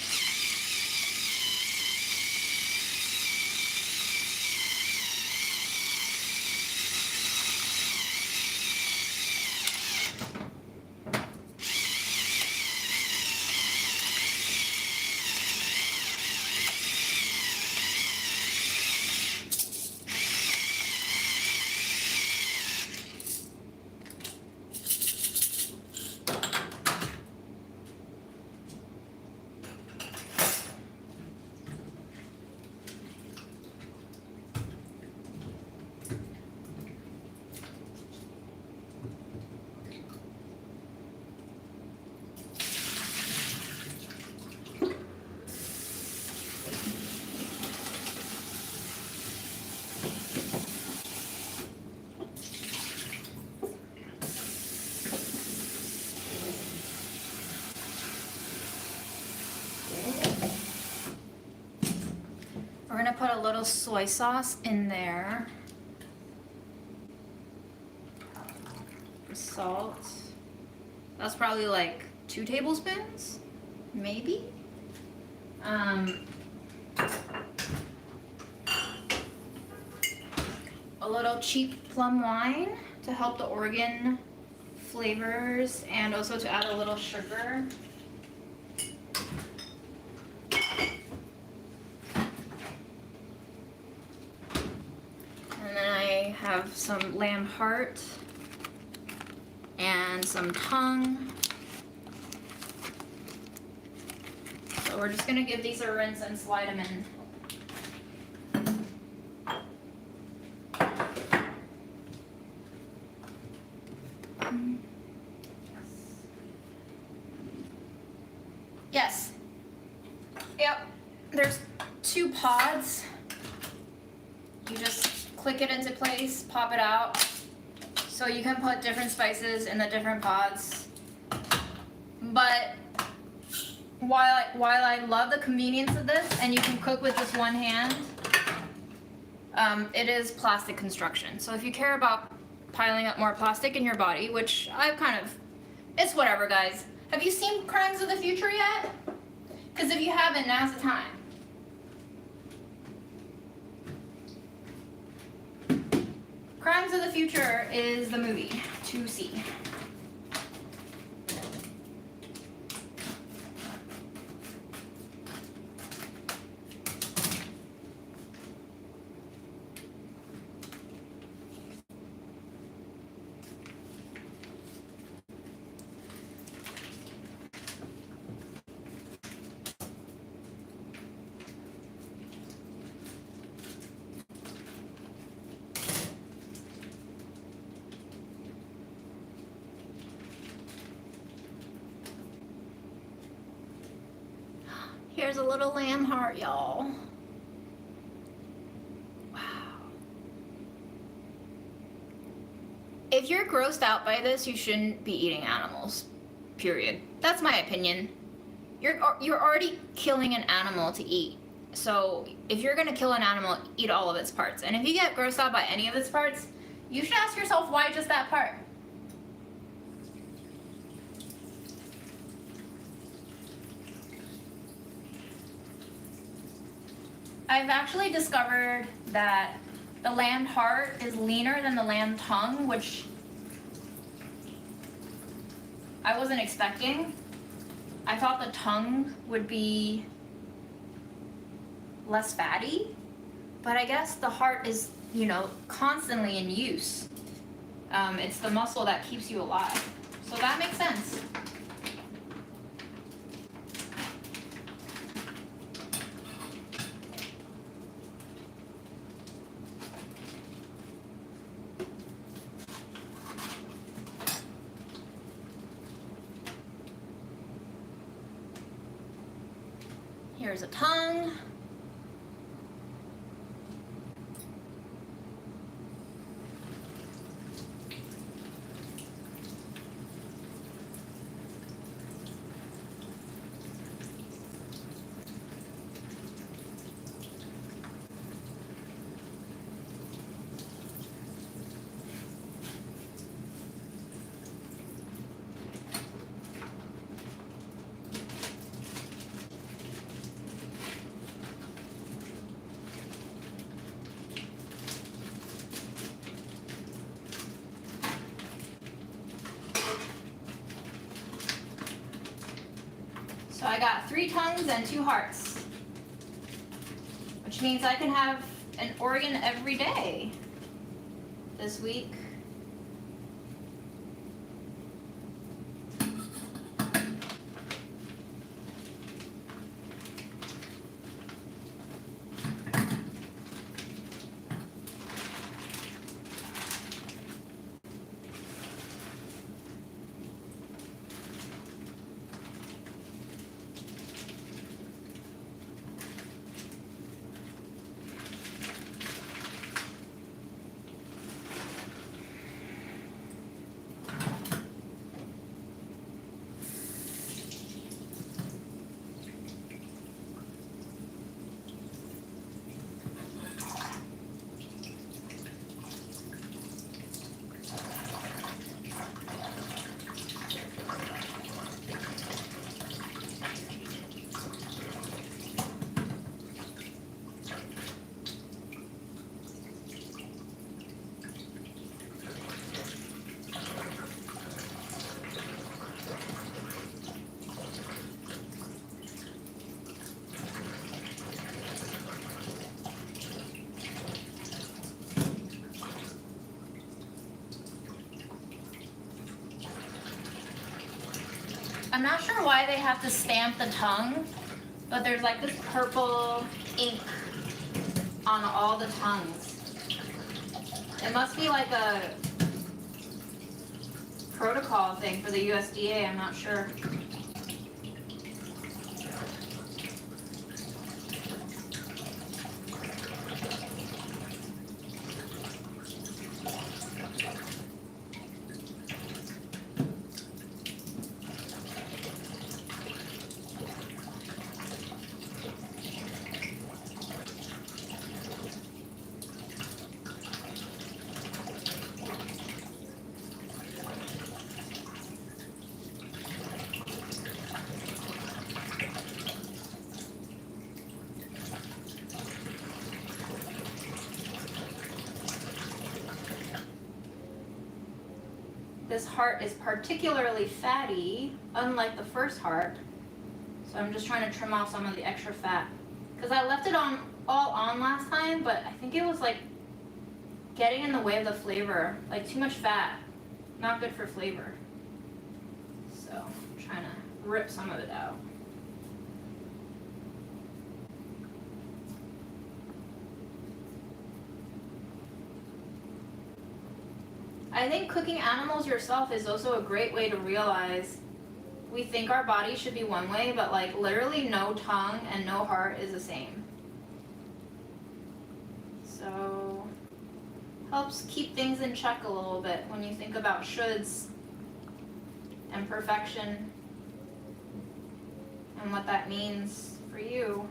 We're gonna put a little soy sauce in there. Salt. That's probably like 2 tablespoons, maybe. A little cheap plum wine to help the organ flavors and also to add a little sugar. And then I have some lamb heart and some tongue. So we're just gonna give these a rinse and slide them in. Yes. Yep. There's 2 pods. You just click it into place, pop it out. So you can put different spices in the different pods. But while I love the convenience of this, and you can cook with just one hand, it is plastic construction. So if you care about piling up more plastic in your body, which I've kind of, it's whatever, guys. Have you seen Crimes of the Future yet? Because if you haven't, now's the time. Crimes of the Future is the movie to see. a little lamb heart, y'all. Wow. If you're grossed out by this, you shouldn't be eating animals. Period. That's my opinion. You're already killing an animal to eat. So if you're gonna kill an animal, eat all of its parts. And if you get grossed out by any of its parts, you should ask yourself why just that part. I've actually discovered that the lamb heart is leaner than the lamb tongue, which I wasn't expecting. I thought the tongue would be less fatty, but I guess the heart is, you know, constantly in use. It's the muscle that keeps you alive. So that makes sense. Here's a tongue. So I got 3 tongues and 2 hearts, which means I can have an organ every day this week. I'm not sure why they have to stamp the tongue, but there's like this purple ink on all the tongues. It must be like a protocol thing for the USDA, I'm not sure. This heart is particularly fatty, unlike the first heart. So I'm just trying to trim off some of the extra fat. Because I left it all on last time, but I think it was like getting in the way of the flavor. Like too much fat, not good for flavor. So I'm trying to rip some of it out. I think cooking animals yourself is also a great way to realize we think our body should be one way, but like literally no tongue and no heart is the same. So helps keep things in check a little bit when you think about shoulds and perfection and what that means for you.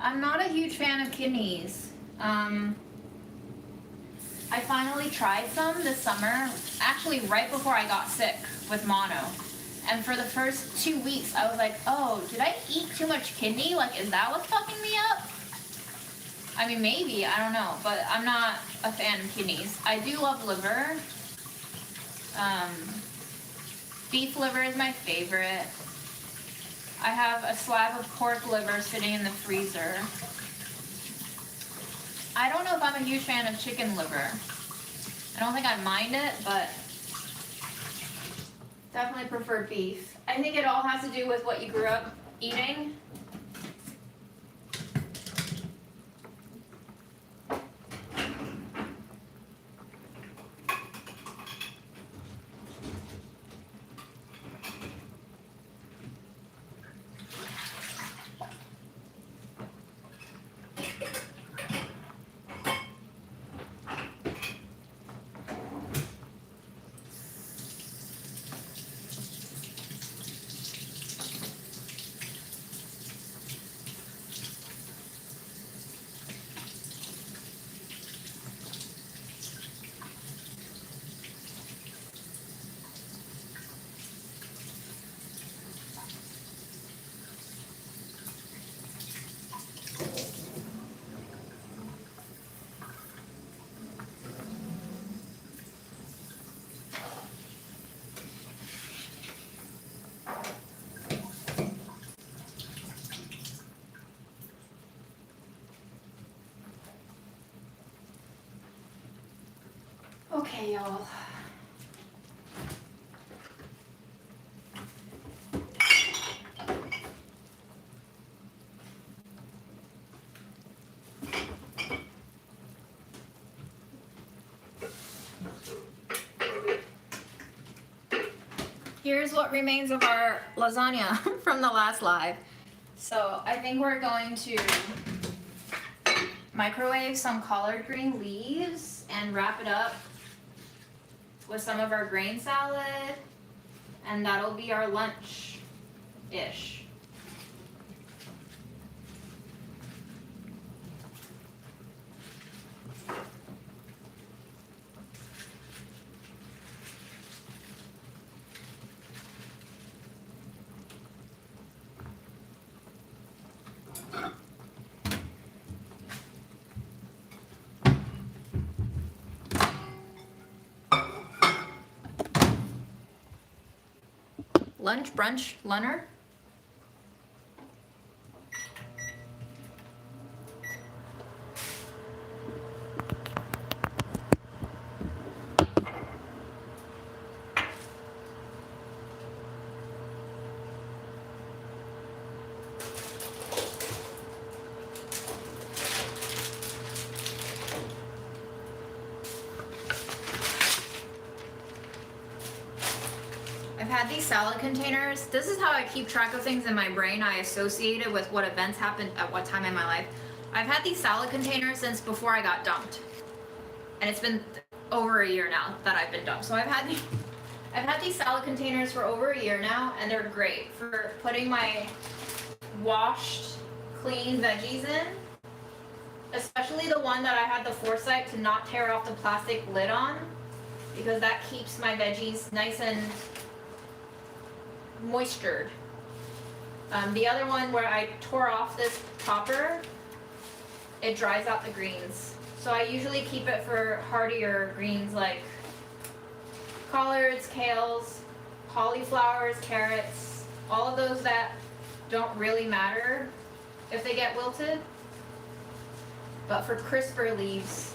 I'm not a huge fan of kidneys. I finally tried some this summer, actually right before I got sick with mono. And for the first 2 weeks, I was like, oh, did I eat too much kidney? Like, is that what's fucking me up? I mean, maybe, I don't know, but I'm not a fan of kidneys. I do love liver. Beef liver is my favorite. I have a slab of pork liver sitting in the freezer. I don't know if I'm a huge fan of chicken liver. I don't think I mind it, but definitely prefer beef. I think it all has to do with what you grew up eating. Okay, y'all. Here's what remains of our lasagna from the last live. So I think we're going to microwave some collard green leaves and wrap it up with some of our grain salad, and that'll be our lunch-ish. lunch, brunch, lunner. I've had these salad containers. This is how I keep track of things in my brain. I associate it with what events happened at what time in my life. I've had these salad containers since before I got dumped. And it's been over a year now that I've been dumped. So I've had these salad containers for over a year now, and they're great for putting my washed, clean veggies in. Especially the one that I had the foresight to not tear off the plastic lid on, because that keeps my veggies nice and moistured. The other one where I tore off this topper, it dries out the greens. So I usually keep it for hardier greens like collards, kales, cauliflowers, carrots, all of those that don't really matter if they get wilted. But for crisper leaves,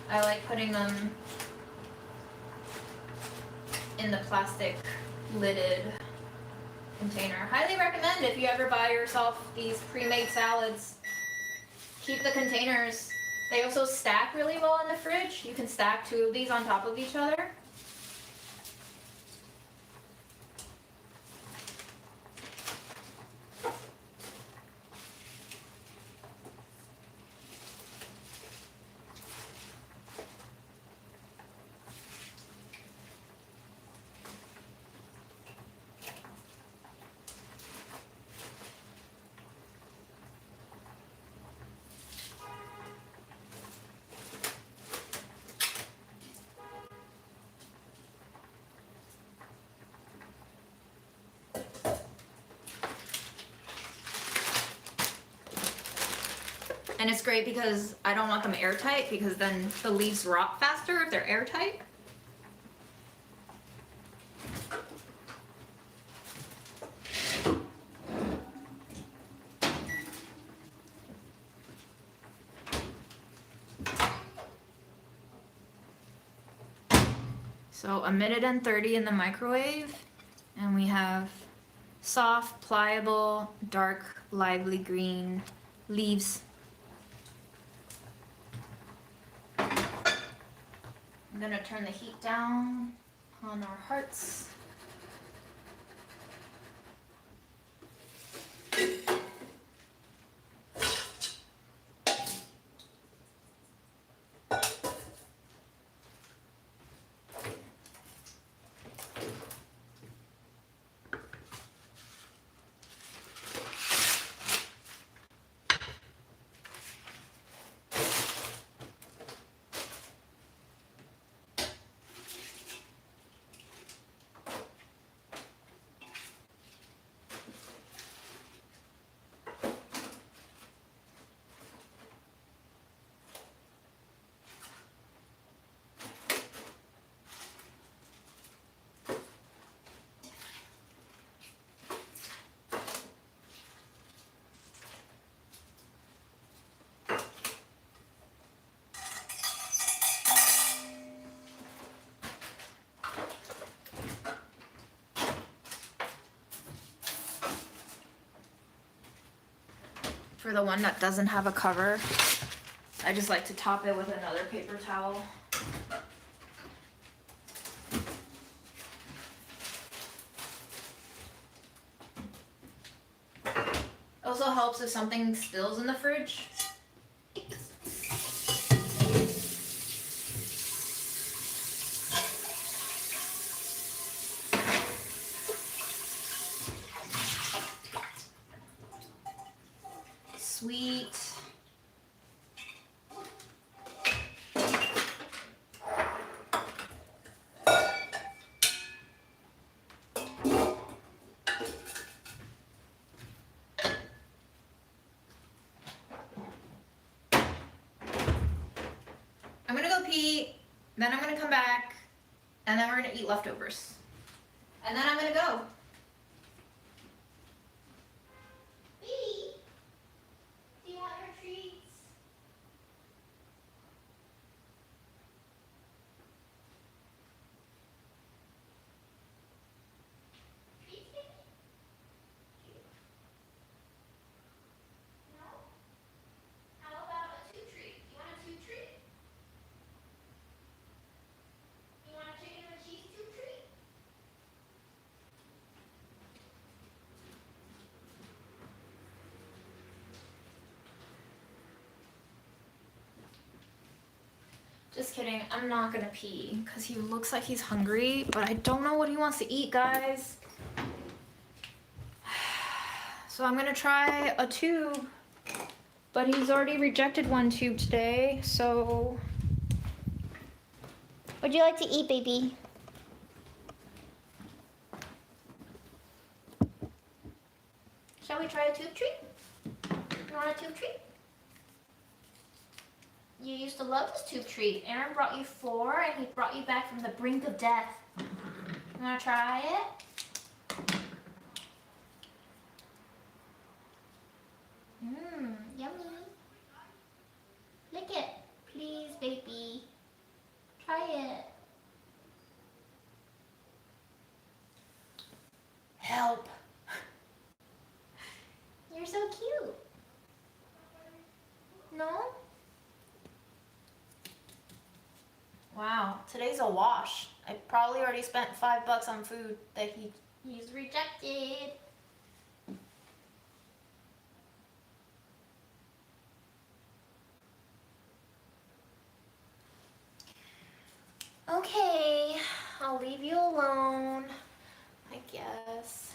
I like putting them in the plastic lidded container. Highly recommend if you ever buy yourself these pre-made salads. Keep the containers. They also stack really well in the fridge. You can stack 2 of these on top of each other. And it's great because I don't want them airtight, because then the leaves rot faster if they're airtight. So 1:30 in the microwave, and we have soft, pliable, dark, lively green leaves. I'm gonna turn the heat down on our hearts. For the one that doesn't have a cover, I just like to top it with another paper towel. Also helps if something spills in the fridge. Sweet. I'm gonna go pee, then I'm gonna come back, and then we're gonna eat leftovers. And then I'm gonna go. Just kidding. I'm not gonna pee because he looks like he's hungry, but I don't know what he wants to eat, guys. So I'm gonna try a tube, but he's already rejected one tube today, so. What'd you like to eat, baby? Shall we try a tube treat? You want a tube treat? You used to love this tube treat. Aaron brought you 4 and he brought you back from the brink of death. You wanna try it? Mmm, yummy. Lick it. Please, baby. Try it. Help. You're so cute. No? Wow, today's a wash. I probably already spent $5 on food that he's rejected. Okay, I'll leave you alone, I guess.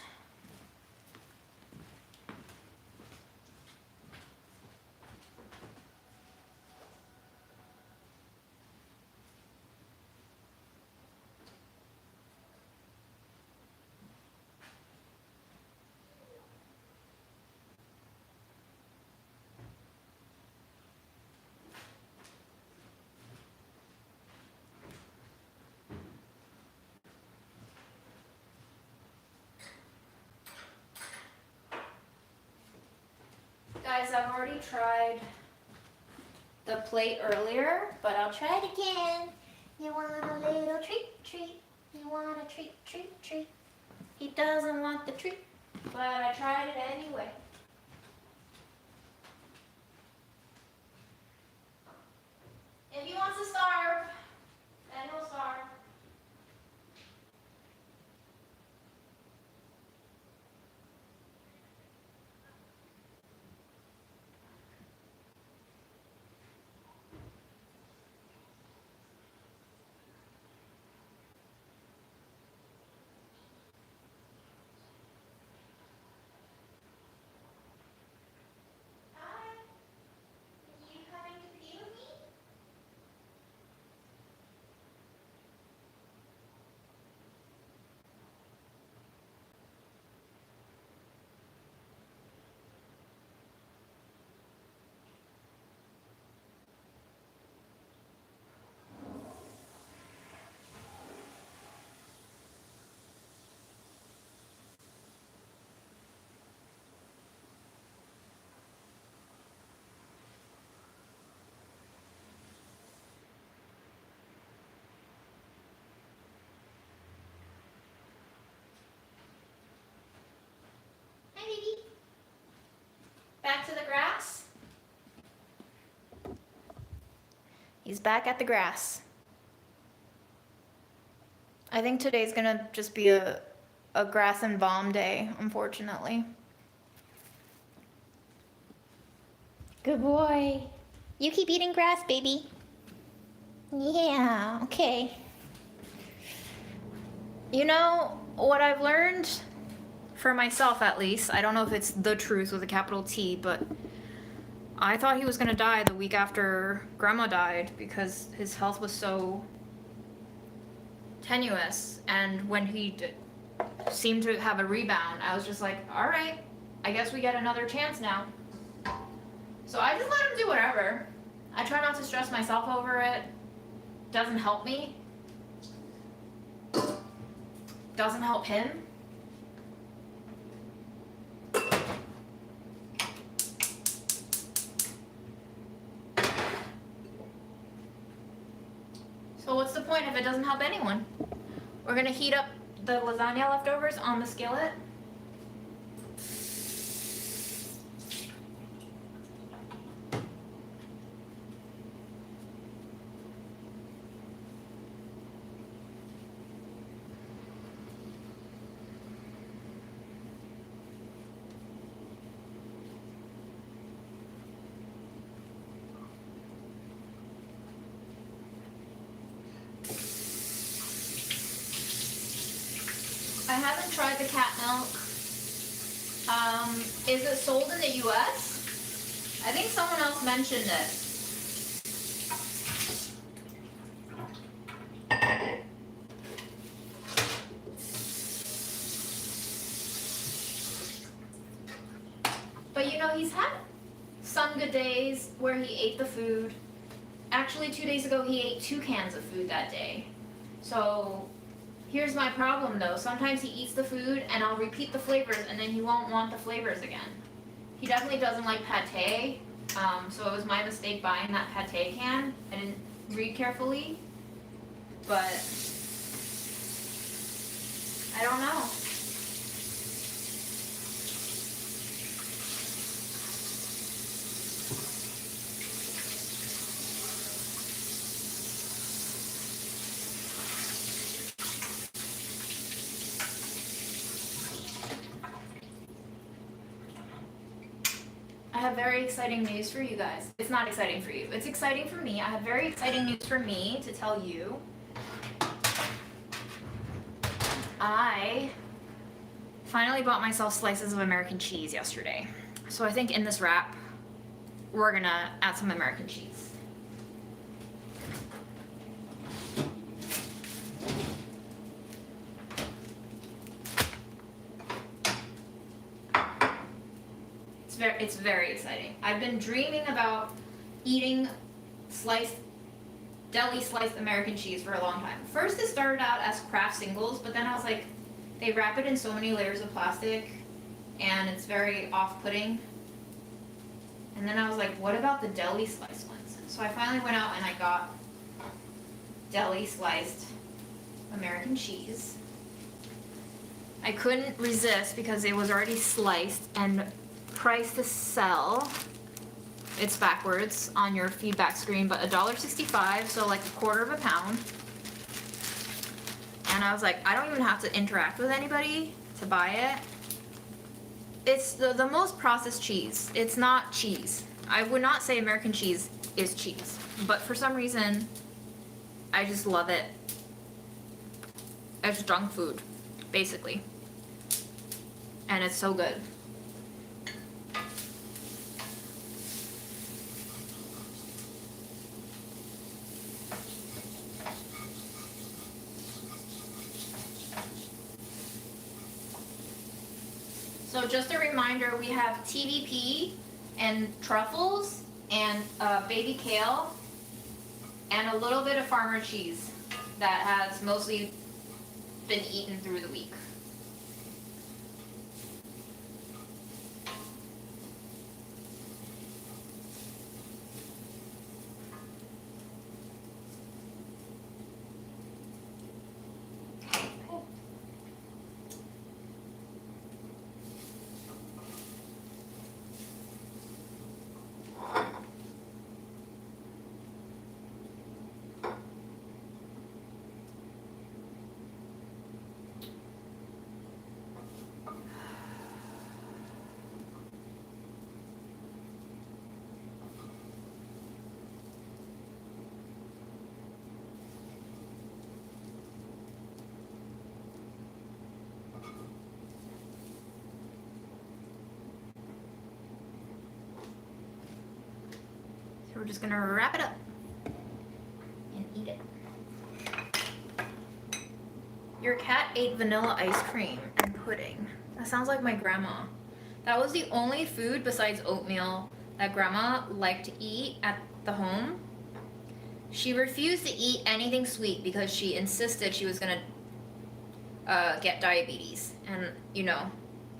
Guys, I've already tried the plate earlier, but I'll try it again. You want a little treat? You want a treat? He doesn't want the treat, but I tried it anyway. If he wants to starve, then he'll starve. Hi, baby. Back to the grass? He's back at the grass. I think today's gonna just be a grass and bomb day, unfortunately. Good boy. You keep eating grass, baby. Yeah, okay. You know, what I've learned, for myself at least, I don't know if it's the truth with a capital T, but I thought he was gonna die the week after Grandma died because his health was so tenuous, and when he seemed to have a rebound, I was just like, all right, I guess we get another chance now. So I just let him do whatever. I try not to stress myself over it. Doesn't help me. Doesn't help him. So what's the point if it doesn't help anyone? We're gonna heat up the lasagna leftovers on the skillet. I haven't tried the cat milk. Is it sold in the US? I think someone else mentioned it. But you know, he's had some good days where he ate the food. Actually, 2 days ago, he ate 2 cans of food that day. So, here's my problem though. Sometimes he eats the food and I'll repeat the flavors and then he won't want the flavors again. He definitely doesn't like pate, so it was my mistake buying that pate can. I didn't read carefully, but I don't know. I have very exciting news for you guys. It's not exciting for you. It's exciting for me. I have very exciting news for me to tell you. I finally bought myself slices of American cheese yesterday. So I think in this wrap, we're gonna add some American cheese. It's very exciting. I've been dreaming about eating deli sliced American cheese for a long time. First it started out as Kraft singles, but then I was like, they wrap it in so many layers of plastic and it's very off-putting. And then I was like, what about the deli sliced ones? So I finally went out and I got deli sliced American cheese. I couldn't resist because it was already sliced and price to sell, it's backwards on your feedback screen, but $1.65, so like a quarter of a pound. And I was like, I don't even have to interact with anybody to buy it. It's the most processed cheese. It's not cheese. I would not say American cheese is cheese, but for some reason, I just love it as junk food, basically. And it's so good. So just a reminder, we have TVP and truffles and baby kale and a little bit of farmer cheese that has mostly been eaten through the week. So we're just gonna wrap it up and eat it. Your cat ate vanilla ice cream and pudding. That sounds like my grandma. That was the only food besides oatmeal that grandma liked to eat at the home. She refused to eat anything sweet because she insisted she was gonna get diabetes. And you know,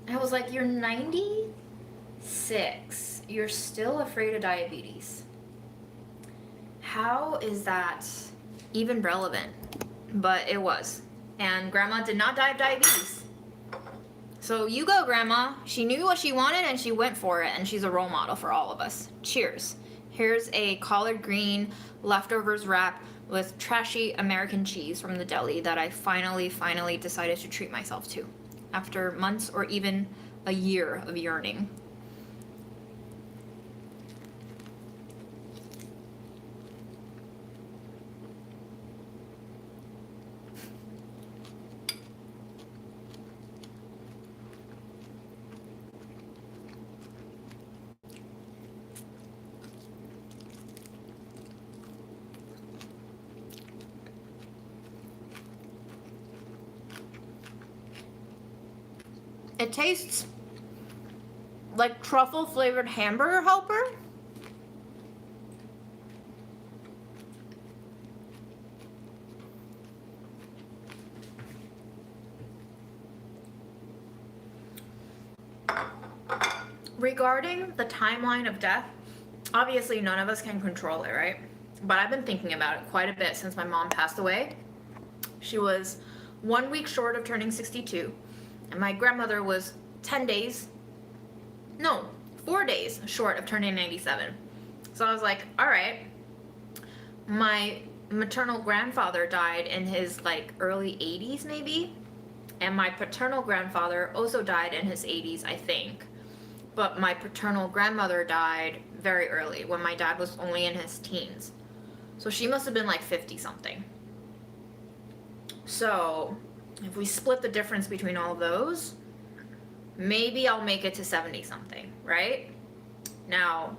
I was like, you're 96. You're still afraid of diabetes. How is that even relevant? But it was. And grandma did not die of diabetes. So you go, grandma. She knew what she wanted and she went for it, and she's a role model for all of us. Cheers. Here's a collard green leftovers wrap with trashy American cheese from the deli that I finally decided to treat myself to after months or even a year of yearning. It tastes like truffle flavored hamburger helper. Regarding the timeline of death, obviously none of us can control it, right? But I've been thinking about it quite a bit since my mom passed away. She was 1 week short of turning 62, and my grandmother was 4 days short of turning 97. So I was like, all right, my maternal grandfather died in his like early 80s maybe, and my paternal grandfather also died in his 80s, I think. But my paternal grandmother died very early when my dad was only in his teens. So she must have been like 50 something. So if we split the difference between all of those, maybe I'll make it to 70 something, right? Now,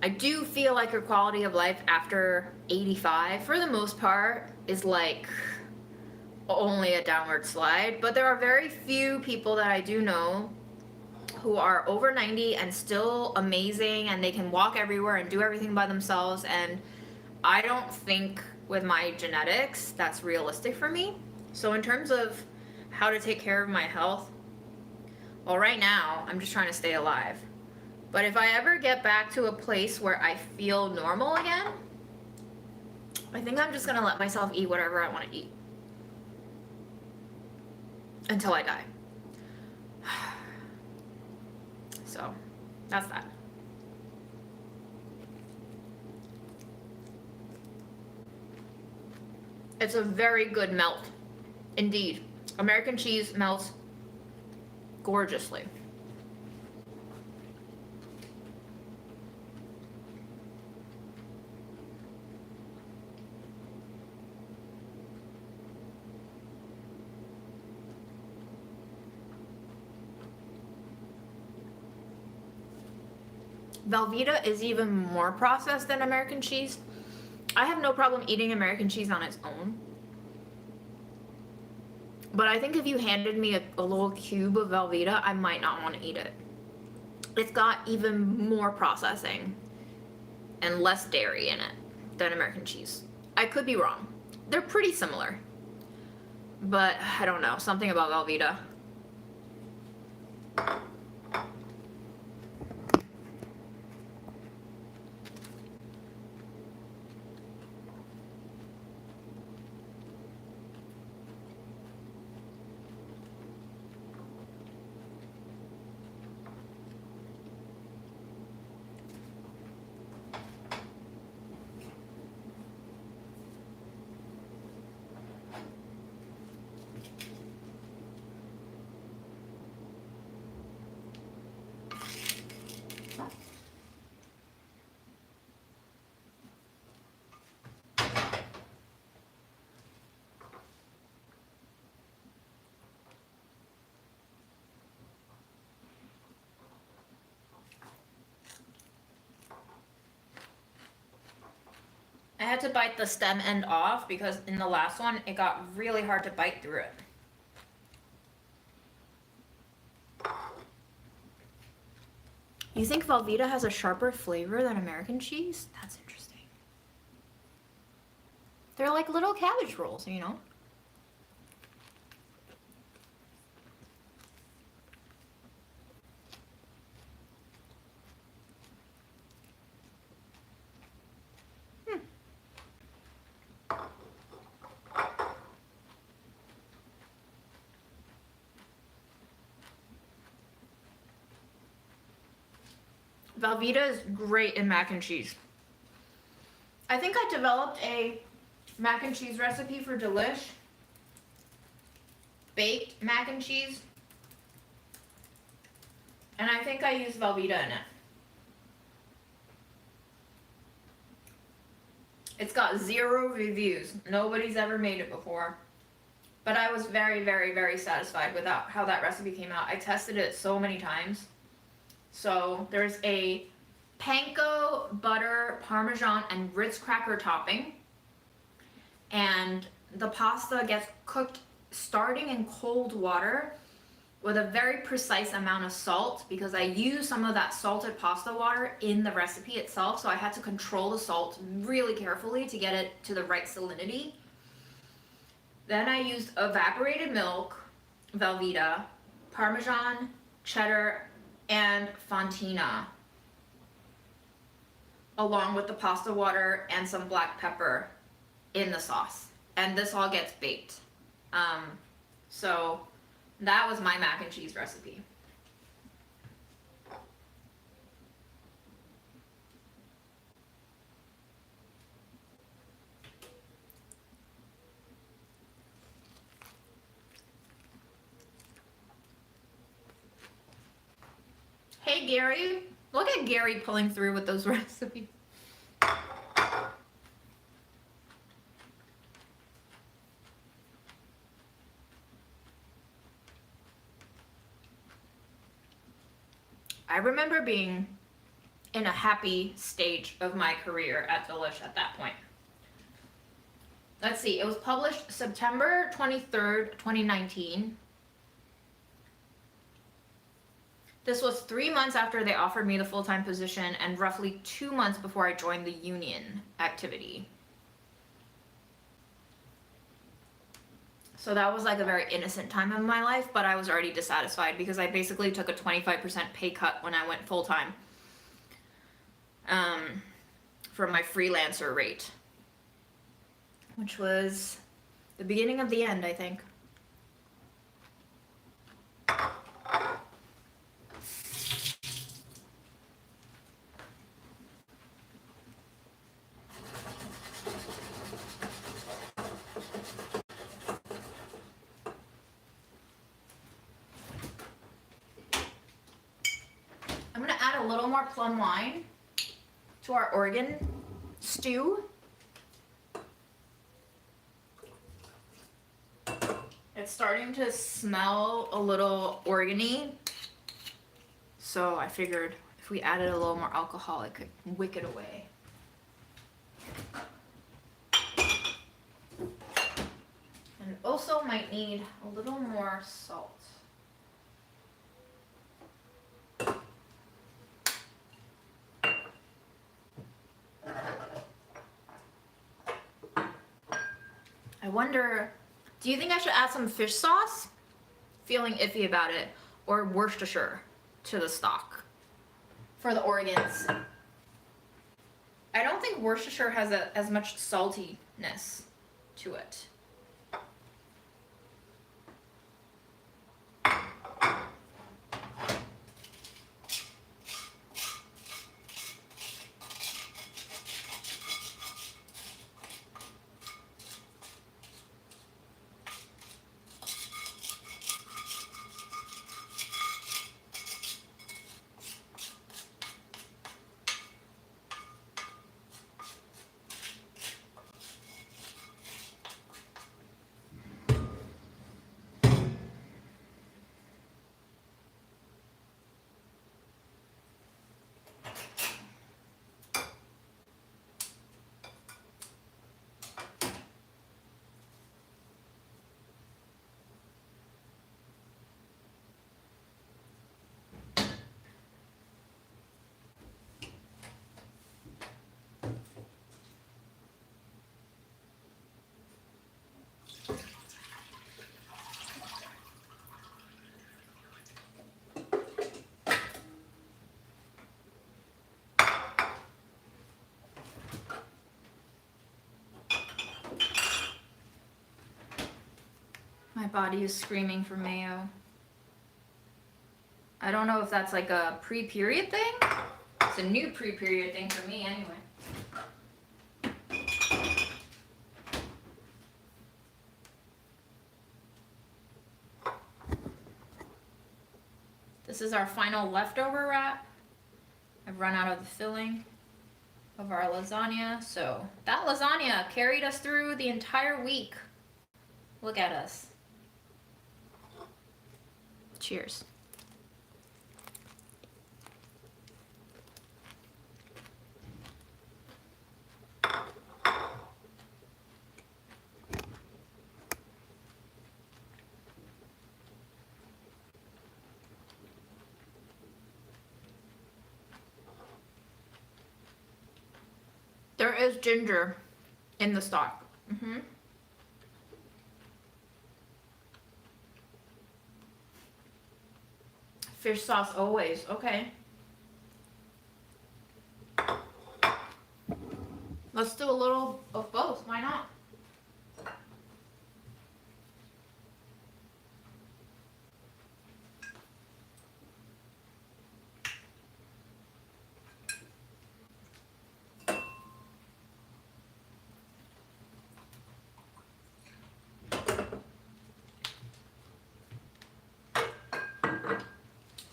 I do feel like your quality of life after 85, for the most part, is like only a downward slide. But there are very few people that I do know who are over 90 and still amazing, and they can walk everywhere and do everything by themselves. And I don't think with my genetics that's realistic for me. So in terms of how to take care of my health, well, right now I'm just trying to stay alive. But if I ever get back to a place where I feel normal again, I think I'm just gonna let myself eat whatever I want to eat until I die. So that's that. It's a very good melt. Indeed. American cheese melts gorgeously. Velveeta is even more processed than American cheese. I have no problem eating American cheese on its own. But I think if you handed me a little cube of Velveeta, I might not want to eat it. It's got even more processing and less dairy in it than American cheese. I could be wrong. They're pretty similar. But I don't know, something about Velveeta. I had to bite the stem end off because in the last one, it got really hard to bite through it. You think Velveeta has a sharper flavor than American cheese? That's interesting. They're like little cabbage rolls, you know? Velveeta is great in mac and cheese. I think I developed a mac and cheese recipe for Delish. Baked mac and cheese. And I think I used Velveeta in it. It's got 0 reviews. Nobody's ever made it before. But I was very, very, very satisfied with how that recipe came out. I tested it so many times. So there's a panko, butter, parmesan, and Ritz cracker topping. And the pasta gets cooked starting in cold water with a very precise amount of salt, because I used some of that salted pasta water in the recipe itself, so I had to control the salt really carefully to get it to the right salinity. Then I used evaporated milk, Velveeta, Parmesan, cheddar, and Fontina, along with the pasta water and some black pepper in the sauce. And this all gets baked. So that was my mac and cheese recipe. Hey Gary, look at Gary pulling through with those recipes. I remember being in a happy stage of my career at Delish at that point. Let's see, it was published September 23rd, 2019. This was 3 months after they offered me the full-time position and roughly 2 months before I joined the union activity. So that was like a very innocent time of my life, but I was already dissatisfied because I basically took a 25% pay cut when I went full-time from my freelancer rate, which was the beginning of the end, I think. I'm gonna add a little more plum wine to our Oregon stew. It's starting to smell a little Oregon-y, so I figured if we added a little more alcohol, it could wick it away. And also might need a little more salt. I wonder, do you think I should add some fish sauce? Feeling iffy about it. Or Worcestershire to the stock for the Oregons. I don't think Worcestershire has as much saltiness to it. My body is screaming for mayo. I don't know if that's like a pre-period thing. It's a new pre-period thing for me anyway. This is our final leftover wrap. I've run out of the filling of our lasagna. So that lasagna carried us through the entire week. Look at us. Cheers. There is ginger in the stock. Fish sauce always. Okay. Let's do a little of both. Why not?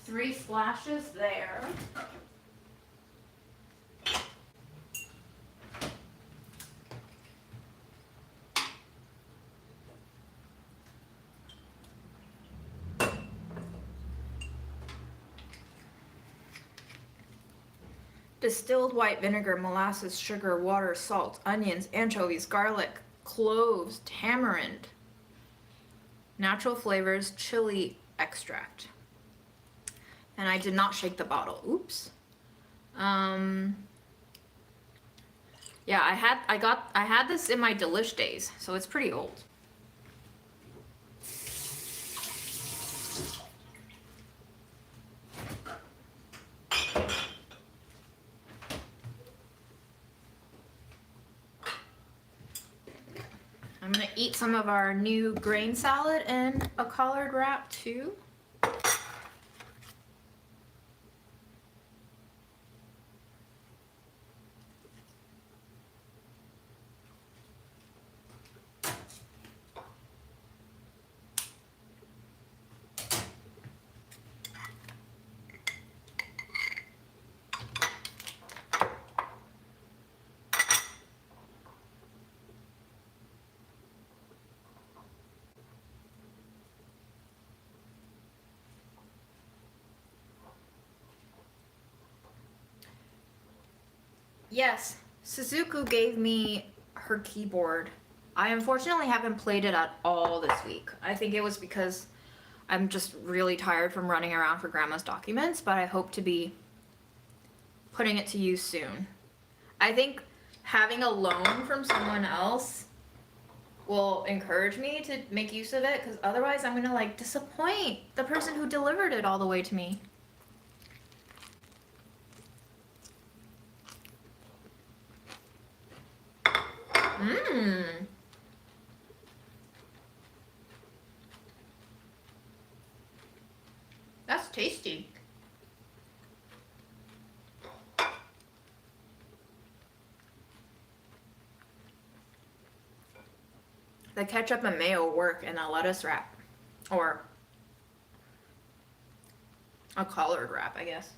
Three splashes there. Distilled white vinegar, molasses, sugar, water, salt, onions, anchovies, garlic, cloves, tamarind, natural flavors, chili extract. And I did not shake the bottle. Oops. Yeah, I had this in my delish days, so it's pretty old. I'm gonna eat some of our new grain salad in a collard wrap too. Yes, Suzuku gave me her keyboard. I unfortunately haven't played it at all this week. I think it was because I'm just really tired from running around for grandma's documents, but I hope to be putting it to use soon. I think having a loan from someone else will encourage me to make use of it, because otherwise I'm gonna like disappoint the person who delivered it all the way to me. Mmm. That's tasty. The ketchup and mayo work in a lettuce wrap. Or a collard wrap, I guess.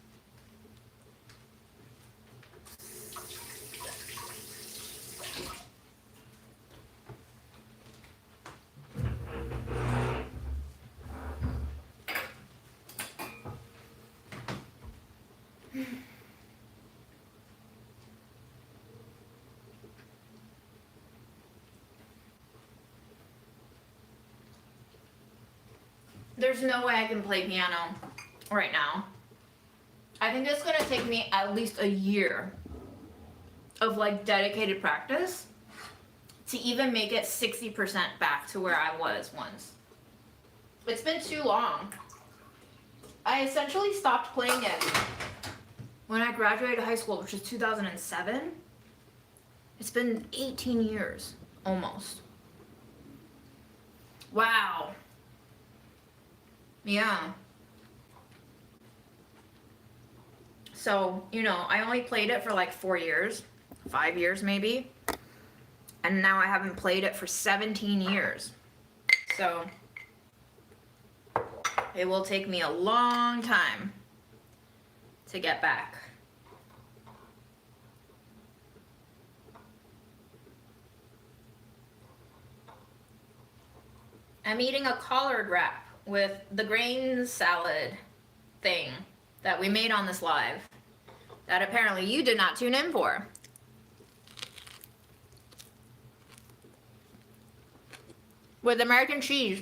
There's no way I can play piano right now. I think it's gonna take me at least a year of like dedicated practice to even make it 60% back to where I was once. It's been too long. I essentially stopped playing it when I graduated high school, which is 2007. It's been 18 years, almost. Wow. Yeah. So, you know, I only played it for like 4 years, 5 years maybe. And now I haven't played it for 17 years. So, it will take me a long time to get back. I'm eating a collard wrap with the grain salad thing that we made on this live that apparently you did not tune in for. With American cheese.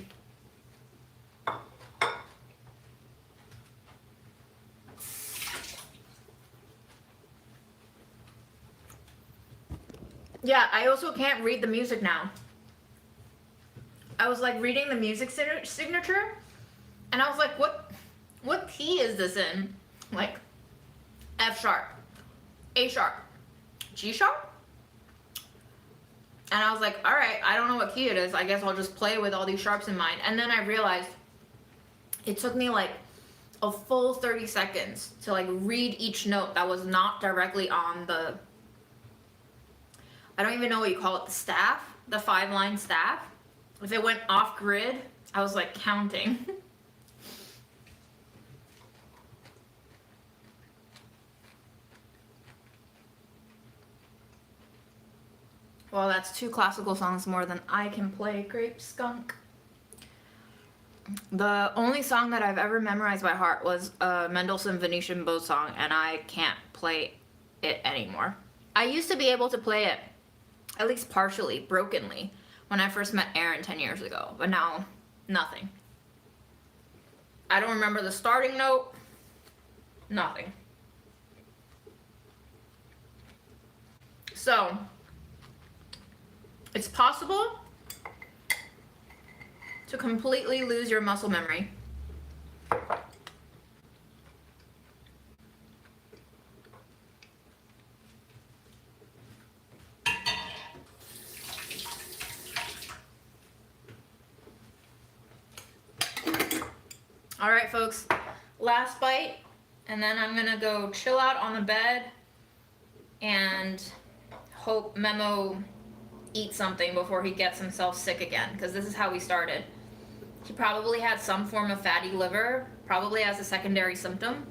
Yeah, I also can't read the music now. I was like reading the music signature, and I was like, what key is this in? Like, F sharp, A sharp, G sharp? And I was like, all right, I don't know what key it is. I guess I'll just play with all these sharps in mind. And then I realized it took me like a full 30 seconds to like read each note that was not directly on the, I don't even know what you call it, the staff, the 5-line staff. If it went off grid, I was like counting. Well, that's 2 classical songs more than I can play, Grape Skunk. The only song that I've ever memorized by heart was a Mendelssohn Venetian Bow song, and I can't play it anymore. I used to be able to play it, at least partially, brokenly, when I first met Aaron 10 years ago, but now, nothing. I don't remember the starting note, nothing. So, it's possible to completely lose your muscle memory. All right, folks, last bite, and then I'm gonna go chill out on the bed and hope Memo eats something before he gets himself sick again, because this is how he started. He probably had some form of fatty liver, probably as a secondary symptom,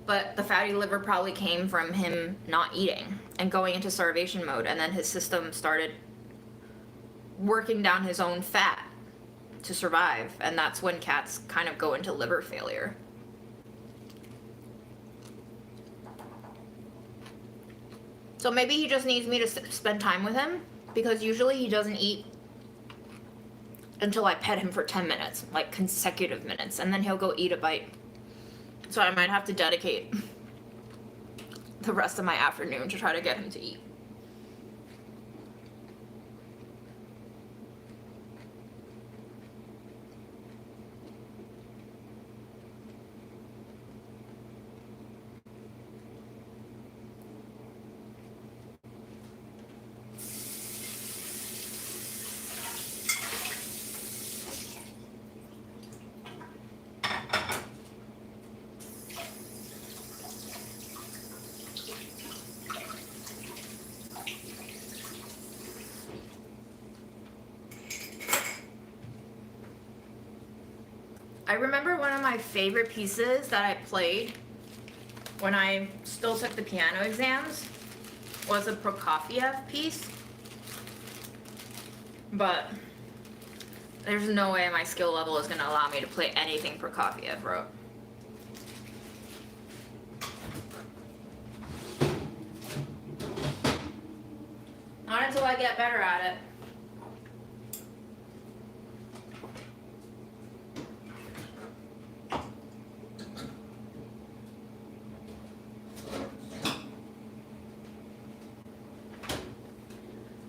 but the fatty liver probably came from him not eating and going into starvation mode, and then his system started working down his own fat to survive, and that's when cats kind of go into liver failure. So maybe he just needs me to spend time with him, because usually he doesn't eat until I pet him for 10 minutes, like consecutive minutes, and then he'll go eat a bite. So I might have to dedicate the rest of my afternoon to try to get him to eat. I remember one of my favorite pieces that I played when I still took the piano exams was a Prokofiev piece, but there's no way my skill level is going to allow me to play anything Prokofiev wrote. Not until I get better at it.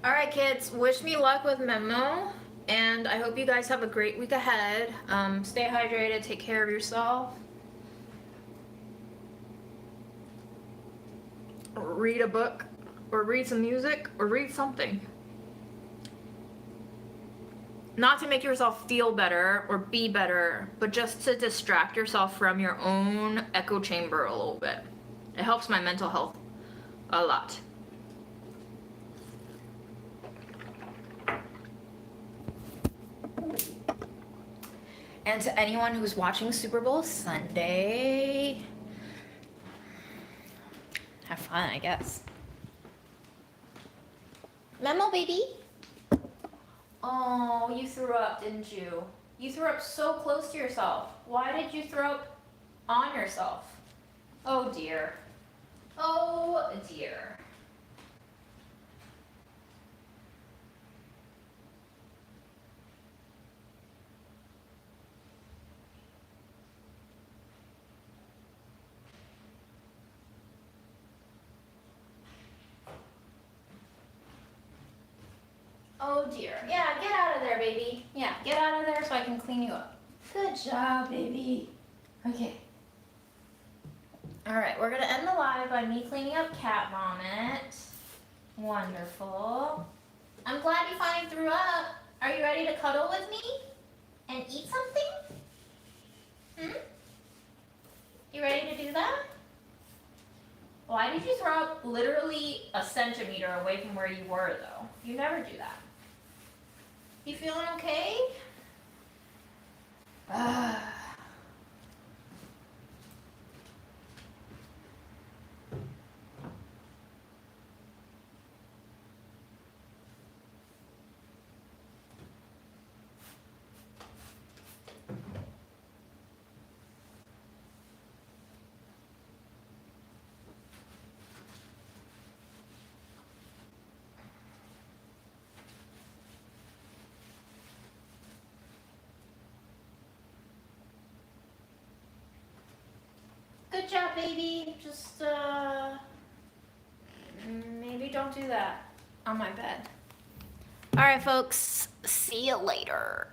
Alright kids, wish me luck with Memo, and I hope you guys have a great week ahead. Stay hydrated, take care of yourself. Read a book, or read some music, or read something. Not to make yourself feel better or be better, but just to distract yourself from your own echo chamber a little bit. It helps my mental health a lot. And to anyone who's watching Super Bowl Sunday, have fun, I guess. Memo, baby. Oh, you threw up, didn't you? You threw up so close to yourself. Why did you throw up on yourself? Oh dear. Oh dear. Oh dear. Yeah, get out of there, baby. Yeah, get out of there so I can clean you up. Good job, baby. Okay. All right, we're gonna end the live by me cleaning up cat vomit. Wonderful. I'm glad you finally threw up. Are you ready to cuddle with me and eat something? You ready to do that? Why did you throw up literally a centimeter away from where you were, though? You never do that. You feeling okay? Good job, baby. Just, maybe don't do that on my bed. All right, folks. See you later.